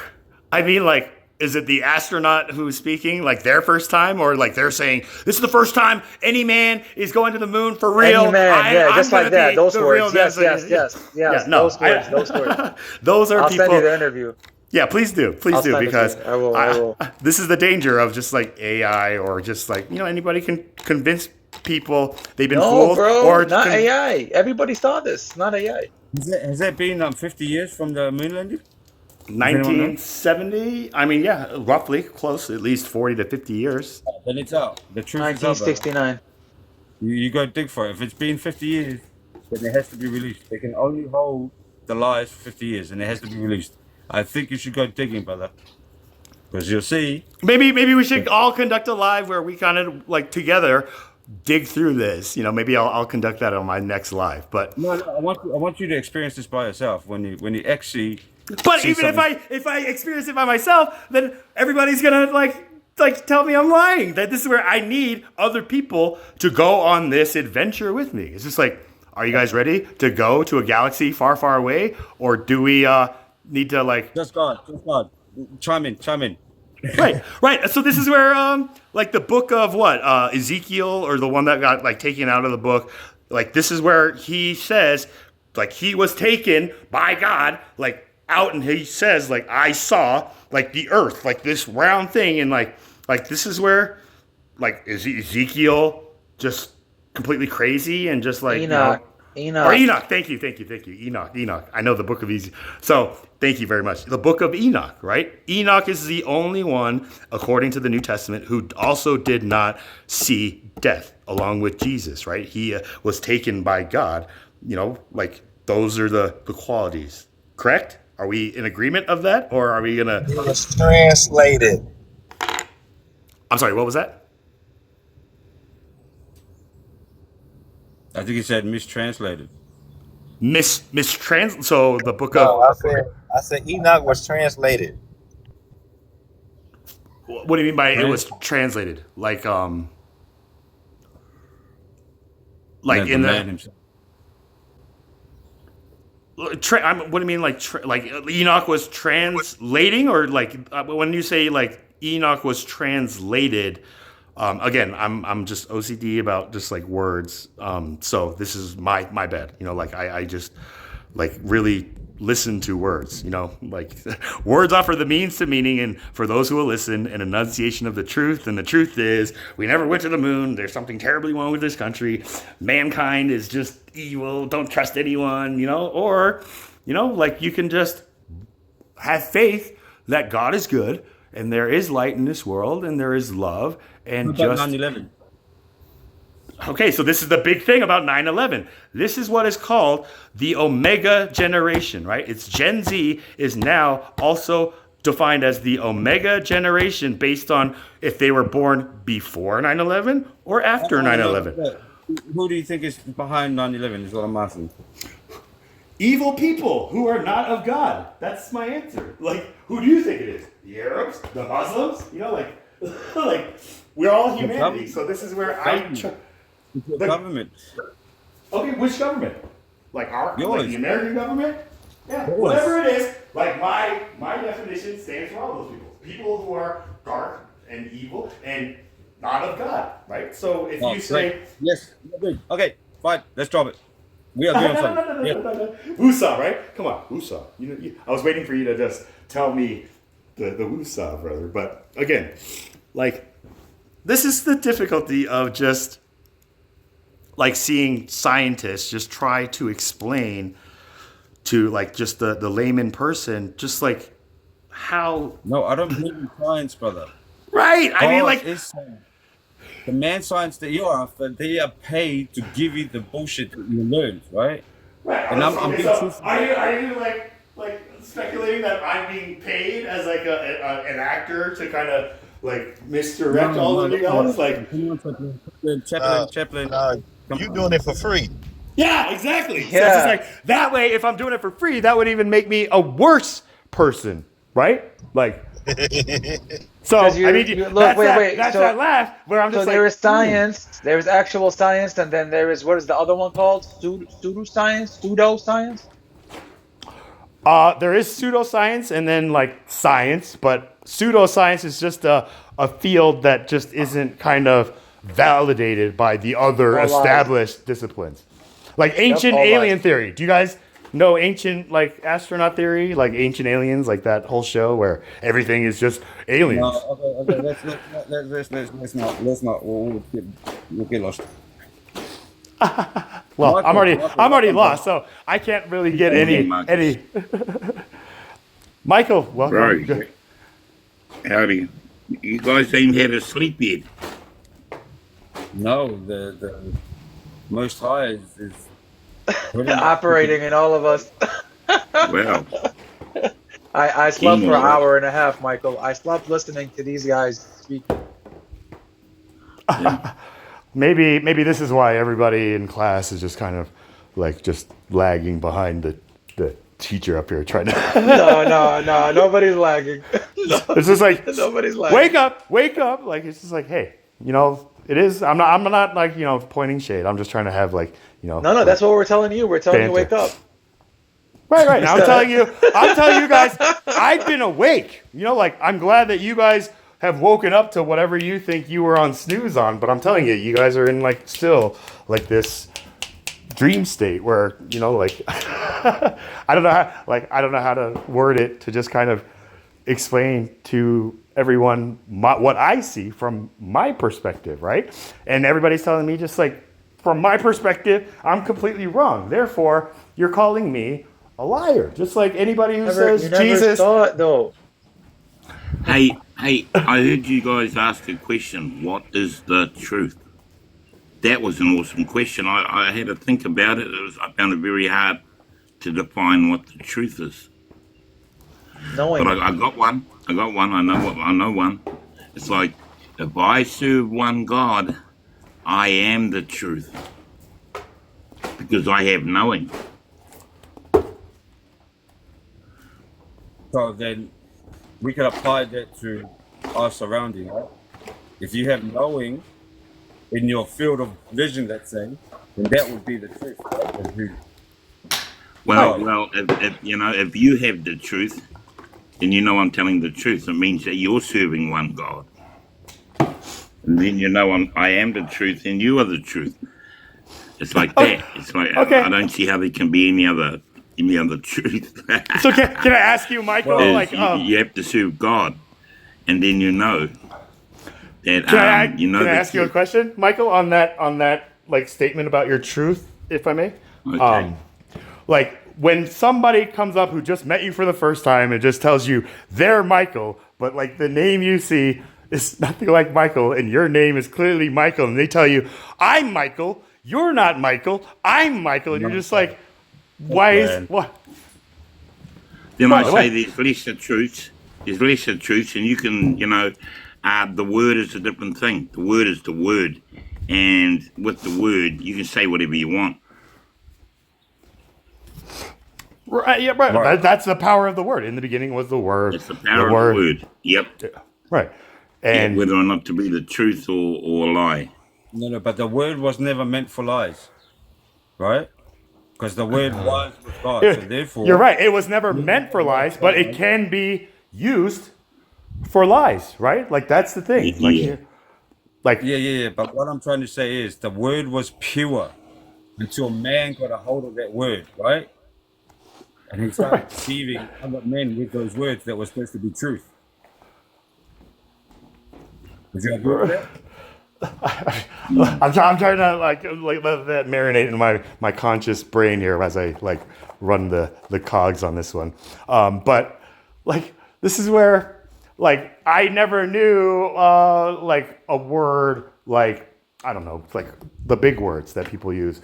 I mean, like, is it the astronaut who's speaking, like their first time, or like they're saying this is the first time any man is going to the moon for real? Any man, yeah, just I'm like gonna that. be Those the words, real yes, NASA. yes. Yeah, no, those words, those words. Those are I'll people. send you the interview. Yeah, please do, I'll send it to because you. I will. this is the danger of just like AI or just like anybody can convince people they've been No, fooled, bro, or not AI. Everybody saw this. Not AI. Has that been 50 years from the moon landing? Does anyone know? 1970. I mean, yeah, roughly close, at least 40 to 50 years. Then it's out. The truth is out, brother. 1969. You go dig for it. If it's been 50 years, then it has to be released. They can only hold the lies for 50 years, and it has to be released. I think you should go digging, brother, because you'll see. Maybe we should all conduct a live where we kind of like together dig through this. Maybe I'll conduct that on my next live. But No, I want you to experience this by yourself when you actually. but see even something. if I experience it by myself, then everybody's gonna like tell me I'm lying. That this is where I need other people to go on this adventure with me. It's just like, are you guys ready to go to a galaxy far, far away, or do we need to like? Just God, chime in. Right. So this is where, like the book of what Ezekiel, or the one that got like taken out of the book. Like this is where he says, like he was taken by God, like out, and he says, like I saw like the earth, like this round thing, and like this is where, like is Ezekiel just completely crazy and just like Enoch. Or Enoch. Thank you. Enoch. I know the book of Ezekiel. So thank you very much. The book of Enoch, right? Enoch is the only one, according to the New Testament, who also did not see death along with Jesus, right? He was taken by God. Like those are the qualities. Correct? Are we in agreement of that? Or are we going to... It was translated. I'm sorry, what was that? I think he said mistranslated. So the book No, of... I said Enoch was translated. What do you mean by it was translated? Like Yeah, in man the... himself. What do you mean, like Enoch was translating, or like when you say like Enoch was translated? Again, I'm just OCD about just like words. So this is my bad. Like I just like really listen to words. Like words offer the means to meaning, and for those who will listen, an enunciation of the truth. And the truth is, we never went to the moon. There's something terribly wrong with this country. Mankind is just evil. Don't trust anyone. Or like you can just have faith that God is good and there is light in this world and there is love. And What about just 9/11? okay, so this is the big thing about 9/11. This is what is called the Omega generation, right? It's Gen Z is now also defined as the Omega generation based on if they were born before 9/11 or after 9/11. Who do you think is behind 9/11? Is what I'm asking. Evil people who are not of God. That's my answer. Like, who do you think it is? The Arabs? The Muslims? Like we're all humanity. So this is where The government. Okay, which government? Like Yours. the American government? Yeah, Yours. whatever it is. Like my definition stands for all those people. People who are dark and evil and not of God, right? So if you say yes, okay, fine, let's drop it. We are doing something. no. Wusa, right? Come on, Wusa. I was waiting for you to just tell me the Wusa, brother. But again, like this is the difficulty of just like seeing scientists just try to explain to like just the layman person, just like how. No, I don't believe in science, brother. Right. I mean, like. Is science. The man science that you are, but they are paid to give you the bullshit that you learned, right? Right. And I'm Okay, being so truthful. are you like speculating that I'm being paid as like an actor to kind of like misdirect all of you guys? Like, Chaplain. You doing it for free. yeah, exactly. So Yeah. it's just like that way. If I'm doing it for free, that would even make me a worse person, right? Like, so I 'Cause mean, look, that's wait, that. wait. That's So that laugh where I'm so just there like, is science, there is actual science, and then there is, what is the other one called? Pseudoscience? Pseudoscience? There is pseudoscience and then like science, but pseudoscience is just a field that just isn't kind of validated by the other All lies. established disciplines. Like Yep, ancient all alien lies. theory. Do you guys know ancient like astronaut theory, like ancient aliens, like that whole show where everything is just aliens? No, okay. Let's not. We'll get lost. Well, Michael, I'm already welcome, lost, so I can't really get Marcus. any. Michael, welcome. Bro, howdy. You guys ain't had a sleep yet. No, the Most High is pretty much Operating in all of us. Well, I slept King for an of- hour and a half, Michael. I slept listening to these guys speak. Maybe this is why everybody in class is just kind of like just lagging behind the teacher up here trying to. No, nobody's lagging. No, It's just like nobody's lagging. wake up. Like it's just like, hey, it is. I'm not like pointing shade. I'm just trying to have like No, that's what we're telling you. We're telling you wake Banter. up. Right. I'm telling you guys, I've been awake. Like I'm glad that you guys have woken up to whatever you think you were on snooze on, but I'm telling you, you guys are in like still like this dream state where like I don't know how to word it to just kind of explain to everyone what I see from my perspective, right? And everybody's telling me just like from my perspective, I'm completely wrong. Therefore, you're calling me a liar, just like anybody who says You never Jesus. saw it though. hey, I heard you guys ask a question. What is the truth? That was an awesome question. I had to think about it. I found it very hard to define what the truth is. Knowing. But I got one. I know one. It's like, if I serve one God, I am the truth. Because I have knowing. So then we can apply that to our surrounding. Right? If you have knowing in your field of vision, let's say, then that would be the truth. Right? If you- Well, if you have the truth, then I'm telling the truth. It means that you're serving one God. And then I am the truth and you are the truth. It's like that. It's like Okay. I don't see how there can be any other truth. So can I ask you, Michael? Well, like, you have to serve God, and then that can I the ask you a truth. question, Michael, on that like statement about your truth, if I may? Okay. Like when somebody comes up who just met you for the first time and just tells you they're Michael, but like the name you see is nothing like Michael, and your name is clearly Michael, and they tell you, "I'm Michael. You're not Michael. I'm Michael," and you're just like, "Why is what?" Then By I the say way- there's lesser truths. There's lesser truths, and you can, the word is a different thing. The word is the word, and with the word, you can say whatever you want. Right, yeah, right. Right. That's the power of the word. In the beginning was the word. It's the power of the word. Yep. Right. And And whether or not to be the truth or a lie. No, but the word was never meant for lies, right? Because the word was with God. So therefore, you're right. It was never meant for lies, but it can be used for lies, right? Like that's the thing. Yeah. Yeah. But what I'm trying to say is the word was pure until man got a hold of that word, right? And he started deceiving other men with those words that were supposed to be truth. Would you agree with that? I'm trying to like let that marinate in my conscious brain here as I like run the cogs on this one. But like this is where like I never knew like a word like I don't know like the big words that people use.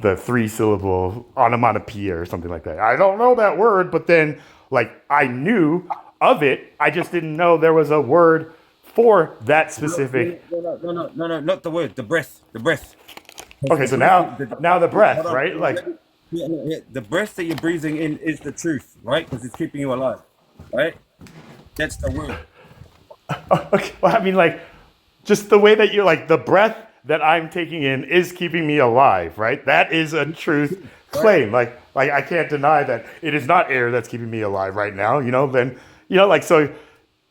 The 3-syllable onomatopoeia or something like that. I don't know that word, but then like I knew of it. I just didn't know there was a word for that specific. No, not the word. The breath. Okay, so now the breath, right? Like The breath that you're breathing in is the truth, right? Because it's keeping you alive, right? That's the word. Okay, well, I mean, like, just the way that you're like, the breath that I'm taking in is keeping me alive, right? That is a truth claim. Like I can't deny that it is not air that's keeping me alive right now. Then like so,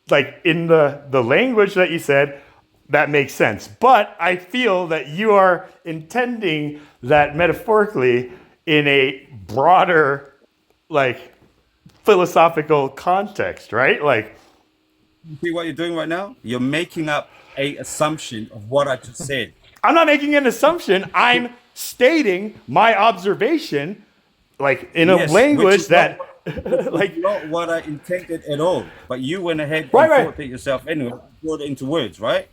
like in the language that you said, that makes sense. But I feel that you are intending that metaphorically in a broader, like philosophical context, right? Like, See what you're doing right now? You're making up a assumption of what I just said. I'm not making an assumption. I'm stating my observation, like in a Yes, which language is that, like not what I intended at all. But you went ahead and right. thought it yourself anyway, brought it into words, right?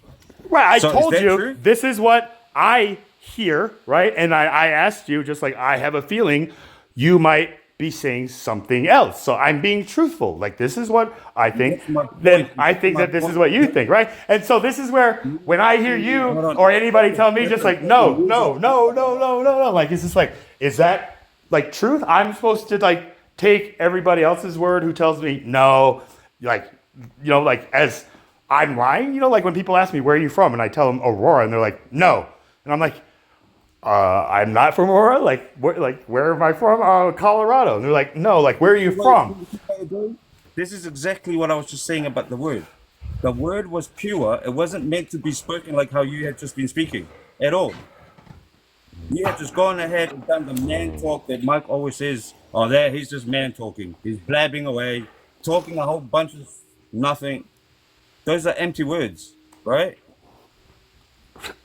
Right. I So is told that you true? this is what I hear, right? And I asked you, just like I have a feeling you might be saying something else. So I'm being truthful. Like, this is what I think. That's my Then point. I think My that this is point. what you think, right? And so this is where when I hear you Hold on. or anybody tell me just like, no, no, no, no, no, no, no. Like, it's just like, is that like truth? I'm supposed to like take everybody else's word who tells me no, like, like as I'm lying, like when people ask me, where are you from? And I tell them Aurora and they're like, no. And I'm like, I'm not from Aurora. Where am I from? Colorado. And they're like, no, like, where are you from? This is exactly what I was just saying about the word. The word was pure. It wasn't meant to be spoken like how you had just been speaking at all. You had just gone ahead and done the man talk that Mike always says. Oh, there, he's just man talking. He's blabbing away, talking a whole bunch of nothing. Those are empty words, right?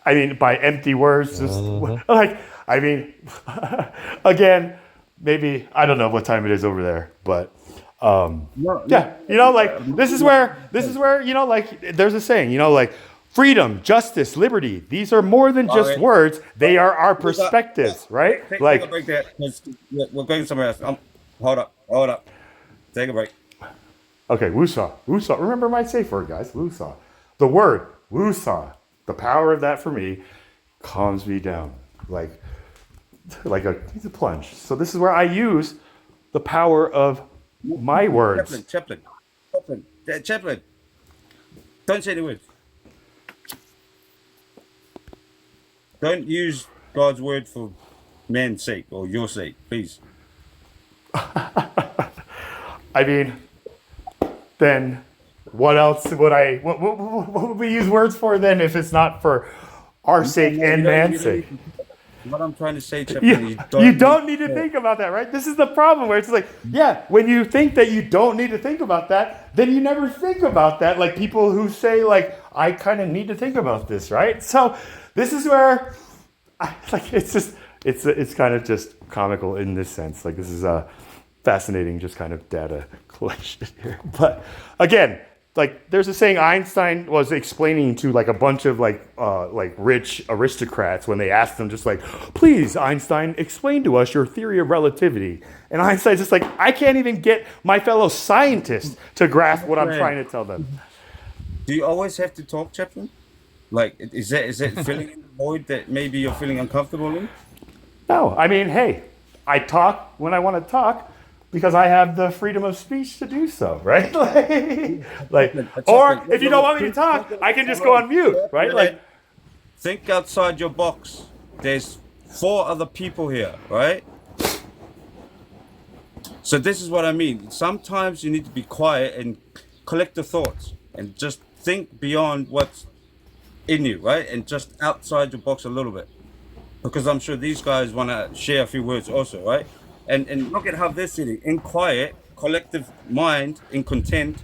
I mean, by empty words, just like, I mean, again, maybe, I don't know what time it is over there, but yeah, like this is where, like there's a saying, like freedom, justice, liberty. These are more than just Alright. words. They are our perspectives, right? Take a Like, break there. We're going somewhere else. Hold up. Take a break. okay, woosah, woosah. Remember my safe word, guys, woosah. The word woosah, the power of that for me calms me down like it's a plunge. So this is where I use the power of my words. Chaplain. Don't say the words. Don't use God's word for man's sake or your sake, please. I mean, then what else would what would we use words for then if it's not for our sake and man's sake? What I'm trying to say, Chaplain, You don't need to think about that, right? This is the problem where it's like, yeah, when you think that you don't need to think about that, then you never think about that. Like people who say, like, I kind of need to think about this, right? So this is where, it's kind of just comical in this sense. Like this is a fascinating, just kind of data collection here. But again, like there's a saying Einstein was explaining to like a bunch of like rich aristocrats when they asked them just like, please, Einstein, explain to us your theory of relativity. And Einstein's just like, I can't even get my fellow scientists to grasp what I'm trying to tell them. Do you always have to talk, Chaplain? Like, is that filling in the void that maybe you're feeling uncomfortable in? No, I mean, hey, I talk when I want to talk because I have the freedom of speech to do so, right? Or if you don't want me to talk, I can just go on mute, right? Like, think outside your box. There's 4 other people here, right? So this is what I mean. Sometimes you need to be quiet and collect the thoughts and just think beyond what's in you, right? And just outside your box a little bit. Because I'm sure these guys want to share a few words also, right? And look at how they're sitting in quiet, collective mind, in content,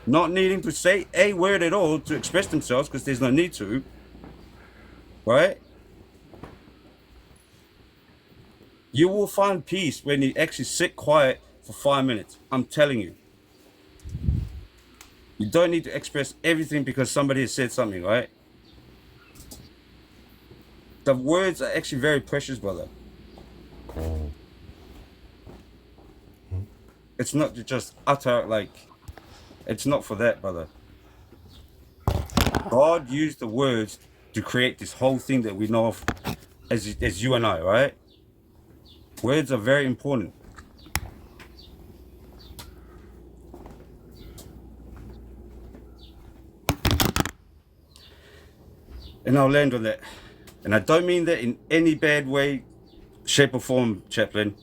not needing to say a word at all to express themselves because there's no need to, right? You will find peace when you actually sit quiet for 5 minutes. I'm telling you. You don't need to express everything because somebody has said something, right? The words are actually very precious, brother. It's not just utter, like, it's not for that, brother. God used the words to create this whole thing that we know of as you and I, right? Words are very important. And I'll land on that. And I don't mean that in any bad way, shape or form, Chaplain.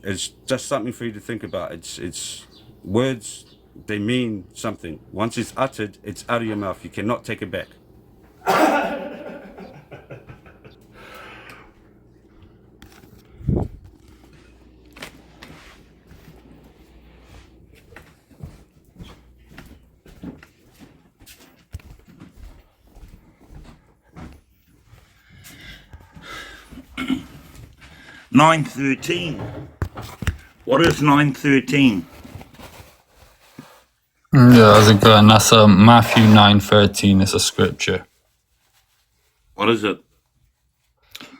It's just something for you to think about. It's words, they mean something. Once it's uttered, it's out of your mouth. You cannot take it back. 9:13. What is 9:13? Yeah, how's it going? That's Matthew 9:13. It's a scripture. What is it?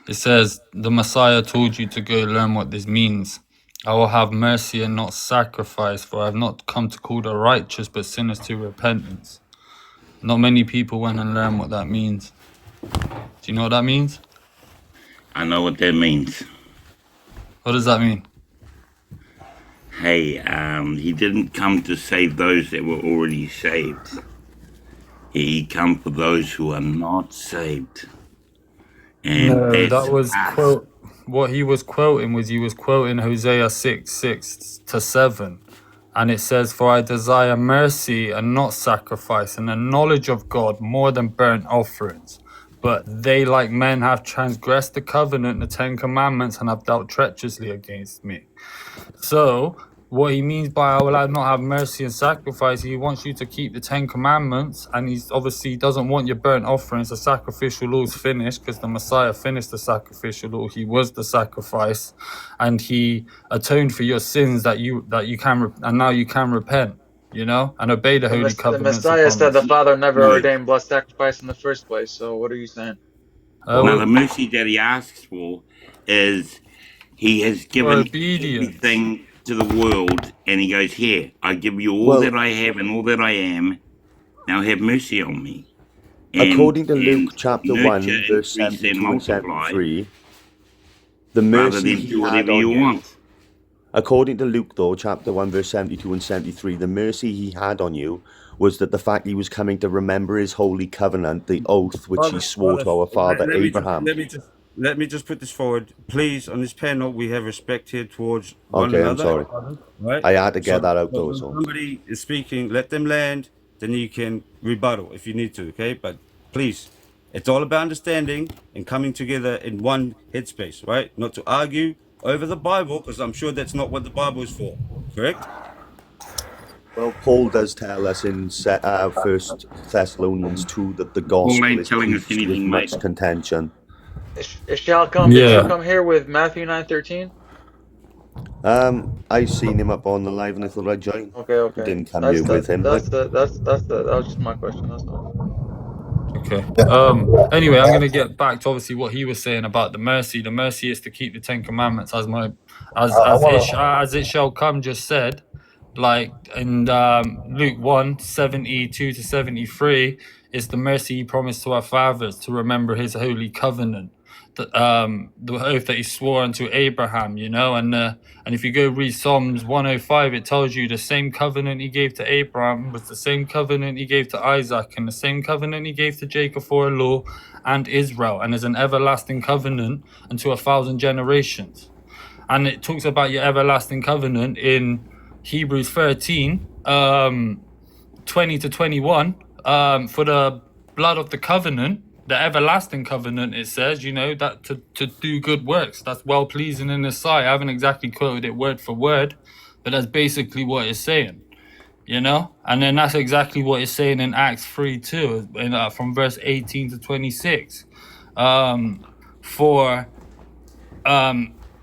It says, the Messiah told you to go learn what this means. I will have mercy and not sacrifice, for I have not come to call the righteous, but sinners to repentance. Not many people went and learn what that means. Do you know what that means? I know what that means. What does that mean? Hey, he didn't come to save those that were already saved. He come for those who are not saved. And No, that's that was us. what he was quoting was Hosea 6:6-7. And it says, for I desire mercy and not sacrifice, and the knowledge of God more than burnt offerings. But they, like men, have transgressed the covenant, the 10 commandments, and have dealt treacherously against me. So, what he means by I will not have mercy and sacrifice, he wants you to keep the 10 commandments, and he's obviously doesn't want your burnt offerings. The sacrificial law is finished because the Messiah finished the sacrificial law. He was the sacrifice, and he atoned for your sins that you can, and now you can repent, you know, and obey the holy The covenants. Messiah said the Father never No. ordained blood sacrifice in the first place. So what are you saying? Now, the mercy that he asks for is he has given obedience. everything to the world, and he goes, here, I give you all that I have and all that I am. Now have mercy on me. And, According to Luke chapter 1, nurture, verse increase, 72 and and multiply, 73, the rather mercy than he do had whatever on you you. want. According to Luke, though, chapter 1, verse 72 and 73, the mercy he had on you was that the fact he was coming to remember his holy covenant, the oath which he swore to our father Abraham. Let me just put this forward. Please, on this panel, we have respect here towards one Okay, another. I'm sorry. Right? I had to get So, that out, though. when So. somebody is speaking, let them land, then you can rebuttal if you need to, okay? But please, it's all about understanding and coming together in one headspace, right? Not to argue over the Bible, because I'm sure that's not what the Bible is for, correct? Well, Paul does tell us in 1 Thessalonians 2 that the gospel ain't is telling us preached with anything, much mate. contention. It shall come. Yeah. It shall come here with Matthew 9:13. I seen him up on the live and I thought I'd join. Okay. Didn't come here with him. That was just my question. That's all. Okay. Anyway, I'm gonna get back to obviously what he was saying about the mercy. The mercy is to keep the 10 commandments, as it shall come just said, like in Luke 1:72-73, is the mercy he promised to our fathers to remember his holy covenant, the oath that he swore unto Abraham, you know, and if you go read Psalms 105, it tells you the same covenant he gave to Abraham was the same covenant he gave to Isaac, and the same covenant he gave to Jacob for a law and Israel, and is an everlasting covenant unto 1,000 generations. And it talks about your everlasting covenant in Hebrews 13, 20-21, for the blood of the covenant, the everlasting covenant, it says, you know, that to do good works, that's well pleasing in his sight. I haven't exactly quoted it word for word, but that's basically what it's saying, you know? And then that's exactly what it's saying in Acts 3:2, from verse 18-26.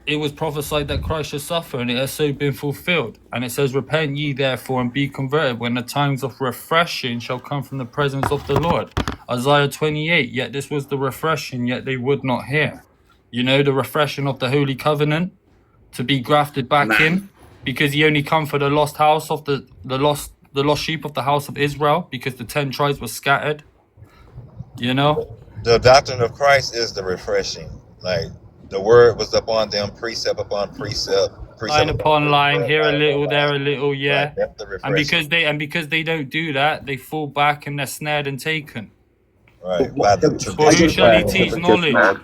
It was prophesied that Christ should suffer, and it has so been fulfilled. And it says, repent ye therefore and be converted, when the times of refreshing shall come from the presence of the Lord. Isaiah 28, yet this was the refreshing, yet they would not hear. You know, the refreshing of the holy covenant, to be grafted back in, because he only come for the lost house of the lost sheep of the house of Israel, because the 10 tribes were scattered. You know? The doctrine of Christ is the refreshing. Like, The word was upon them, precept upon precept, Line precept upon upon line, precept, here a line upon little, there line. a little, Right, yeah. that's the And refreshing. because they don't do that, they fall back and they're snared and taken. Right, by the For I who got a shall he tradition. question teach for just knowledge? God.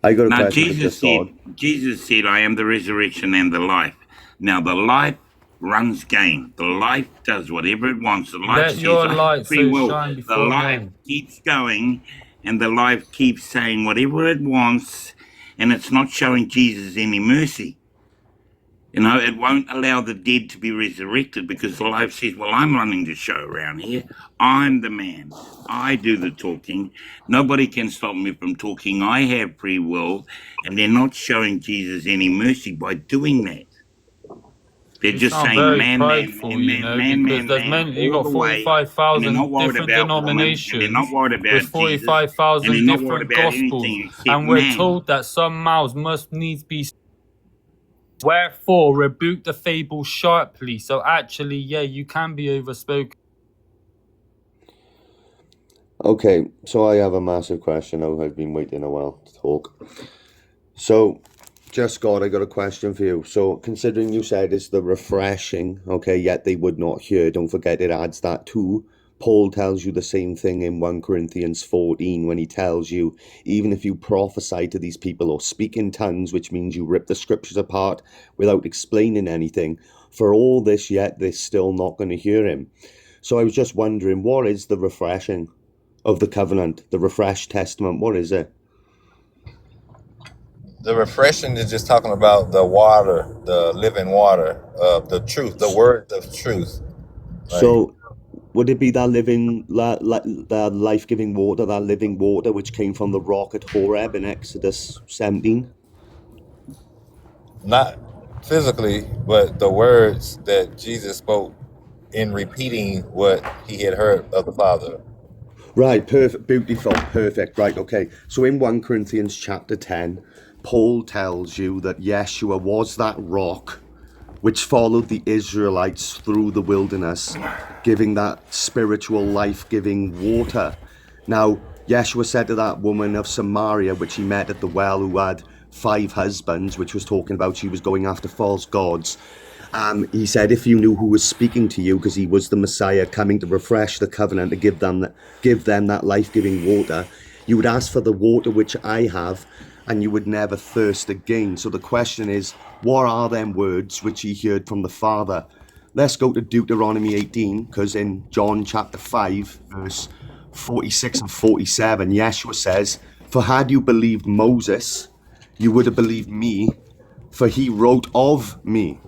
I got a Now, question for just God. Jesus said, I am the resurrection and the life. Now, the life runs game. The life does whatever it wants. The life Let says, your I have light free so will. shine The before life men. keeps going, and the life keeps saying whatever it wants, and it's not showing Jesus any mercy. You know, it won't allow the dead to be resurrected because the life says, well, I'm running the show around here. I'm the man. I do the talking. Nobody can stop me from talking. I have free will. And they're not showing Jesus any mercy by doing that. They're You just sound saying very man, man, prideful, man, you man, know, man, because man, there's man, many, you all got the way. And they're not 45,000 worried different about woman, and they're not denominations worried with about Jesus, and they're 45,000 not worried different about gospels. anything except And we're man. told that some mouths must needs be. Wherefore, rebuke the fable sharply. So actually, yeah, you can be overspoken. Okay, so I have a massive question. I've been waiting a while to talk. So, just God, I got a question for you. So, considering you said it's the refreshing, okay, yet they would not hear, don't forget it adds that too. Paul tells you the same thing in 1 Corinthians 14 when he tells you, even if you prophesy to these people or speak in tongues, which means you rip the scriptures apart without explaining anything, for all this yet they're still not going to hear him. So I was just wondering, what is the refreshing of the covenant, the refreshed testament? What is it? The refreshing is just talking about the water, the living water of the truth, the word of truth. Like, So would it be that that life-giving water, that living water which came from the rock at Horeb in Exodus 17? not physically, but the words that Jesus spoke in repeating what he had heard of the Father. Right, perfect, beautiful, perfect. Right, okay. So in 1 Corinthians chapter 10, Paul tells you that Yeshua was that rock which followed the Israelites through the wilderness, giving that spiritual life-giving water. Now, Yeshua said to that woman of Samaria, which he met at the well, who had 5 husbands, which was talking about she was going after false gods. He said, if you knew who was speaking to you, because he was the Messiah coming to refresh the covenant, to give them that life-giving water, you would ask for the water which I have, and you would never thirst again. So the question is, what are them words which he heard from the Father? Let's go to Deuteronomy 18, because in John chapter 5, verse 46 and 47, Yeshua says, for had you believed Moses, you would have believed me, for he wrote of me.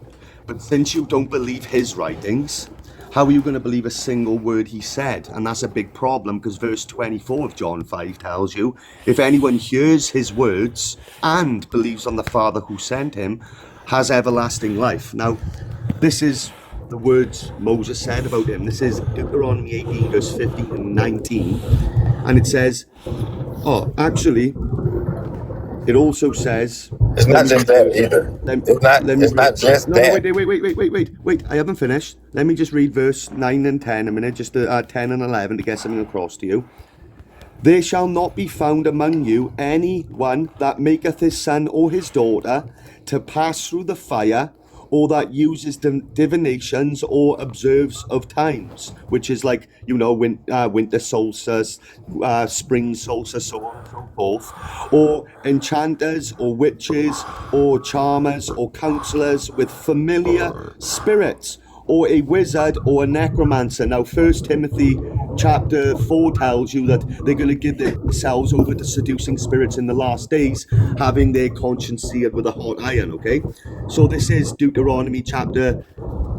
But since you don't believe his writings, how are you going to believe a single word he said? And that's a big problem, because verse 24 of John 5 tells you, if anyone hears his words and believes on the Father who sent him, has everlasting life. Now, this is the words Moses said about him. This is Deuteronomy 18, verse 15 and 19. And it says, actually, it also says... It's not just that either. It's not just that. Wait. I haven't finished. Let me just read verse 9 and 10 a minute, just to add 10 and 11 to get something across to you. There shall not be found among you any one that maketh his son or his daughter to pass through the fire, or that uses divinations or observes of times, which is like, winter solstice, spring solstice, so on and so forth, or enchanters or witches or charmers or counselors with familiar spirits, or a wizard or a necromancer. Now, 1 Timothy chapter 4 tells you that they're going to give themselves over to seducing spirits in the last days, having their conscience seared with a hot iron, okay? So this is Deuteronomy chapter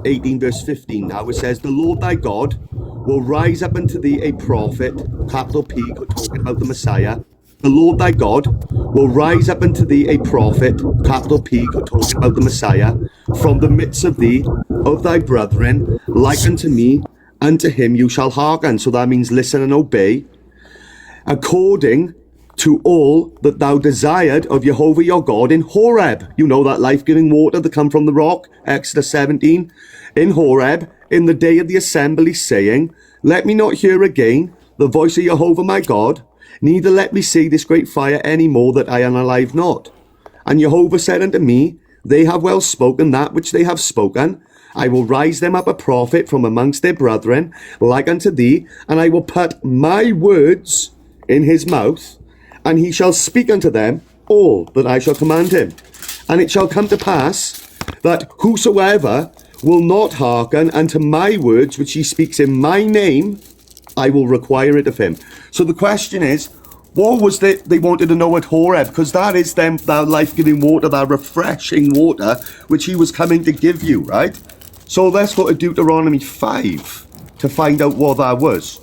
18, verse 15. Now it says, the Lord thy God will rise up unto thee a prophet, capital P, talking about the Messiah. The Lord thy God will rise up unto thee a prophet, capital P, talking about the Messiah, from the midst of thee, of thy brethren, like unto me, unto him you shall hearken. So that means listen and obey, according to all that thou desired of Jehovah your God in Horeb. You know that life-giving water that come from the rock, Exodus 17. In Horeb, in the day of the assembly, saying, let me not hear again the voice of Jehovah my God, neither let me see this great fire any more, that I am alive not. And Jehovah said unto me, They have well spoken that which they have spoken. I will rise them up a prophet from amongst their brethren, like unto thee, and I will put my words in his mouth, and he shall speak unto them all that I shall command him. And it shall come to pass that whosoever will not hearken unto my words which he speaks in my name, I will require it of him. So the question is, what was that they wanted to know at Horeb? Because that is them, that life-giving water, that refreshing water, which he was coming to give you, right? So let's go to Deuteronomy 5 to find out what that was.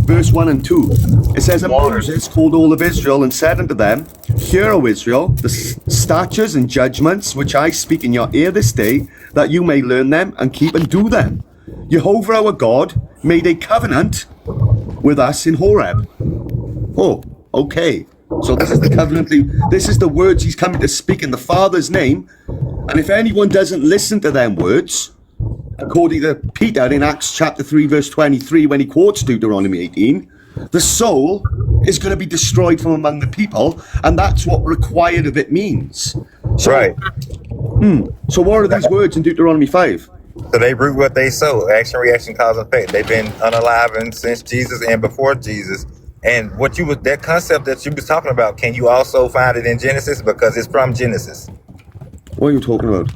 Verse 1 and 2. It says, And Moses called all of Israel and said unto them, Hear, O Israel, the statutes and judgments which I speak in your ear this day, that you may learn them and keep and do them. Jehovah our God made a covenant with us in Horeb. Oh, okay. So this is the covenant. This is the words he's coming to speak in the Father's name. And if anyone doesn't listen to them words, according to Peter in Acts chapter 3, verse 23, when he quotes Deuteronomy 18, the soul is going to be destroyed from among the people, and that's what required of it means. So, Right. So what are these words in Deuteronomy 5? So they root what they sow. Action, reaction, cause, and effect. They've been unalive since Jesus and before Jesus. And what you was that concept that you was talking about, can you also find it in Genesis? Because it's from Genesis. What are you talking about?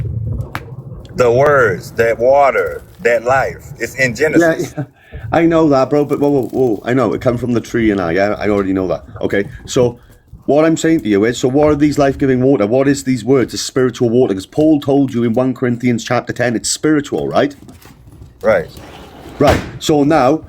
The words, that water, that life. It's in Genesis. Yeah, I know that, bro. But whoa, I know it come from the tree, and I already know that. Okay, so what I'm saying to you is, so what are these life-giving water? What is these words? It's spiritual water, because Paul told you in 1 Corinthians chapter 10, it's spiritual, right? Right. Right. So now,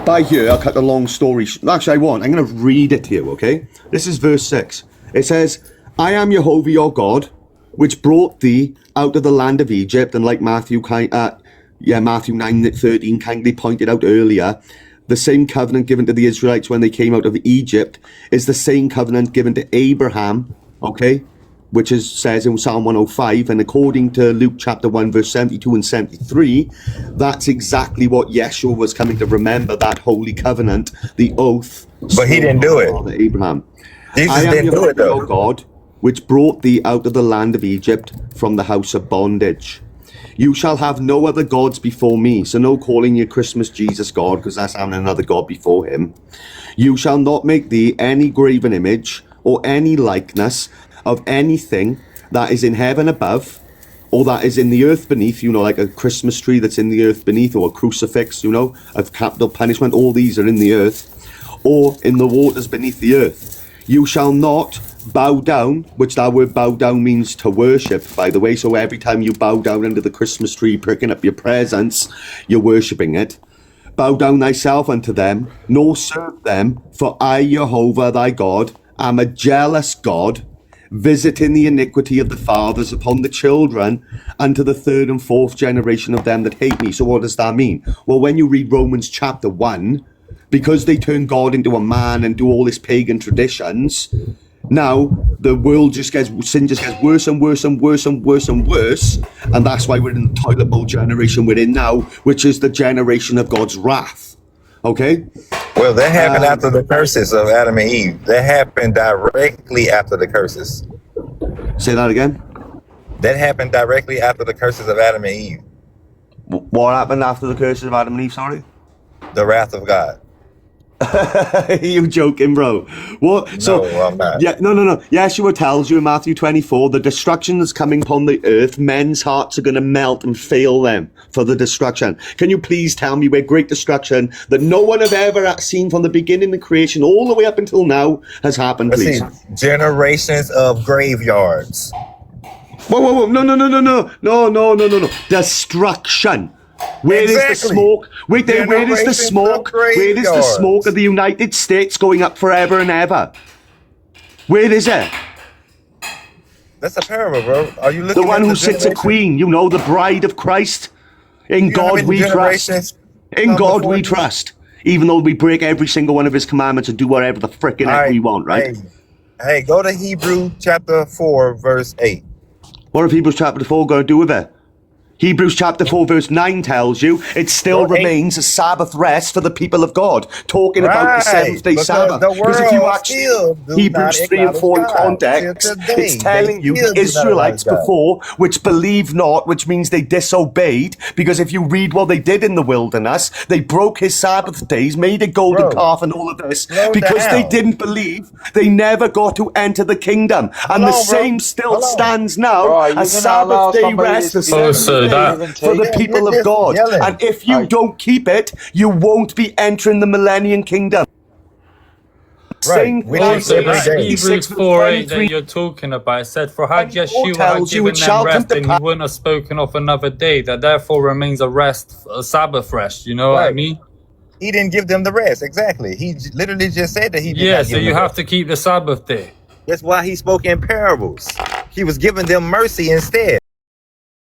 by here, I'll cut the long story. Actually, I'm going to read it to you. Okay, this is verse 6. It says, "I am Jehovah your God, which brought thee out of the land of Egypt," and like Matthew 9:13 kindly pointed out earlier, the same covenant given to the Israelites when they came out of Egypt is the same covenant given to Abraham, okay, which says in Psalm 105, and according to Luke chapter 1, verse 72 and 73, that's exactly what Yeshua was coming to remember, that holy covenant, the oath. But he didn't do it. Father Abraham. Jesus I am didn't do it, though. your God, which brought thee out of the land of Egypt from the house of bondage. You shall have no other gods before me. So no calling your Christmas Jesus God, because that's having another God before him. You shall not make thee any graven image or any likeness of anything that is in heaven above, or that is in the earth beneath, like a Christmas tree that's in the earth beneath, or a crucifix, of capital punishment. All these are in the earth, or in the waters beneath the earth. You shall not bow down, which that word bow down means to worship, by the way. So every time you bow down under the Christmas tree, picking up your presents, you're worshipping it. Bow down thyself unto them, nor serve them, for I, Jehovah thy God, am a jealous God, visiting the iniquity of the fathers upon the children, unto the third and fourth generation of them that hate me. So what does that mean? Well, when you read Romans chapter 1, because they turn God into a man and do all this pagan traditions, now the world sin just gets worse and worse and worse and worse and worse, and that's why we're in the toilet bowl generation we're in now, which is the generation of God's wrath. Okay? Well, that happened after the curses of Adam and Eve. That happened directly after the curses. Say that again? That happened directly after the curses of Adam and Eve. What happened after the curses of Adam and Eve, sorry? The wrath of God. You joking, bro? What? So, no, I'm not. Yeah, no. Yeshua tells you in Matthew 24, the destruction that's coming upon the earth, men's hearts are going to melt and fail them for the destruction. Can you please tell me where great destruction that no one have ever seen from the beginning of creation all the way up until now has happened, please? Generations of graveyards. Whoa. No. Destruction. Where is the smoke? Wait there, where is the smoke? Where is the smoke of the United States going up forever and ever? Where is it? That's a parable, bro. Are you looking the one who sits a queen, the bride of Christ? In God we trust. In God we trust. Even though we break every single one of his commandments and do whatever the frickin' heck we want, right? Hey, go to Hebrews chapter 4, verse 8. What have Hebrews chapter 4 got to do with it? Hebrews chapter 4 verse 9 tells you it still Well, remains a Sabbath rest for the people of God, talking about the right, seventh day because Sabbath. the Because if you world actually still do not Hebrews 3 and acknowledge 4 in God context, till today. it's telling They you still the do not acknowledge Israelites God. before, which believed not, which means they disobeyed, because if you read what they did in the wilderness, they broke his Sabbath days, made a golden Bro, calf and all of this, slow because they down. didn't believe, they never got to enter the kingdom. And the Hold on, bro. same still Hold on. stands now Bro, are you as gonna allow Sabbath day somebody to rest, the speak Oh, and seventh you so can't day that even for the take it? people You're of just God. yelling. And if you Are, don't keep it, you won't be entering the millennium kingdom. Right. Same Which oh, is so Isaiah every that day. 66 Hebrews verse 4:8 that 23 you're talking about, it said, for had 24 Yeshua had tells you given it them shall come rest, to then he pass. wouldn't have spoken of another day. That therefore remains a rest, a Sabbath rest. You know what I Right. mean? He didn't give them the rest. Exactly. He literally just said that he did Yeah, not so give them you the have rest. to keep the Sabbath day. That's why he spoke in parables. He was giving them mercy instead.